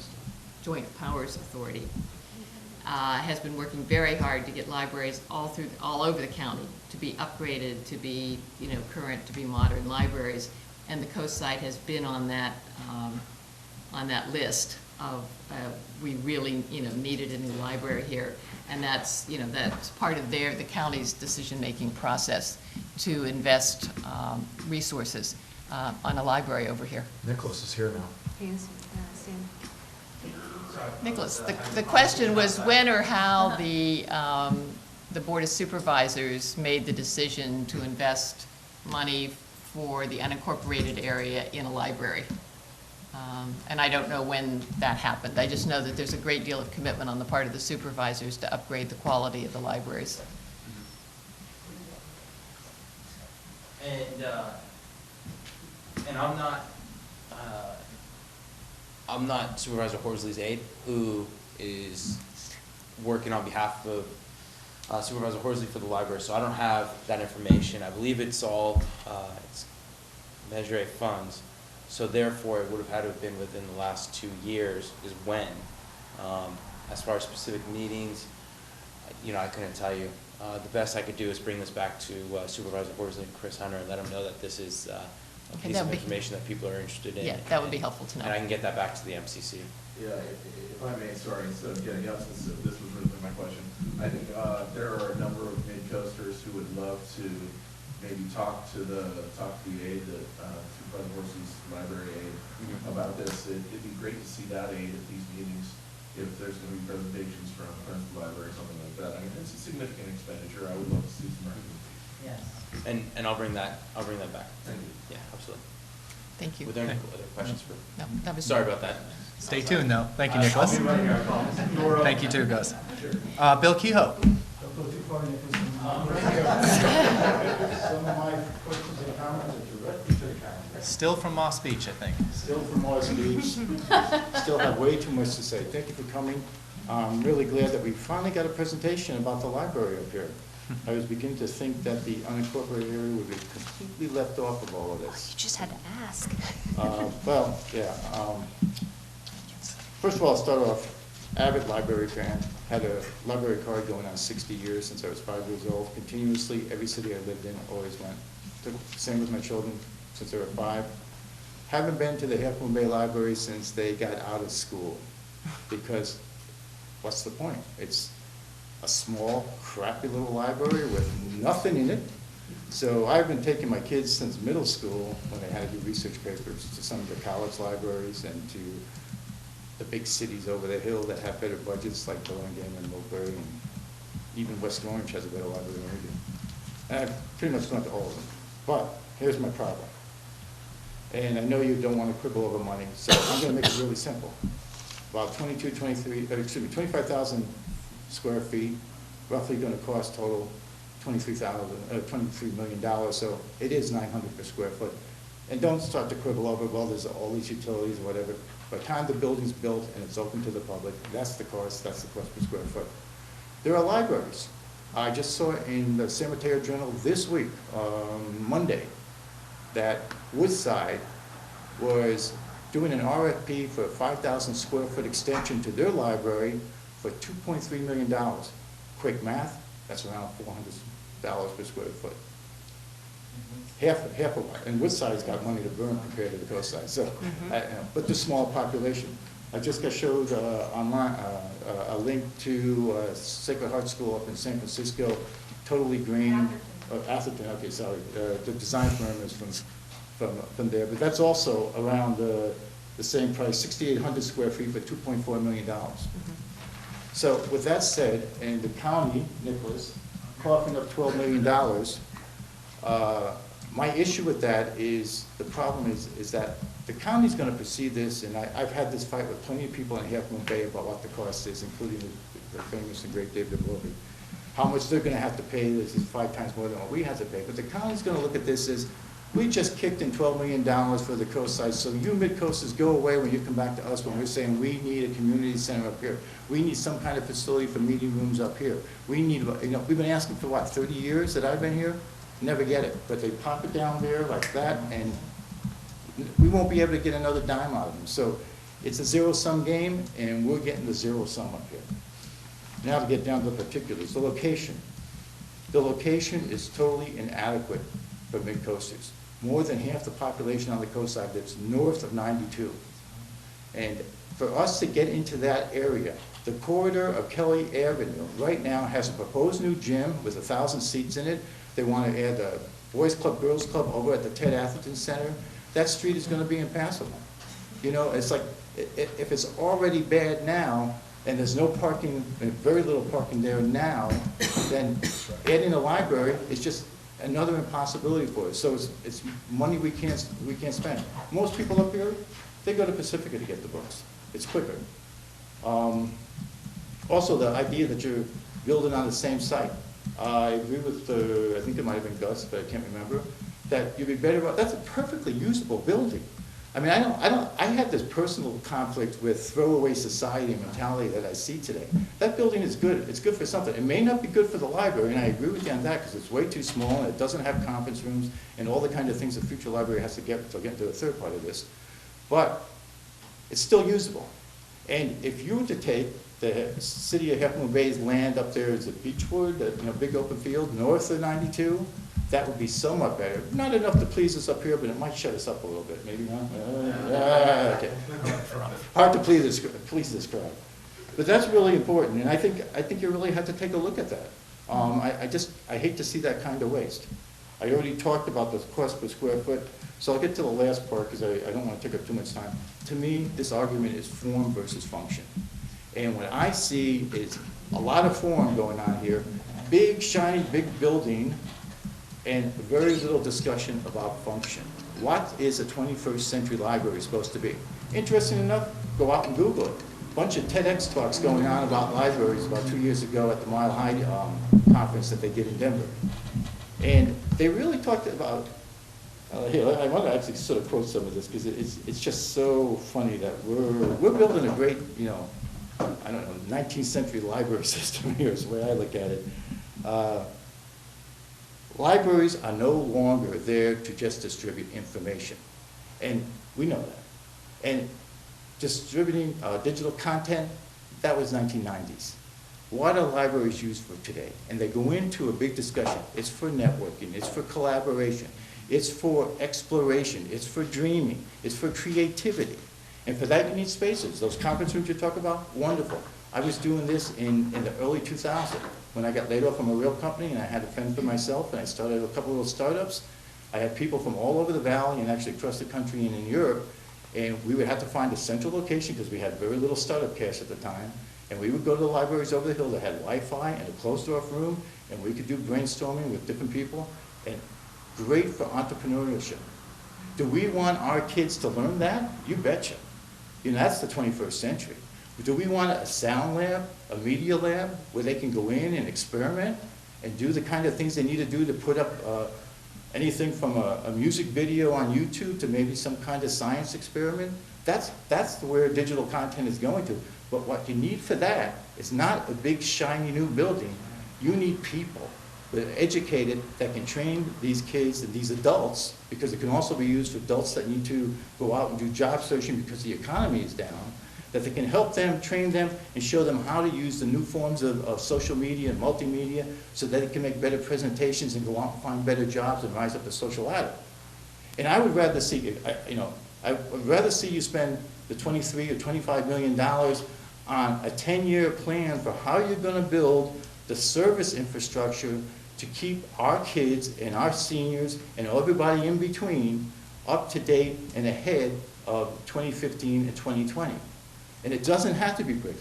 Joint Powers Authority, has been working very hard to get libraries all over the county to be upgraded, to be, current, to be modern libraries. And the Coast side has been on that list of, we really, needed a new library here. And that's, that's part of the county's decision-making process to invest resources on a library over here. Nicholas is here now. Nicholas, the question was when or how the Board of Supervisors made the decision to invest money for the unincorporated area in a library. And I don't know when that happened. I just know that there's a great deal of commitment on the part of the supervisors to upgrade the quality of the libraries. And I'm not Supervisor Horsley's aide, who is working on behalf of Supervisor Horsley for the library, so I don't have that information. I believe it's all it's Measure A funds, so therefore it would have had to have been within the last 2 years is when. As far as specific meetings, I couldn't tell you. The best I could do is bring this back to Supervisor Horsley and Chris Hunter and let them know that this is a piece of information that people are interested in. Yeah, that would be helpful to know. And I can get that back to the MCC. Yeah, if I may, sorry, instead of getting up, since this was really my question, I think there are a number of mid-coasters who would love to maybe talk to the aide, Supervisor Horsley's library aide, about this. It'd be great to see that aide at these meetings, if there's going to be presentations from Friends of the Library or something like that. I mean, it's a significant expenditure. I would love to see some recommendations. Yes. And I'll bring that back. Thank you. Yeah, absolutely. Thank you. Were there any other questions for? No, that was. Sorry about that. Stay tuned, though. Thank you, Nicholas. I'll be right here, I promise. Thank you, too, Gus. Bill Kehoe. Don't go too far, Nicholas. Some of my questions and comments are directly to the council. Still from Moss Beach, I think. Still from Moss Beach. Still have way too much to say. Thank you for coming. I'm really glad that we finally got a presentation about the library up here. I was beginning to think that the unincorporated area would be completely left off of all of this. You just had to ask. Well, yeah. First of all, I'll start off, avid library fan. Had a library card going on 60 years since I was 5 years old. Continuously, every city I lived in, always went. Same with my children since they were 5. Haven't been to the Half Moon Bay Library since they got out of school. Because what's the point? It's a small, crappy little library with nothing in it. So I've been taking my kids since middle school, when they had to do research papers, to some of the college libraries and to the big cities over the hill that have better budgets, like Burlingame and Millbury, and even West Orange has a better library than we do. And I've pretty much gone to all of them. But here's my problem. And I know you don't want to quibble over money, so I'm going to make it really simple. About 25,000 square feet, roughly going to cost total $23 million, so it is $900 per square foot. And don't start to quibble over, well, there's all these utilities or whatever. By the time the building's built and it's open to the public, that's the cost per square foot. There are libraries. I just saw in the San Mateo Journal this week, Monday, that Woodside was doing an RFP for a 5,000 square foot extension to their library for $2.3 million. Quick math, that's around $400 per square foot. Half of what, and Woodside's got money to burn compared to the coast side, so, but the small population. I just got showed online a link to Sacred Heart School up in San Francisco, totally green. Atherton, okay, sorry. The design firm is from there, but that's also around the same price, 6,800 square feet for $2.4 million. So with that said, and the county, Nicholas, coughing up $12 million, my issue with that is, the problem is that the county's going to perceive this, and I've had this fight with plenty of people in Half Moon Bay about what the cost is, including the famous and great David Willoughby. How much they're going to have to pay, this is 5 times more than what we have to pay. But the county's going to look at this as, we just kicked in $12 million for the coast side, so you mid-coasters go away when you come back to us when we're saying we need a community center up here. We need some kind of facility for meeting rooms up here. We need, we've been asking for what, 30 years that I've been here? Never get it, but they pop it down there like that, and we won't be able to get another dime out of them. So It's a zero-sum game, and we're getting the zero-sum up here. Now to get down to the particulars, the location. The location is totally inadequate for mid-coasters. More than half the population on the coastside lives north of 92. And for us to get into that area, the corridor of Kelly Avenue right now has a proposed new gym with 1,000 seats in it. They want to add a boys club, girls club over at the Ted Atherton Center. That street is going to be impassable. You know, it's like, if it's already bad now, and there's no parking, very little parking there now, then adding a library is just another impossibility for us. So it's money we can't spend. Most people up here, they go to Pacifica to get the books. It's quicker. Also, the idea that you're building on the same site. I agree with, I think it might have been Gus, but I can't remember, that you'd be better about, that's a perfectly usable building. I mean, I have this personal conflict with throwaway society mentality that I see today. That building is good. It's good for something. It may not be good for the library, and I agree with you on that because it's way too small and it doesn't have conference rooms and all the kind of things the future library has to get to get into the third part of this. But it's still usable. And if you were to take the city of Half Moon Bay's land up there as a beechwood, that big open field north of 92, that would be somewhat better. Not enough to please us up here, but it might shut us up a little bit. Maybe not. Okay. Hard to please this crowd. But that's really important, and I think you really have to take a look at that. I hate to see that kind of waste. I already talked about the cost per square foot, so I'll get to the last part because I don't want to take up too much time. To me, this argument is form versus function. And what I see is a lot of form going on here. Big, shiny, big building, and very little discussion about function. What is a 21st century library supposed to be? Interesting enough, go out and Google it. Bunch of TEDx talks going on about libraries about 2 years ago at the Mile High conference that they did in Denver. And they really talked about, here, I want to actually sort of quote some of this because it's just so funny that we're building a great, I don't know, 19th century library system here is the way I look at it. Libraries are no longer there to just distribute information. And we know that. And distributing digital content, that was 1990s. What are libraries used for today? And they go into a big discussion. It's for networking, it's for collaboration, it's for exploration, it's for dreaming, it's for creativity. And for that you need spaces. Those conference rooms you talk about, wonderful. I was doing this in the early 2000s when I got laid off from a real company and I had to fend for myself and I started a couple of little startups. I had people from all over the valley and actually across the country and in Europe, and we would have to find a central location because we had very little startup cash at the time, and we would go to the libraries over the hill that had Wi-Fi and a closed-off room, and we could do brainstorming with different people, and great for entrepreneurship. Do we want our kids to learn that? You betcha. That's the 21st century. Do we want a sound lab, a media lab, where they can go in and experiment and do the kind of things they need to do to put up anything from a music video on YouTube to maybe some kind of science experiment? That's where digital content is going to. But what you need for that is not a big, shiny new building. You need people that are educated that can train these kids and these adults, because it can also be used for adults that need to go out and do job searching because the economy is down, that they can help them, train them, and show them how to use the new forms of social media and multimedia so that they can make better presentations and go out and find better jobs and rise up the social ladder. And I would rather see, I would rather see you spend the $23 or $25 million on a 10-year plan for how you're going to build the service infrastructure to keep our kids and our seniors and everybody in between up to date and ahead of 2015 and 2020. And it doesn't have to be brick.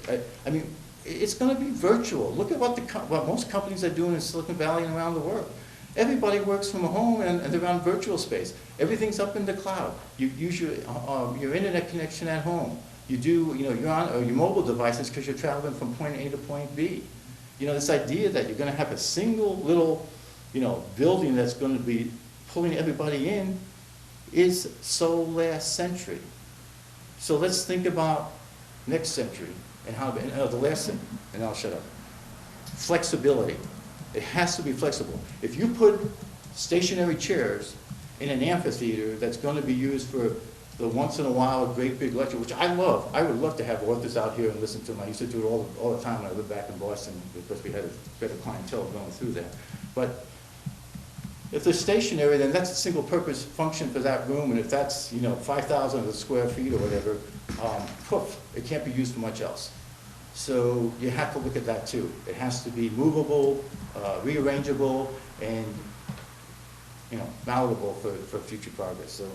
I mean, it's going to be virtual. Look at what most companies are doing in Silicon Valley and around the world. Everybody works from home and they're on virtual space. Everything's up in the cloud. You use your internet connection at home. You do, you're on your mobile devices because you're traveling from point A to point B. This idea that you're going to have a single little, building that's going to be pulling everybody in is so last century. So let's think about next century and how, the last thing, and I'll shut up. Flexibility. It has to be flexible. If you put stationary chairs in an amphitheater that's going to be used for the once in a while great big lecture, which I love. I would love to have authors out here and listen to them. I used to do it all the time when I lived back in Boston, because we had a better clientele going through there. But if they're stationary, then that's a single purpose function for that room, and if that's, 5,000 square feet or whatever, poof, it can't be used for much else. So you have to look at that too. It has to be movable, rearrangeable, and, malleable for future progress. So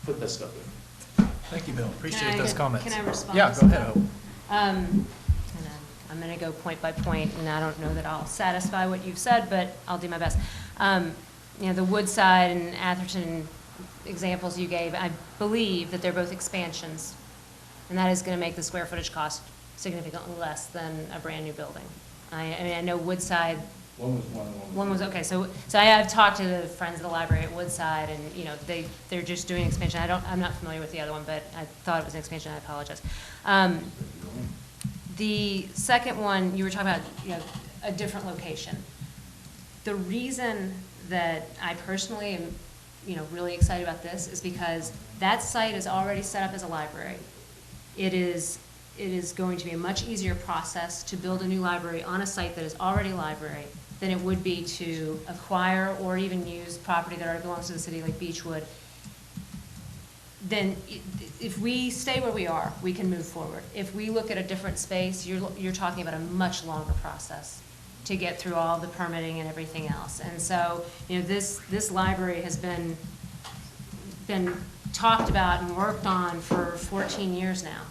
put that stuff in. Thank you, Bill. Appreciate Can I- those comments. Can I respond? Yeah, to go ahead, something? Hope. I'm going to go point by point, and I don't know that I'll satisfy what you've said, but I'll do my best. The Woodside and Atherton examples you gave, I believe that they're both expansions, and that is going to make the square footage cost significantly less than a brand-new building. I know Woodside. One was one. One was, okay, so I've talked to the Friends of the Library at Woodside, and, they're just doing expansion. I'm not familiar with the other one, but I thought it was an expansion, I apologize. The second one, you were talking about, a different location. The reason that I personally am, really excited about this is because that site is already set up as a library. It is going to be a much easier process to build a new library on a site that is already a library than it would be to acquire or even use property that already belongs to the city, like Beechwood. Then if we stay where we are, we can move forward. If we look at a different space, you're talking about a much longer process to get through all the permitting and everything else. And so, this library has been talked about and worked on for 14 years now,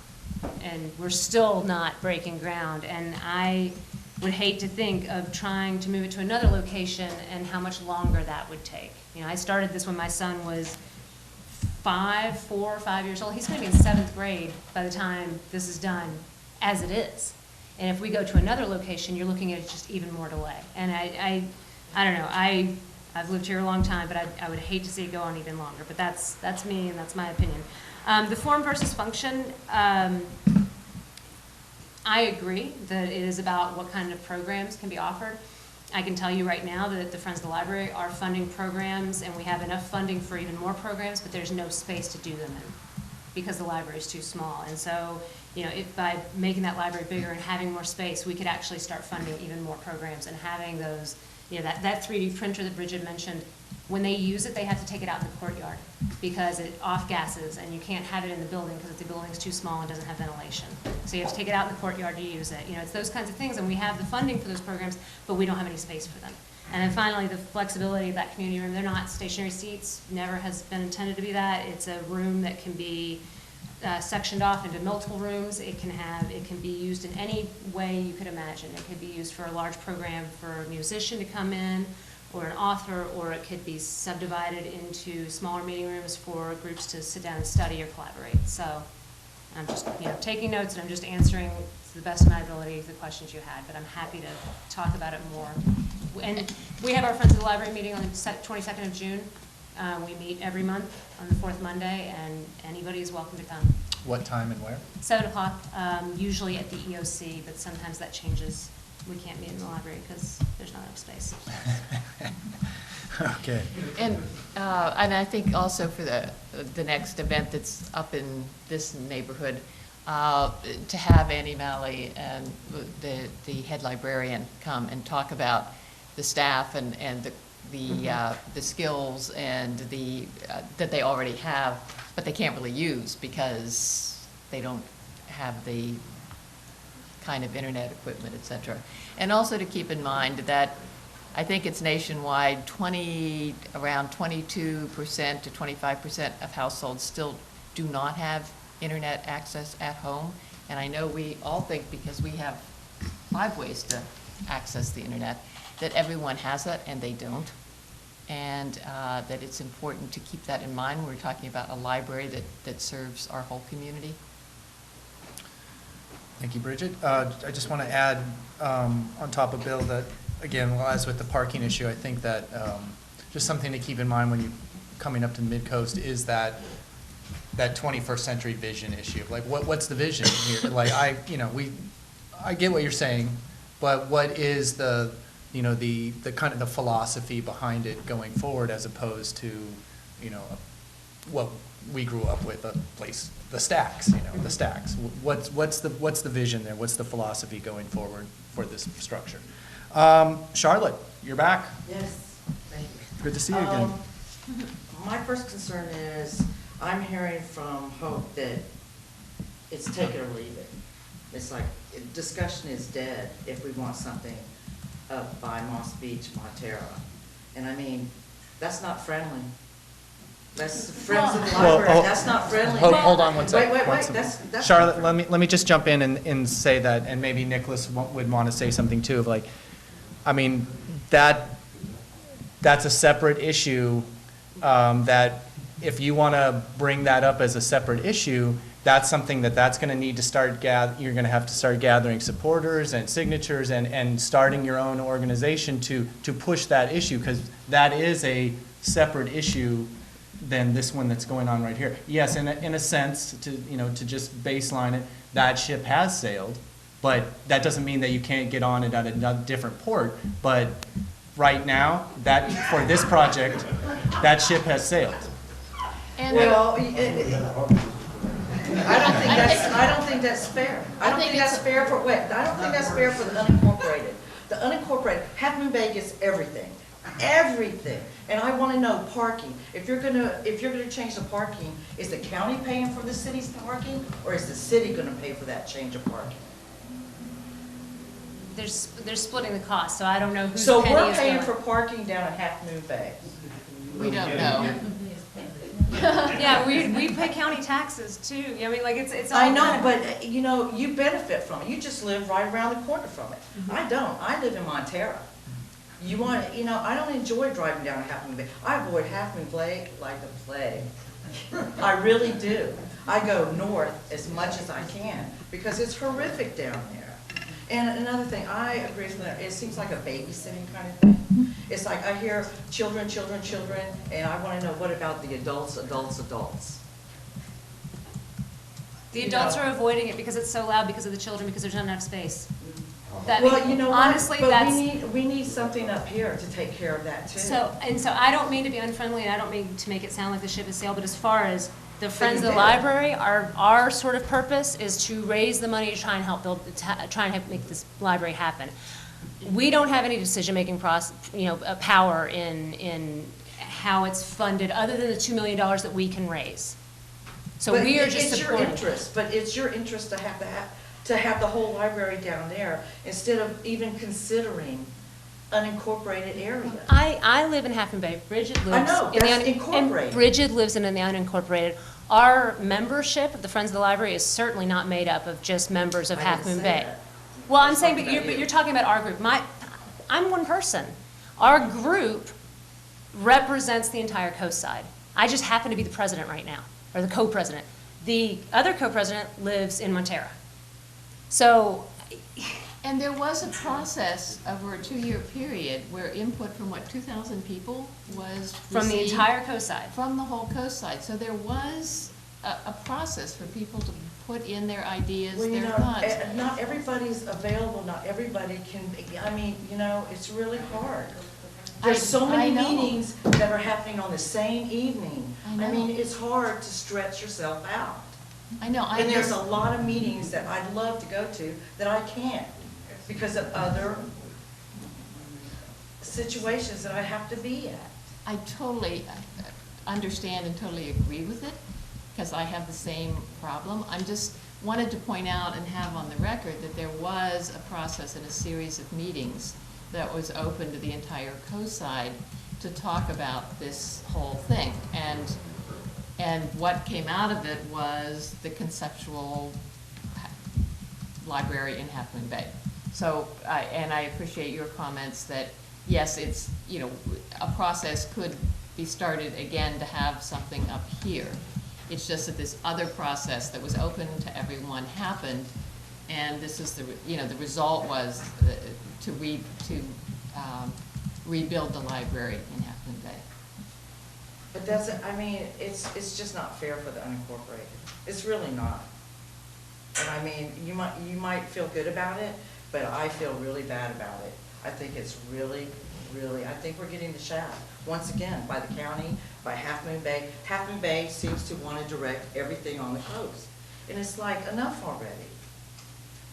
and we're still not breaking ground. And I would hate to think of trying to move it to another location and how much longer that would take. I started this when my son was 4 or 5 years old. He's going to be in 7th grade by the time this is done, as it is. And if we go to another location, you're looking at just even more delay. And I don't know. I've lived here a long time, but I would hate to see it go on even longer. But that's me, and that's my opinion. The form versus function. I agree that it is about what kind of programs can be offered. I can tell you right now that the Friends of the Library are funding programs, and we have enough funding for even more programs, but there's no space to do them in because the library is too small. And so, if by making that library bigger and having more space, we could actually start funding even more programs and having those, that 3D printer that Bridget mentioned, when they use it, they have to take it out in the courtyard because it off-gases, and you can't have it in the building because the building's too small and doesn't have ventilation. So you have to take it out in the courtyard to use it. It's those kinds of things, and we have the funding for those programs, but we don't have any space for them. And then finally, the flexibility of that community room. They're not stationary seats, never has been intended to be that. It's a room that can be sectioned off into multiple rooms. It can be used in any way you could imagine. It could be used for a large program for a musician to come in, or an author, or it could be subdivided into smaller meeting rooms for groups to sit down and study or collaborate. So I'm just, taking notes, and I'm just answering to the best of my ability the questions you had, but I'm happy to talk about it more. And we have our Friends of the Library meeting on the 22nd of June. We meet every month on the 4th Monday, and anybody is welcome to come. What time and where? 7 o'clock, usually at the EOC, but sometimes that changes. We can't meet in the library because there's not enough space. Okay. And I think also for the next event that's up in this neighborhood, to have Annie Malley and the head librarian come and talk about the staff and the skills and that they already have, but they can't really use because they don't have the kind of internet equipment, et cetera. And also to keep in mind that I think it's nationwide, around 22% to 25% of households still do not have internet access at home. And I know we all think, because we have 5 ways to access the internet, that everyone has that, and they don't. And that it's important to keep that in mind when we're talking about a library that serves our whole community. Thank you, Bridget. I just want to add on top of Bill that, again, as with the parking issue, I think that just something to keep in mind when you're coming up to the Midcoast is that 21st century vision issue. Like, what's the vision here? Like, I get what you're saying, but what is the kind of the philosophy behind it going forward, as opposed to, what we grew up with a place, the stacks, the stacks. What's the vision there? What's the philosophy going forward for this structure? Charlotte, you're back. Yes, thank you. Good to see you again. My first concern is, I'm hearing from Hope that it's take it or leave it. It's like, discussion is dead if we want something up by Moss Beach, Montera. And I mean, that's not friendly. That's Friends of the Library, that's not friendly. Hold on one second. Wait, one second. that's. Charlotte, let me just jump in and say that, and maybe Nicholas would want to say something too, of like, I mean, that's a separate issue, that if you want to bring that up as a separate issue, that's something that's going to need to start you're going to have to start gathering supporters and signatures and starting your own organization to push that issue, because that is a separate issue than this one that's going on right here. Yes, in a sense, to just baseline it, that ship has sailed, but that doesn't mean that you can't get on it at a different port. But right now, for this project, that ship has sailed. And Well, I don't think that's fair. I don't think that's fair for the unincorporated. The unincorporated, Half Moon Bay gets everything. Everything. And I want to know parking. If you're gonna change the parking, is the county paying for the city's parking, or is the city gonna pay for that change of parking? They're splitting the cost, so I don't know whose So penny we're is paying going. for parking down at Half Moon Bay. we don't know. Yeah, we pay county taxes too. I mean, like, it's all. I know, kind of- but you benefit from it. You just live right around the corner from it. I don't. I live in Montera. I don't enjoy driving down Half Moon Bay. I avoid Half Moon Bay like the plague. I really do. I go north as much as I can because it's horrific down there. And another thing, I agree with that. It seems like a babysitting kind of thing. It's like I hear children, children, children, and I want to know, what about the adults? The adults are avoiding it because it's so loud, because of the children, because there's not enough space. Well, you know what? Honestly, But that's. we need something up here to take care of that too. So I don't mean to be unfriendly, and I don't mean to make it sound like the ship has sailed, but as far as the Friends of the did. Library, our sort of purpose is to raise the money to try and help make this library happen. We don't have any decision-making power in how it's funded, other than the $2 million that we can raise. So But we are just it's your supporting. interest, but it's your interest to have the whole library down there instead of even considering unincorporated area. I live in Half Moon Bay. Bridget lives I know, in that's the incorporated. and Bridget lives in the unincorporated. Our membership of the Friends of the Library is certainly not made up of just members of I Half didn't Moon say Bay. that. Well, I'm I'm saying, talking about but you. you're talking about our group. I'm one person. Our group represents the entire coast side. I just happen to be the president right now, or the co-president. The other co-president lives in Montera. So, And there was a process over a 2-year period where input from 2,000 people was from the received entire coast side. from the whole coast side. So there was a process for people to put in their ideas, Well, their thoughts. not everybody's available, not everybody can, it's really hard. There's so I many know. meetings that are happening on the same evening. I know. mean, it's hard to stretch yourself out. I know, And there's a lot of meetings that I'd love to go to that I can't because of other situations that I have to be at. I totally understand and totally agree with it, because I have the same problem. I'm just wanted to point out and have on the record that there was a process and a series of meetings that was open to the entire coast-side to talk about this whole thing. And what came out of it was the conceptual library in Half Moon Bay. So, and I appreciate your comments that, yes, it's, a process could be started again to have something up here. It's just that this other process that was open to everyone happened, and this is the result was to rebuild the library in Half Moon Bay. But it's just not fair for the unincorporated. It's really not. And you might feel good about it, but I feel really bad about it. I think it's really really, I think we're getting the shaft, once again, by the county, by Half Moon Bay. Half Moon Bay seems to want to direct everything on the coast. And it's like, enough already.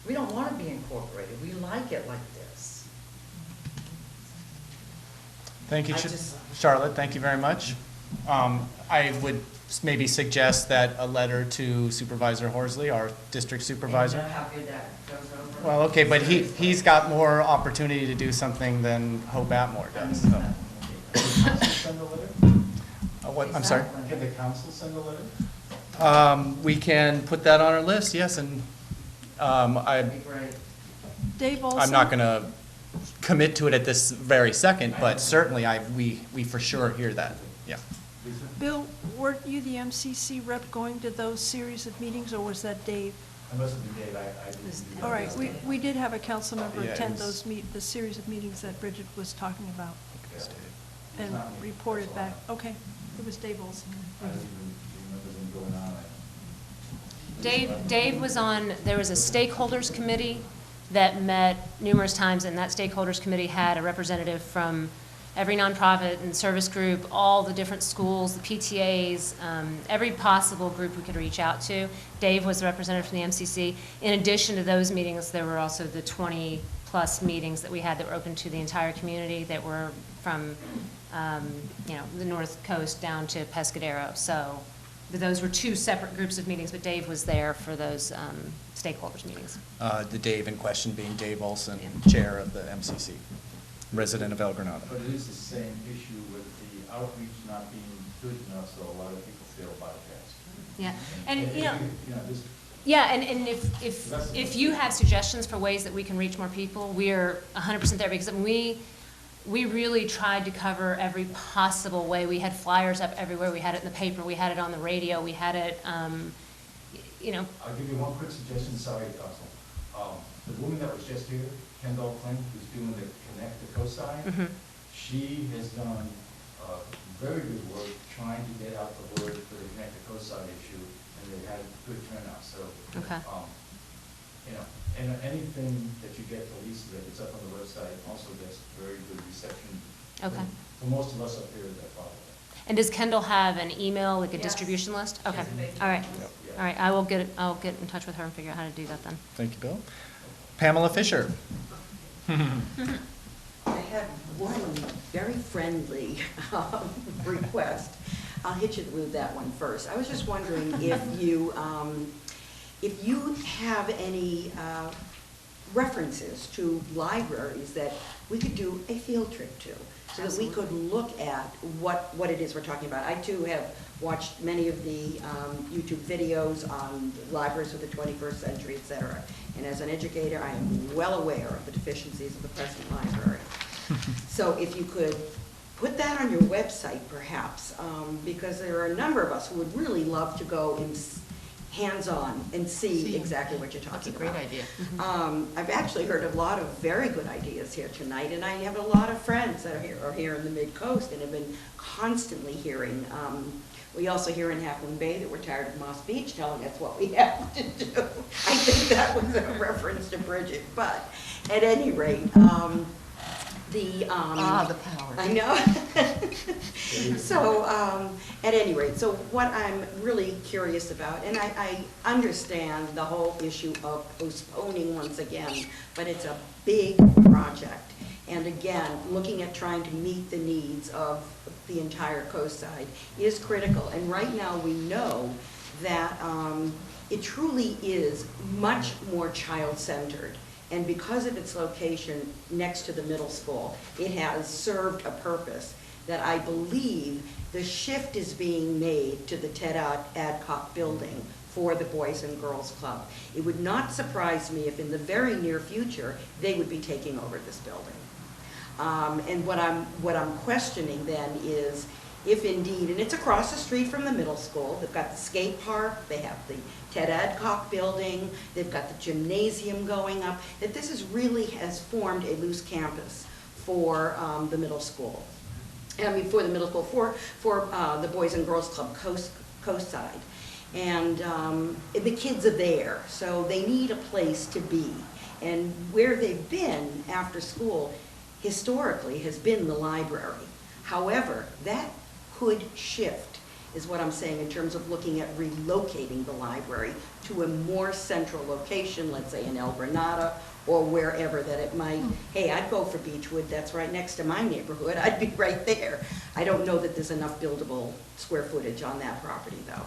We don't want to be incorporated. We like it like this. Thank you, I just- Charlotte, thank you very much. I would maybe suggest that a letter to Supervisor Horsley, our district supervisor. And you know how good that goes over? Well, okay, but he's got more opportunity to do something than Hope Atmore does, so. Can the council send a letter? I'm sorry? Can the council send a letter? We can put that on our list, yes, and That'd be great. Dave Olson? I'm not going to commit to it at this very second, but certainly we for sure hear that, yeah. Bill, weren't you the MCC rep going to those series of meetings, or was that Dave? I must have been Dave, I didn't. All right, we did have a council member Yeah, it attend was- the series of meetings that Bridget was talking about It's and not me. reported back. Okay, it was Dave Olson. I don't even remember them going on. Dave was on, there was a stakeholders committee that met numerous times, and that stakeholders committee had a representative from every nonprofit and service group, all the different schools, the PTAs, every possible group we could reach out to. Dave was the representative from the MCC. In addition to those meetings, there were also the 20-plus meetings that we had that were open to the entire community that were from, the North Coast down to Pescadero. So those were two separate groups of meetings, but Dave was there for those stakeholders meetings. The Dave in question being Dave Olson, Chair of the MCC, resident of El Granada. But it is the same issue with the outreach not being good enough, so a lot of people feel bypassed. Yeah, and this. Yeah, and if you have suggestions for ways that we can reach more people, we're 100% there, because we really tried to cover every possible way. We had flyers up everywhere, we had it in the paper, we had it on the radio, we had it, I'll give you one quick suggestion, sorry, Council. The woman that was just here, Kendall Flynn, who's doing the Connect the Coastline, she has done very good work trying to get out the word for the Connect the Coastline issue, and they've had good turnout, so. Okay. And anything that you get to Lisa, that it's up on the website, also gets very good reception. Okay. For most of us up here that follow it. And does Kendall have an email, like a Yes. distribution list? She Okay, has a basic all right, list. all right, I'll get in touch with her and figure out how to do that then. Thank you, Bill. Pamela Fisher. I have one very friendly request. I'll hit you with that one first. I was just wondering if you have any references to libraries that we could do a field trip to, so that we could look at what it is we're talking about. I too have watched many of the YouTube videos on libraries of the 21st century, et cetera. And as an educator, I am well aware of the deficiencies of the present library. So if you could put that on your website perhaps, because there are a number of us who would really love to go in hands-on and see exactly what you're talking about. That's a great idea. I've actually heard a lot of very good ideas here tonight, and I have a lot of friends that are here in the Mid-Coast and have been constantly hearing. We also hear in Half Moon Bay that we're tired of Moss Beach telling us what we have to do. I think that was a reference to Bridget, but at any rate, the power. I know. So, at any rate, so what I'm really curious about, and I understand the whole issue of postponing once again, but it's a big project. And again, looking at trying to meet the needs of the entire coast side is critical. And right now, we know that it truly is much more child-centered. And because of its location next to the middle school, it has served a purpose that I believe the shift is being made to the Ted Adcock building for the Boys and Girls Club. It would not surprise me if in the very near future, they would be taking over this building. And what I'm questioning then is if indeed, and it's across the street from the middle school, they've got the skate park, they have the Ted Adcock building, they've got the gymnasium going up, that this is really has formed a loose campus for the middle school. I mean, for the middle school, for the Boys and Girls Club coast side. And the kids are there, so they need a place to be. And where they've been after school historically has been the library. However, that could shift, is what I'm saying, in terms of looking at relocating the library to a more central location, let's say in El Granada or wherever that it might. Hey, I'd go for Beechwood, that's right next to my neighborhood, I'd be right there. I don't know that there's enough buildable square footage on that property though.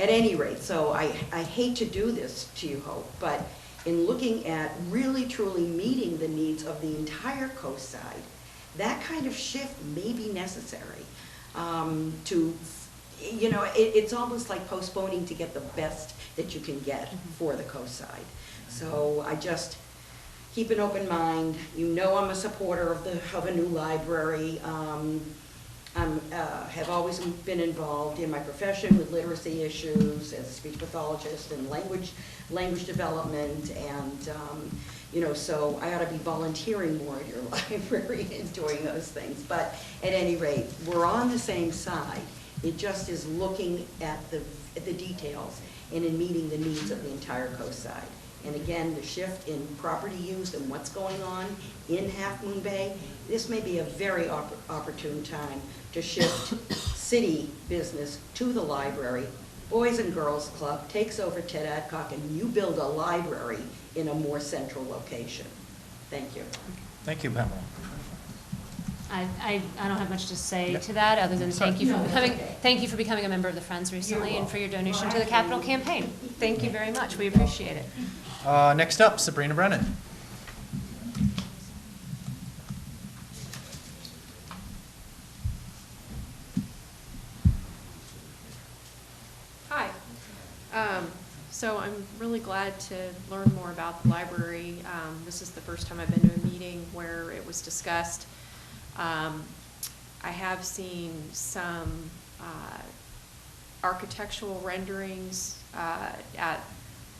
At any rate, so I hate to do this to you, Hope, but in looking at really truly meeting the needs of the entire coast side, that kind of shift may be necessary to, you know, it's almost like postponing to get the best that you can get for the coast side. So I just keep an open mind. You know I'm a supporter of a new library. Have always been involved in my profession with literacy issues as a speech pathologist and language development, and you know, so I ought to be volunteering more at your library and doing those things. But at any rate, we're on the same side. It just is looking at the details and in meeting the needs of the entire coast side. And again, the shift in property use and what's going on in Half Moon Bay, this may be a very opportune time to shift city business to the library. Boys and Girls Club takes over Ted Adcock, and you build a library in a more central location. Thank you. Thank you, Pamela. I don't have much to say to that, other than thank you for becoming a member of the Friends recently, and for your donation to the capital campaign. Thank you very much. We appreciate it. Next up, Sabrina Brennan. Hi. So I'm really glad to learn more about the library. This is the first time I've been to a meeting where it was discussed. I have seen some architectural renderings at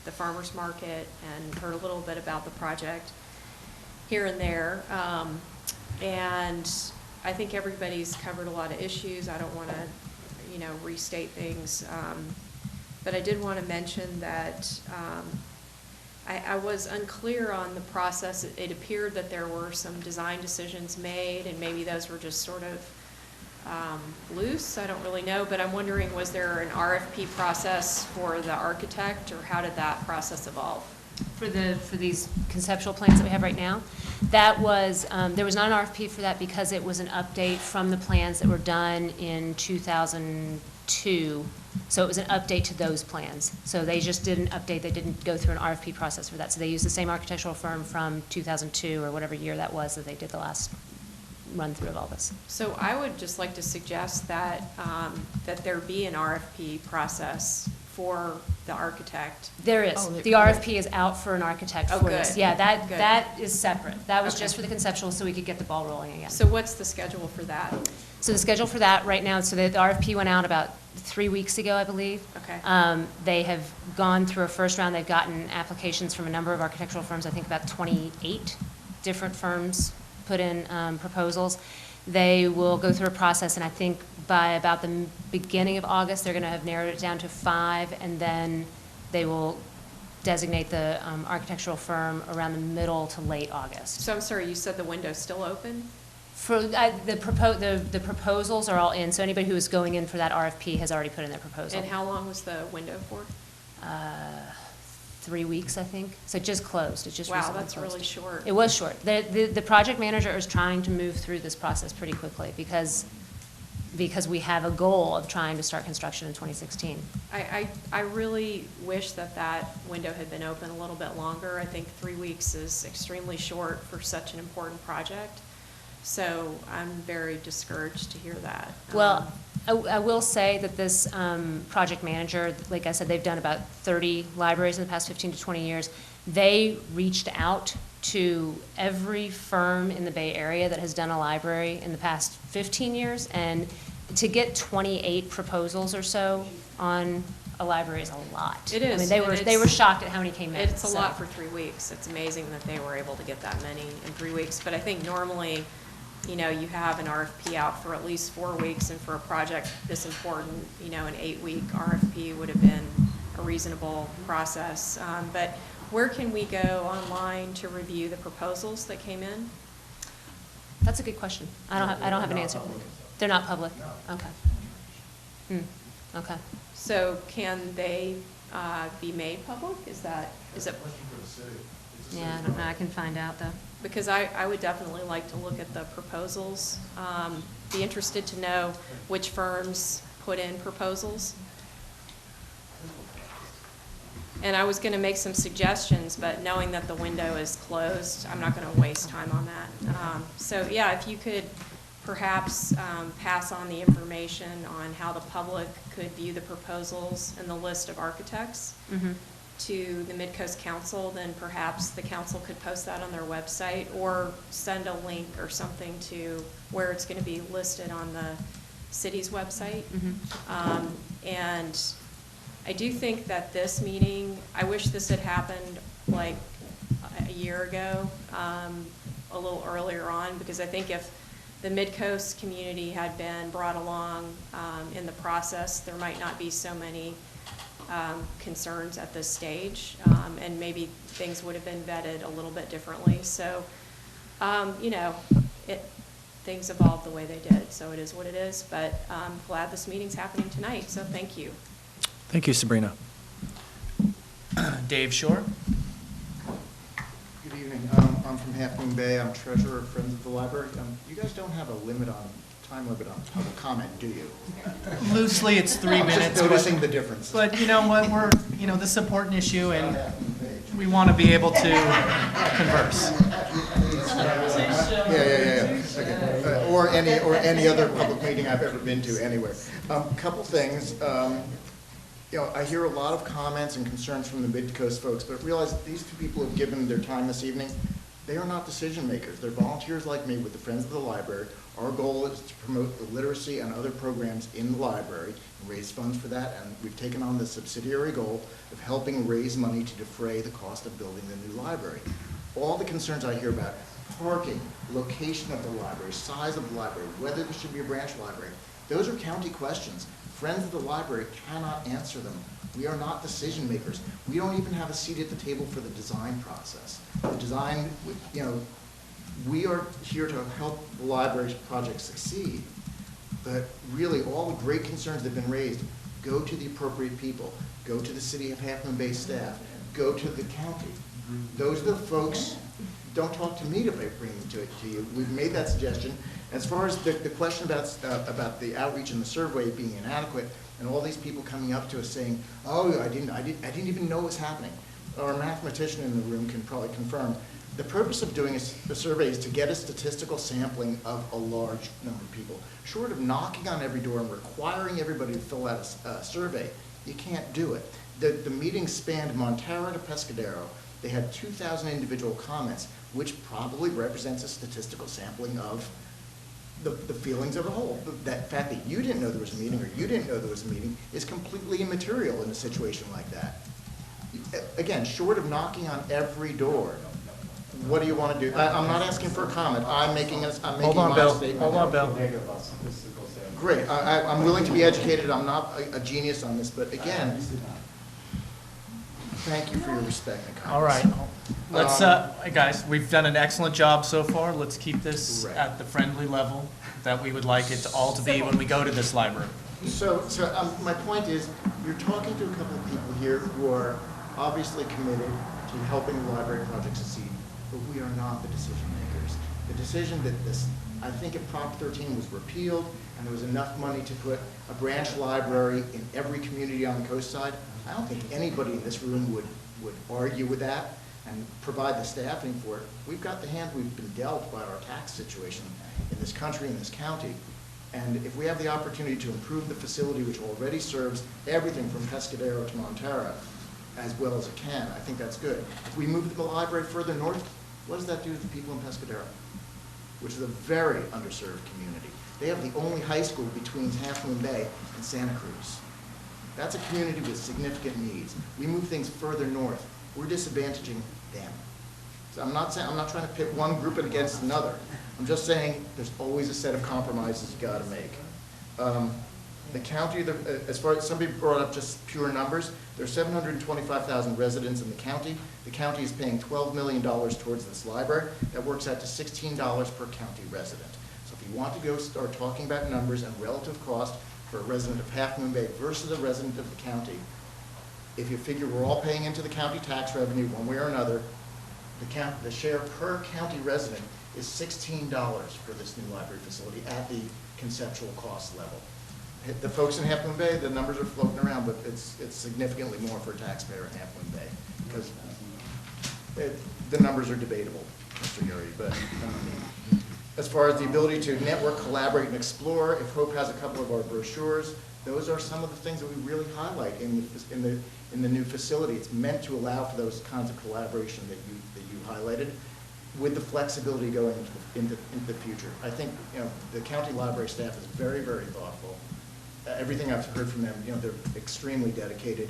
the farmer's market and heard a little bit about the project here and there. And I think everybody's covered a lot of issues. I don't want to, you know, restate things. But I did want to mention that I was unclear on the process. It appeared that there were some design decisions made, and maybe those were just sort of loose. I don't really know, but I'm wondering, was there an RFP process for the architect, or how did that process evolve? For these conceptual plans that we have right now, that was, there was not an RFP for that because it was an update from the plans that were done in 2002. So it was an update to those plans. So they just did an update. They didn't go through an RFP process for that. So they used the same architectural firm from 2002 or whatever year that was that they did the last run through of all this. So I would just like to suggest that that there be an RFP process for the architect. There is. The RFP is out for an architect for this. Good. Yeah, that Good. that is separate. That was Okay. just for the conceptual, so we could get the ball rolling again. So what's the schedule for that? So the schedule for that right now, so the RFP went out about 3 weeks ago, I believe. Okay. They have gone through a first round. They've gotten applications from a number of architectural firms. I think about 28 different firms put in proposals. They will go through a process, and I think by about the beginning of August, they're going to have narrowed it down to 5, and then they will designate the architectural firm around the middle to late August. So I'm sorry, you said the window's still open? For the proposals are all in, so anybody who is going in for that RFP has already put in their proposal. And how long was the window for? 3 weeks, I think. So it just closed. It just Wow, recently that's closed. really short. It was short. The project manager is trying to move through this process pretty quickly because we have a goal of trying to start construction in 2016. I really wish that window had been open a little bit longer. I think 3 weeks is extremely short for such an important project. So I'm very discouraged to hear that. Well, I will say that this project manager, like I said, they've done about 30 libraries in the past 15 to 20 years. They reached out to every firm in the Bay Area that has done a library in the past 15 years, and to get 28 proposals or so on a library is a lot. It is. I mean, they were shocked at how many came in. It's a lot for 3 weeks. It's amazing that they were able to get that many in 3 weeks. But I think normally, you know, you have an RFP out for at least 4 weeks, and for a project this important, you know, an 8-week RFP would have been a reasonable process. But where can we go online to review the proposals that came in? That's a good question. I don't have an answer. They're not public? Okay. Okay. So can they be made public? Is it? Yeah, I don't know. I can find out, though. Because I would definitely like to look at the proposals. Be interested to know which firms put in proposals. And I was going to make some suggestions, but knowing that the window is closed, I'm not going to waste time on that. So yeah, if you could perhaps pass on the information on how the public could view the proposals and the list of architects to the Midcoast Council, then perhaps the council could post that on their website or send a link or something to where it's going to be listed on the city's website. And I do think that this meeting, I wish this had happened like a year ago, a little earlier on, because I think if the Midcoast community had been brought along in the process, there might not be so many concerns at this stage, and maybe things would have been vetted a little bit differently. So, you know, things evolved the way they did, so it is what it is. But I'm glad this meeting's happening tonight, so thank you. Thank you, Sabrina. Dave Shore. Good evening. I'm from Half Moon Bay. I'm treasurer of Friends of the Library. You guys don't have a time limit on public comment, do you? Loosely, it's 3 minutes. Just noticing the difference. But you know what, this is an important issue, and we want to be able to converse. Yeah. Okay. Or any other public meeting I've ever been to anywhere. Couple things. You know, I hear a lot of comments and concerns from the Midcoast folks, but realize that these two people have given their time this evening. They are not decision makers. They're volunteers like me with the Friends of the Library. Our goal is to promote the literacy and other programs in the library and raise funds for that. And we've taken on the subsidiary goal of helping raise money to defray the cost of building the new library. All the concerns I hear about parking, location of the library, size of the library, whether there should be a branch library, those are county questions. Friends of the Library cannot answer them. We are not decision makers. We don't even have a seat at the table for the design process. The design, you know, we are here to help the library's project succeed. But really, all the great concerns that have been raised go to the appropriate people. Go to the City of Half Moon Bay staff. Go to the county. Those are the folks. Don't talk to me to bring them to you. We've made that suggestion. As far as the question about the outreach and the survey being inadequate, and all these people coming up to us saying, "Oh, I didn't even know it was happening." Our mathematician in the room can probably confirm. The purpose of doing a survey is to get a statistical sampling of a large number of people. Short of knocking on every door and requiring everybody to fill out a survey, you can't do it. The meeting spanned Montara to Pescadero. They had 2,000 individual comments, which probably represents a statistical sampling of the feelings of the whole. That fact that you didn't know there was a meeting or you didn't know there was a meeting is completely immaterial in a situation like that. Again, short of knocking on every door, what do you want to do? I'm not asking for a comment. I'm making my statement. Hold on, Bill. Great. I'm willing to be educated. I'm not a genius on this, but again, thank you for your respect and kindness. All right. Let's, guys, we've done an excellent job so far. Let's keep this at the friendly level that we would like it all to be when we go to this library. So my point is, you're talking to a couple of people here who are obviously committed to helping the library project succeed, but we are not the decision makers. The decision that I think if Prop 13 was repealed and there was enough money to put a branch library in every community on the coast side, I don't think anybody in this room would argue with that and provide the staffing for it. We've got the hand we've been dealt by our tax situation in this country, in this county. And if we have the opportunity to improve the facility, which already serves everything from Pescadero to Montara, as well as it can, I think that's good. If we move the library further north, what does that do to the people in Pescadero, which is a very underserved community? They have the only high school between Half Moon Bay and Santa Cruz. That's a community with significant needs. We move things further north, we're disadvantaging them. So I'm not trying to pit one group against another. I'm just saying there's always a set of compromises you got to make. The county, as far as somebody brought up just pure numbers, there are 725,000 residents in the county. The county is paying $12 million towards this library. That works out to $16 per county resident. So if you want to go start talking about numbers and relative cost for a resident of Half Moon Bay versus a resident of the county, if you figure we're all paying into the county tax revenue one way or another, the share per county resident is $16 for this new library facility at the conceptual cost level. The folks in Half Moon Bay, the numbers are floating around, but it's significantly more for a taxpayer in Half Moon Bay, because the numbers are debatable, Mr. Gary. But as far as the ability to network, collaborate, and explore, if Hope has a couple of our brochures, those are some of the things that we really highlight in the new facility. It's meant to allow for those kinds of collaboration that you highlighted, with the flexibility going into the future. I think the county library staff is very, very thoughtful. Everything I've heard from them, they're extremely dedicated.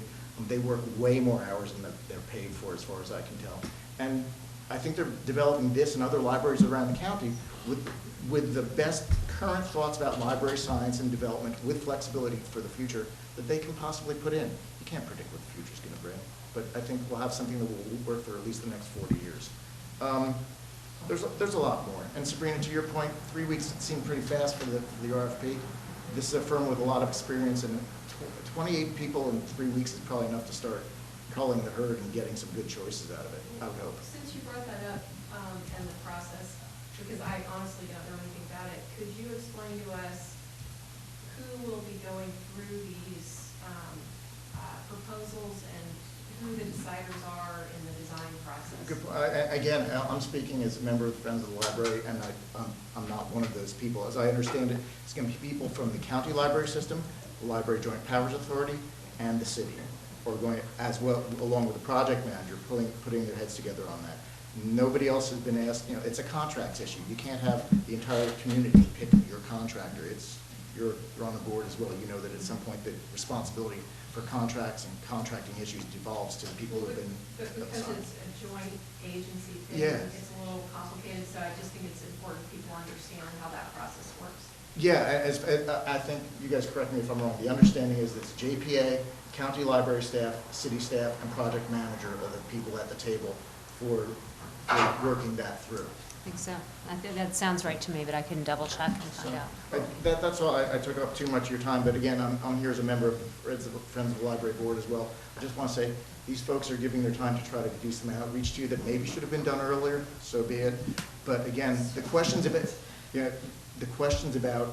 They work way more hours than they're paid for, as far as I can tell. And I think they're developing this and other libraries around the county with the best current thoughts about library science and development, with flexibility for the future that they can possibly put in. You can't predict what the future's going to bring, but I think we'll have something that will work for at least the next 40 years. There's a lot more. And Sabrina, to your point, 3 weeks seemed pretty fast for the RFP. This is a firm with a lot of experience, and 28 people in 3 weeks is probably enough to start culling the herd and getting some good choices out of it, I would hope. Since you brought that up, and the process, because I honestly don't know anything about it, could you explain to us who will be going through these proposals and who the deciders are in the design process? Again, I'm speaking as a member of the Friends of the Library, and I'm not one of those people. As I understand it, it's going to be people from the county library system, the Library Joint Powers Authority, and the city, or going as well, along with the project manager, putting their heads together on that. Nobody else has been asked. It's a contracts issue. You can't have the entire community pick your contractor. You're on the board as well. You know that at some point the responsibility for contracts and contracting issues devolves to the people who have been But because it's a joint agency thing, yeah. It's a little complicated, so I just think it's important people understand how that process works. Yeah, I think, you guys correct me if I'm wrong, the understanding is that it's JPA, county library staff, city staff, and project manager are the people at the table for working that through. I think so. I think that sounds right to me, but I can double check and find out. That's all. I took up too much of your time, but again, I'm here as a member of the Friends of the Library Board as well. I just want to say, these folks are giving their time to try to do some outreach to you that maybe should have been done earlier, so be it. But again, the questions about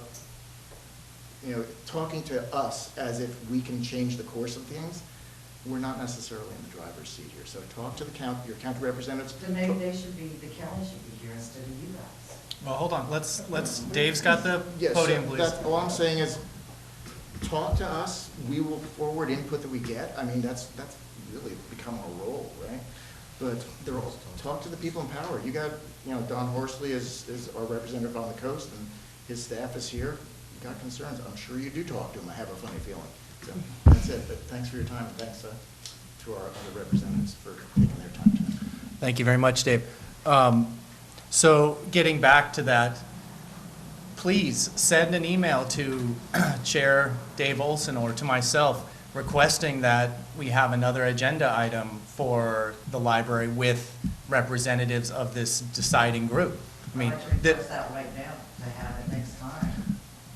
talking to us as if we can change the course of things, we're not necessarily in the driver's seat here. So talk to your county representatives. Then maybe the county should be here instead of you guys. Well, hold on, let's, Dave's got the podium, please. All I'm saying is, talk to us, we will forward input that we get. I mean, that's really become our role, right? But talk to the people in power. You got, Don Horsley is our representative on the coast, and his staff is here. You got concerns, I'm sure you do talk to him, I have a funny feeling. So that's it, but thanks for your time, and thanks to our other representatives for taking their time tonight. Thank you very much, Dave. So getting back to that, please send an email to Chair Dave Olson or to myself requesting that we have another agenda item for the library with representatives of this deciding group. I mean, I'd like to request that right now, to have it next time.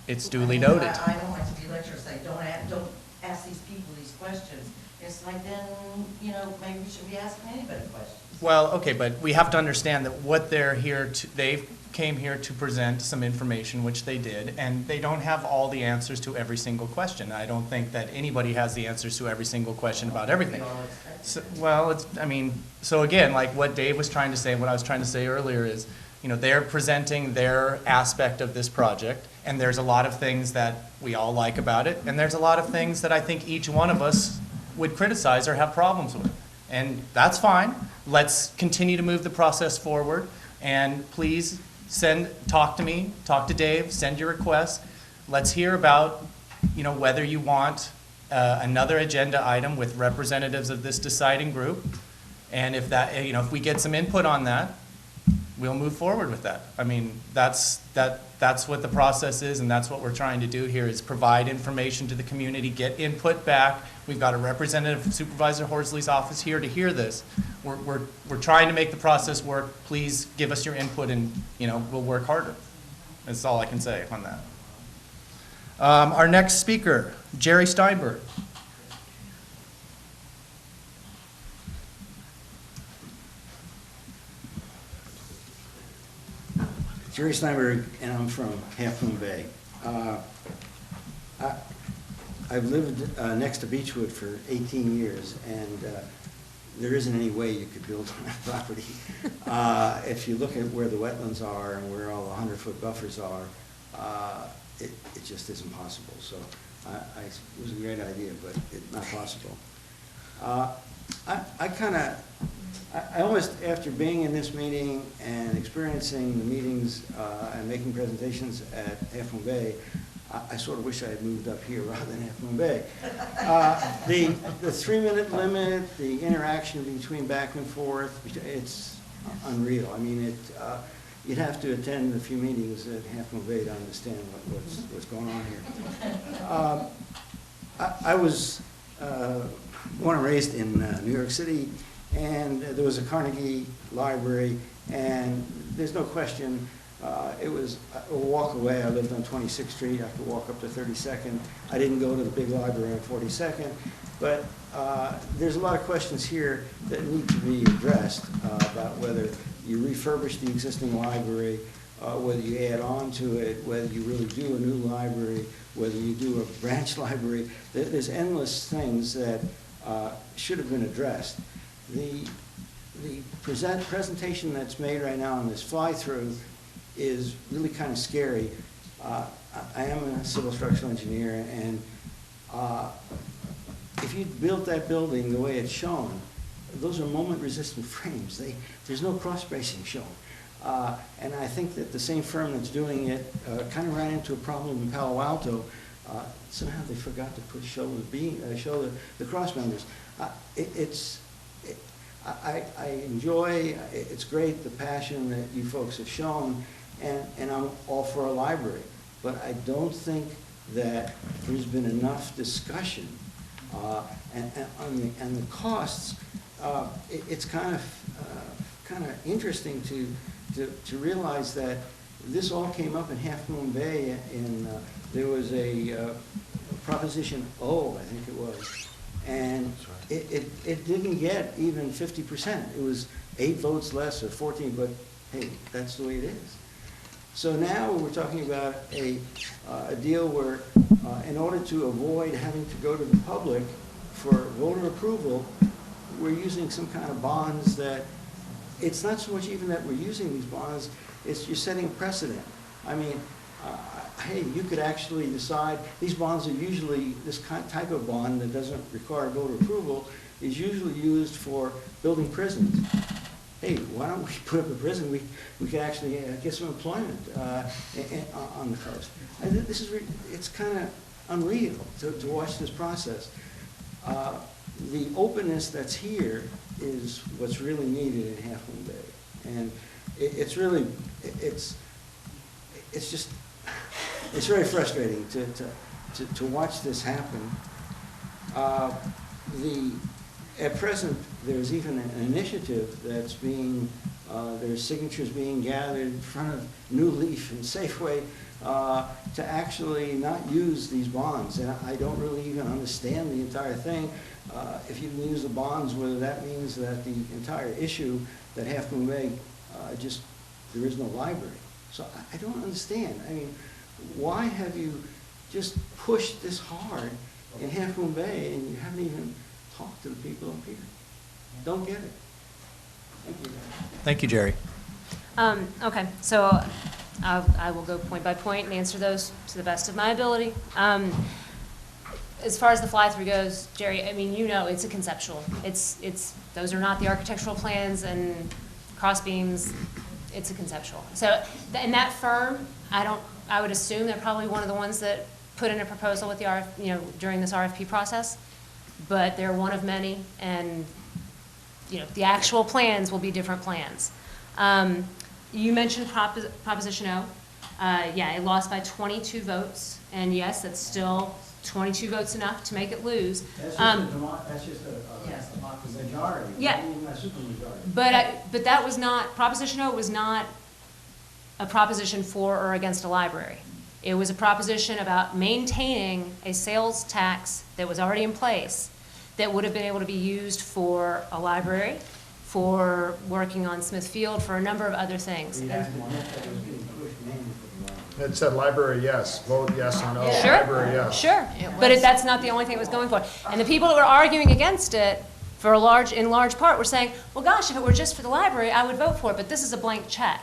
It's duly noted. I don't like to be lectured, say, don't ask these people these questions. It's like, then, maybe we should be asking anybody questions. Well, okay, but we have to understand that what they're here to, they came here to present some information, which they did, and they don't have all the answers to every single question. I don't think that anybody has the answers to every single question about everything. So, well, so again, like what Dave was trying to say, what I was trying to say earlier is, they're presenting their aspect of this project, and there's a lot of things that we all like about it, and there's a lot of things that I think each one of us would criticize or have problems with. And that's fine. Let's continue to move the process forward, and please talk to me, talk to Dave, send your requests. Let's hear about, whether you want another agenda item with representatives of this deciding group, and if we get some input on that, we'll move forward with that. I mean, that's what the process is, and that's what we're trying to do here, is provide information to the community, get input back. We've got a representative from Supervisor Horsley's office here to hear this. We're trying to make the process work. Please give us your input, and, you know, we'll work harder. That's all I can say on that. Our next speaker, Jerry Steinberg. Jerry Steinberg, and I'm from Half Moon Bay. I've lived next to Beechwood for 18 years, and there isn't any way you could build on that property. If you look at where the wetlands are and where all the 100-foot buffers are, it just isn't possible. So it was a great idea, but it's not possible. I almost, after being in this meeting and experiencing the meetings and making presentations at Half Moon Bay, I sort of wish I had moved up here rather than Half Moon Bay. The 3-minute limit, the interaction between back and forth, it's unreal. I mean, you'd have to attend a few meetings at Half Moon Bay to understand what's going on here. I was born and raised in New York City, and there was a Carnegie Library, and there's no question, it was a walk away. I lived on 26th Street. I could walk up to 32nd. I didn't go to the big library on 42nd, but there's a lot of questions here that need to be addressed about whether you refurbish the existing library, whether you add on to it, whether you really do a new library, whether you do a branch library. There's endless things that should have been addressed. The presentation that's made right now on this fly-through is really kind of scary. I am a civil structural engineer, and if you built that building the way it's shown, those are moment-resistant frames. There's no cross-bracing shown. And I think that the same firm that's doing it kind of ran into a problem in Palo Alto. Somehow they forgot to show the cross members. I enjoy, it's great, the passion that you folks have shown, and I'm all for a library. But I don't think that there's been enough discussion and the costs. It's kind of interesting to realize that this all came up in Half Moon Bay, and there was a Proposition O, I think it was, and it didn't get even 50%. It was 8 votes less or 14, but hey, that's the way it is. So now we're talking about a deal where, in order to avoid having to go to the public for voter approval, we're using some kind of bonds that, it's not so much even that we're using these bonds, it's you're setting a precedent. I mean, hey, you could actually decide, these bonds are usually, this type of bond that doesn't require voter approval is usually used for building prisons. Hey, why don't we put up a prison? We could actually get some employment on the coast. It's kind of unreal to watch this process. The openness that's here is what's really needed in Half Moon Bay. And it's really, it's very frustrating to watch this happen. At present, there's even an initiative that's being, there's signatures being gathered in front of New Leaf and Safeway to actually not use these bonds. And I don't really even understand the entire thing. If you can use the bonds, whether that means that the entire issue that Half Moon Bay, there is no library. So I don't understand. I mean, why have you just pushed this hard in Half Moon Bay and you haven't even talked to the people up here? Don't get it. Thank you. Thank you, Jerry. Okay, so I will go point by point and answer those to the best of my ability. As far as the fly-through goes, Jerry, I mean, you know, it's a conceptual. Those are not the architectural plans and cross beams. It's a conceptual. So, and that firm, I would assume they're probably one of the ones that put in a proposal with the during this RFP process, but they're one of many, and the actual plans will be different plans. You mentioned Proposition O. Yeah, it lost by 22 votes, and yes, that's still 22 votes enough to make it lose. That's just a majority, Yeah. not even a supermajority. But that was not, Proposition O was not a proposition for or against a library. It was a proposition about maintaining a sales tax that was already in place that would have been able to be used for a library, for working on Smith Field, for a number of other things. It said library, yes, vote yes or no, Sure. library, yes. Sure, but that's not the only thing it was going for. And the people that were arguing against it, in large part, were saying, well, gosh, if it were just for the library, I would vote for it, but this is a blank check.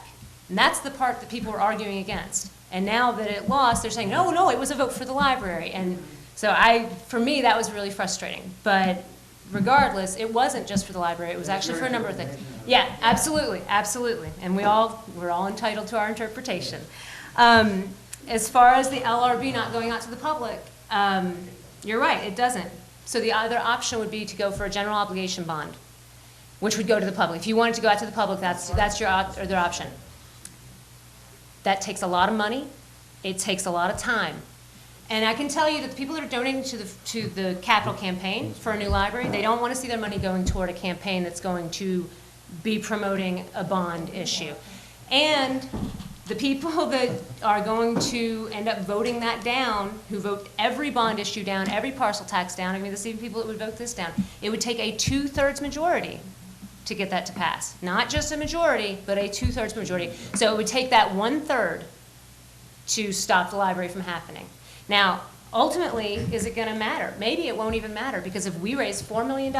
And that's the part that people were arguing against. And now that it lost, they're saying, no, it was a vote for the library. And so for me, that was really frustrating. But regardless, it wasn't just for the library, it was actually for a number of things. Yeah, absolutely, absolutely. And we're all entitled to our interpretation. As far as the LRB not going out to the public, you're right, it doesn't. So the other option would be to go for a general obligation bond, which would go to the public. If you wanted to go out to the public, that's your other option. That takes a lot of money. It takes a lot of time. And I can tell you that the people that are donating to the capital campaign for a new library, they don't want to see their money going toward a campaign that's going to be promoting a bond issue. And the people that are going to end up voting that down, who vote every bond issue down, every parcel tax down, I mean, the same people that would vote this down, it would take a 2/3 majority to get that to pass. Not just a majority, but a 2/3 majority. So it would take that 1/3 to stop the library from happening. Now, ultimately, is it going to matter? Maybe it won't even matter, because if we raise $4 million,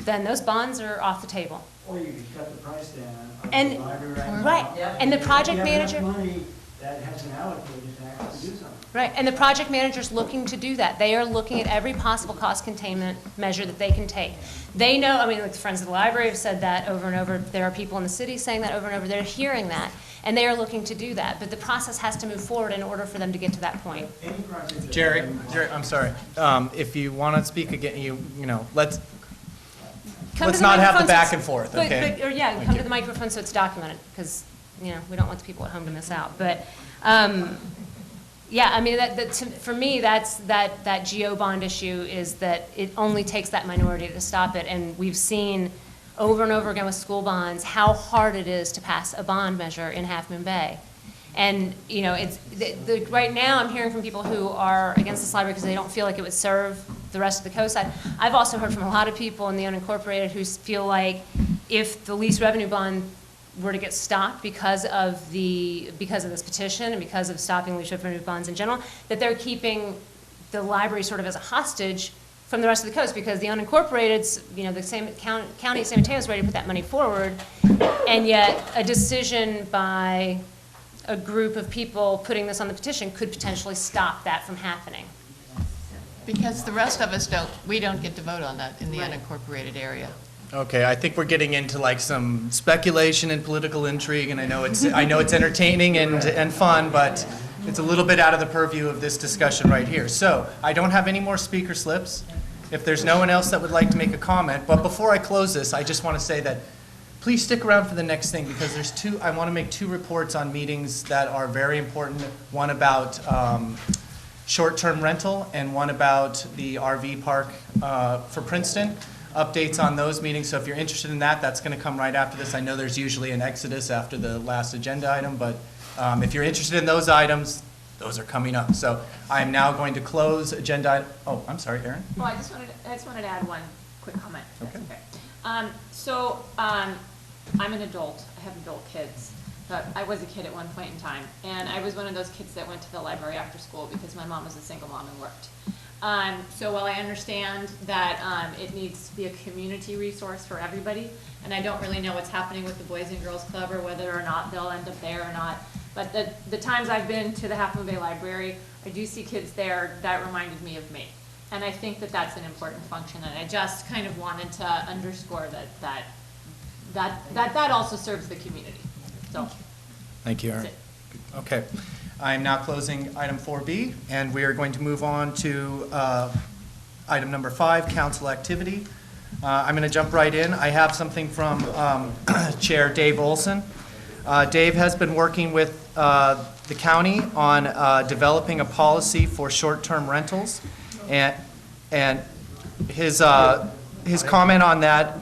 then those bonds are off the table. Or you could cut the price down on And- the library right now. right, and the project If you have manager- enough money that has been allocated to actually do something. Right, and the project manager's looking to do that. They are looking at every possible cost containment measure that they can take. They know, I mean, like the Friends of the Library have said that over and over. There are people in the city saying that over and over. They're hearing that, and they are looking to do that. But the process has to move forward in order for them to get to that point. Jerry, I'm sorry. If you want to speak again, let's Come to the not have the microphone back so and forth, but- okay? But, or yeah, Thank come you. to the microphone so it's documented, because, we don't want the people at home to miss out. But, yeah, I mean, for me, that GO bond issue is that it only takes that minority to stop it. And we've seen over and over again with school bonds how hard it is to pass a bond measure in Half Moon Bay. And, right now I'm hearing from people who are against this library because they don't feel like it would serve the rest of the coast side. I've also heard from a lot of people in the unincorporated who feel like if the lease revenue bond were to get stopped because of this petition and because of stopping lease revenue bonds in general, that they're keeping the library sort of as a hostage from the rest of the coast, because the unincorporated's, the same county of San Mateo is ready to put that money forward, and yet a decision by a group of people putting this on the petition could potentially stop that from happening. Because the rest of us we don't get to vote on that in the unincorporated area. Okay, I think we're getting into like some speculation and political intrigue, and I know it's entertaining and fun, but it's a little bit out of the purview of this discussion right here. So I don't have any more speaker slips. If there's no one else that would like to make a comment, but before I close this, I just want to say that please stick around for the next thing, because I want to make 2 reports on meetings that are very important. One about short-term rental and one about the RV park for Princeton. Updates on those meetings, so if you're interested in that, that's going to come right after this. I know there's usually an exodus after the last agenda item, but if you're interested in those items, those are coming up. So I am now going to close agenda. Oh, I'm sorry, Erin. Well, I just wanted to add one quick comment. If that's okay. I'm an adult. I have adult kids, but I was a kid at one point in time, and I was one of those kids that went to the library after school because my mom was a single mom and worked. So while I understand that it needs to be a community resource for everybody, and I don't really know what's happening with the Boys and Girls Club or whether or not they'll end up there or not, but the times I've been to the Half Moon Bay Library, I do see kids there that reminded me of me. And I think that that's an important function, and I just kind of wanted to underscore that also serves the community. So. Thank you, Erin. That's it. Okay. I am now closing item 4B, and we are going to move on to item number 5, council activity. I'm going to jump right in. I have something from Chair Dave Olson. Dave has been working with the county on developing a policy for short-term rentals, and his comment on that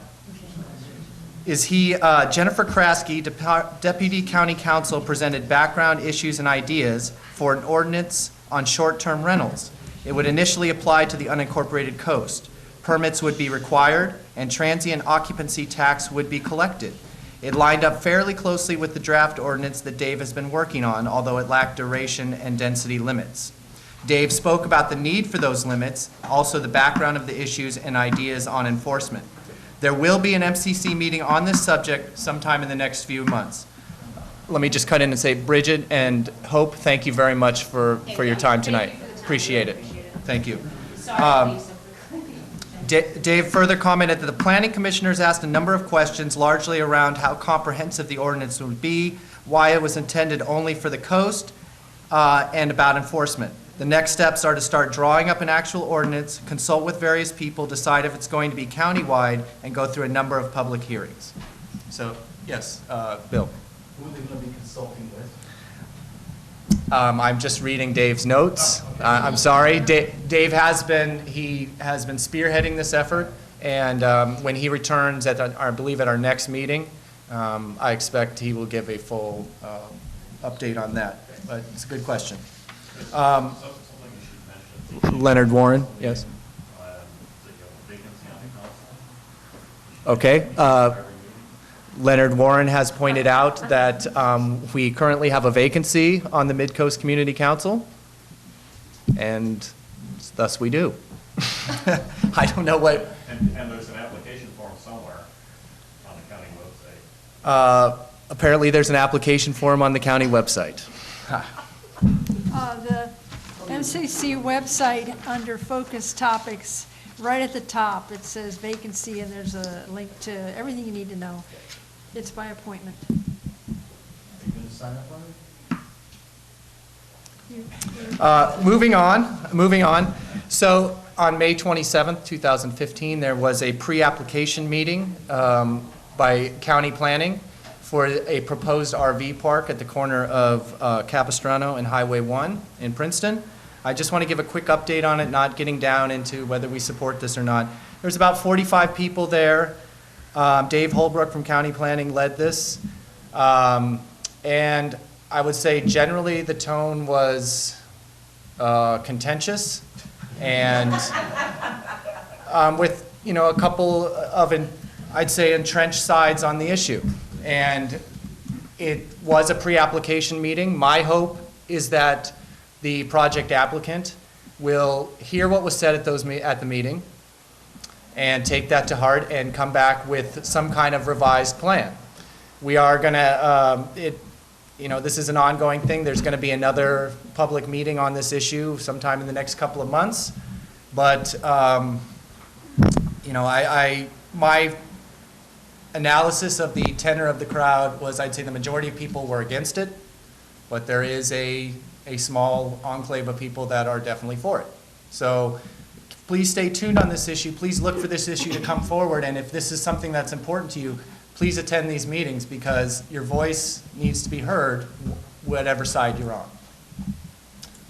is Jennifer Kraske, Deputy County Counsel, presented background issues and ideas for an ordinance on short-term rentals. It would initially apply to the unincorporated coast. Permits would be required, and transient occupancy tax would be collected. It lined up fairly closely with the draft ordinance that Dave has been working on, although it lacked duration and density limits. Dave spoke about the need for those limits, also the background of the issues and ideas on enforcement. There will be an MCC meeting on this subject sometime in the next few months. Let me just cut in and say, Bridget and Hope, thank you very much for your time tonight. Appreciate it. Thank you. Dave further commented that the planning commissioners asked a number of questions, largely around how comprehensive the ordinance would be, why it was intended only for the coast, and about enforcement. The next steps are to start drawing up an actual ordinance, consult with various people, decide if it's going to be countywide, and go through a number of public hearings. So, yes, Bill. Who are they going to be consulting with? I'm just reading Dave's notes. I'm sorry. Dave has been spearheading this effort, and when he returns I believe at our next meeting, I expect he will give a full update on that. But it's a good question. Leonard Warren, yes. Okay. Leonard Warren has pointed out that we currently have a vacancy on the Midcoast Community Council, and thus we do. I don't know what. And there's an application form somewhere on the county website. Apparently there's an application form on the county website. The MCC website, under focus topics, right at the top, it says vacancy, and there's a link to everything you need to know. It's by appointment. Are you going to sign up on it? Moving on. So on May 27th, 2015, there was a pre-application meeting by county planning for a proposed RV park at the corner of Capistrano and Highway 1 in Princeton. I just want to give a quick update on it, not getting down into whether we support this or not. There's about 45 people there. Dave Holbrook from County Planning led this. And I would say generally the tone was contentious and with, a couple of, I'd say, entrenched sides on the issue. And it was a pre-application meeting. My hope is that the project applicant will hear what was said at the meeting and take that to heart and come back with some kind of revised plan. We are going to, this is an ongoing thing. There's going to be another public meeting on this issue sometime in the next couple of months. But, my analysis of the tenor of the crowd was, I'd say the majority of people were against it, but there is a small enclave of people that are definitely for it. So please stay tuned on this issue. Please look for this issue to come forward. And if this is something that's important to you, please attend these meetings because your voice needs to be heard, whatever side you're on.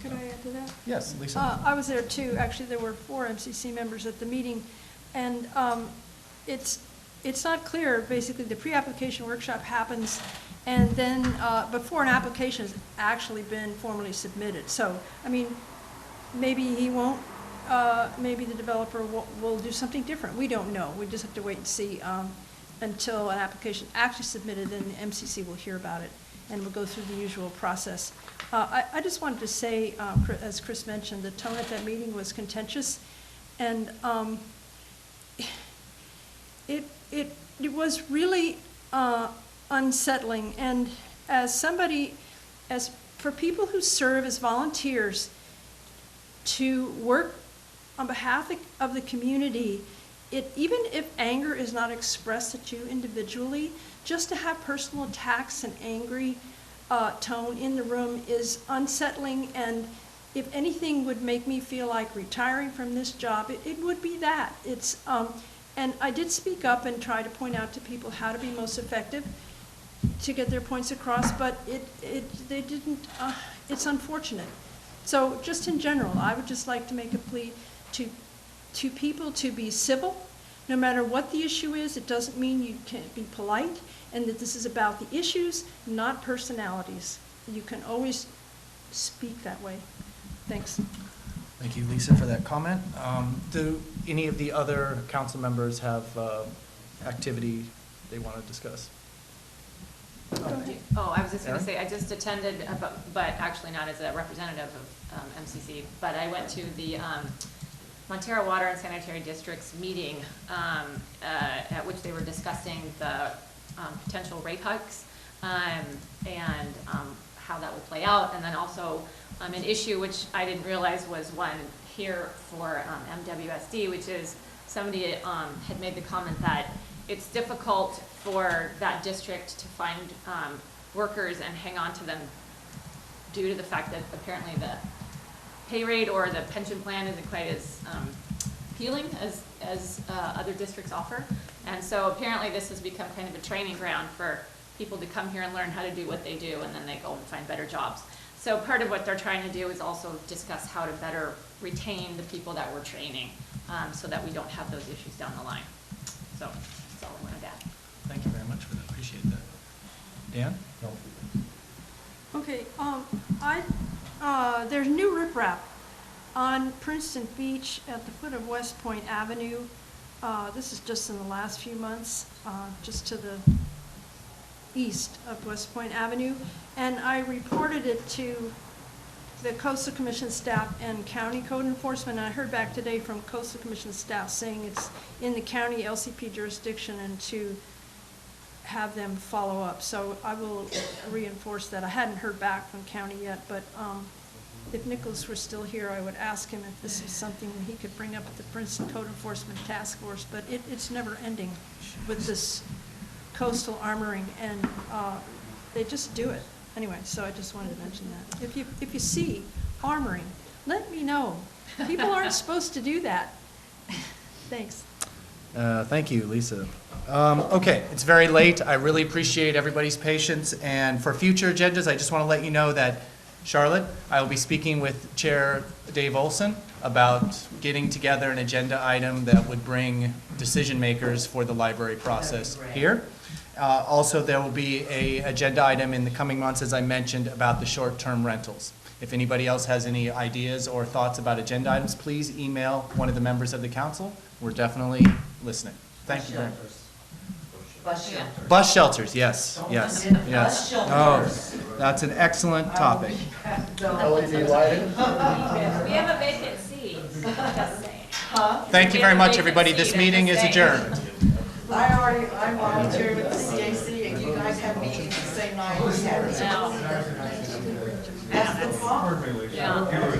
Could I add to that? Yes, Lisa. I was there too. Actually, there were 4 MCC members at the meeting. And it's not clear, basically, the pre-application workshop happens and then before an application has actually been formally submitted. So, maybe he won't, maybe the developer will do something different. We don't know. We just have to wait and see until an application is actually submitted, then the MCC will hear about it and we'll go through the usual process. I just wanted to say, as Chris mentioned, the tone at that meeting was contentious, and it was really unsettling. And as for people who serve as volunteers to work on behalf of the community, even if anger is not expressed at you individually, just to have personal attacks and angry tone in the room is unsettling. And if anything would make me feel like retiring from this job, it would be that. And I did speak up and try to point out to people how to be most effective. to get their points across, but they didn't, it's unfortunate. So just in general, I would just like to make a plea to people to be civil. No matter what the issue is, it doesn't mean you can't be polite, and that this is about the issues, not personalities. You can always speak that way. Thanks. Thank you, Lisa, for that comment. Do any of the other council members have activity they want to discuss? Oh, I was just going Erin? to say, I just attended, but actually not as a representative of MCC, but I went to the Montero Water and Sanitary District's meeting at which they were discussing the potential rate hikes and how that would play out, and then also an issue which I didn't realize was one here for MWSD, which is somebody had made the comment that it's difficult for that district to find workers and hang on to them due to the fact that apparently the pay rate or the pension plan isn't quite as appealing as other districts offer. And so apparently this has become kind of a training ground for people to come here and learn how to do what they do, and then they go and find better jobs. So part of what they're trying to do is also discuss how to better retain the people that we're training so that we don't have those issues down the line. So that's all I wanted to add. Thank you very much for that. Appreciate that. Dan? No. Okay, there's new riprap on Princeton Beach at the foot of West Point Avenue. This is just in the last few months, just to the east of West Point Avenue. And I reported it to the Coastal Commission staff and county code enforcement. And I heard back today from Coastal Commission staff saying it's in the county LCP jurisdiction and to have them follow up. So I will reinforce that. I hadn't heard back from county yet, but if Nicholas were still here, I would ask him if this is something he could bring up at the Princeton Code Enforcement Task Force. But it's never ending with this coastal armoring, and they just do it. Anyway, so I just wanted to mention that. If you see armoring, let me know. People aren't supposed to do that. Thanks. Thank you, Lisa. Okay, it's very late. I really appreciate everybody's patience. And for future agendas, I just want to let you know that, Charlotte, I will be speaking with Chair Dave Olson about getting together an agenda item that would bring decision makers for the library process here. Also, there will be an agenda item in the coming months, as I mentioned, about the short-term rentals. If anybody else has any ideas or thoughts about agenda items, please email one of the members of the council. We're definitely listening. Thank you very much. Bus shelters. Bus shelters, yes, yes, yes. Oh, that's an excellent topic. LED lighting? We have a vacant seat, just saying. Thank you very much, everybody. This meeting is adjourned. I volunteered with the CAC, and you guys have meetings the same night we had it. Now. That's the problem. Yeah.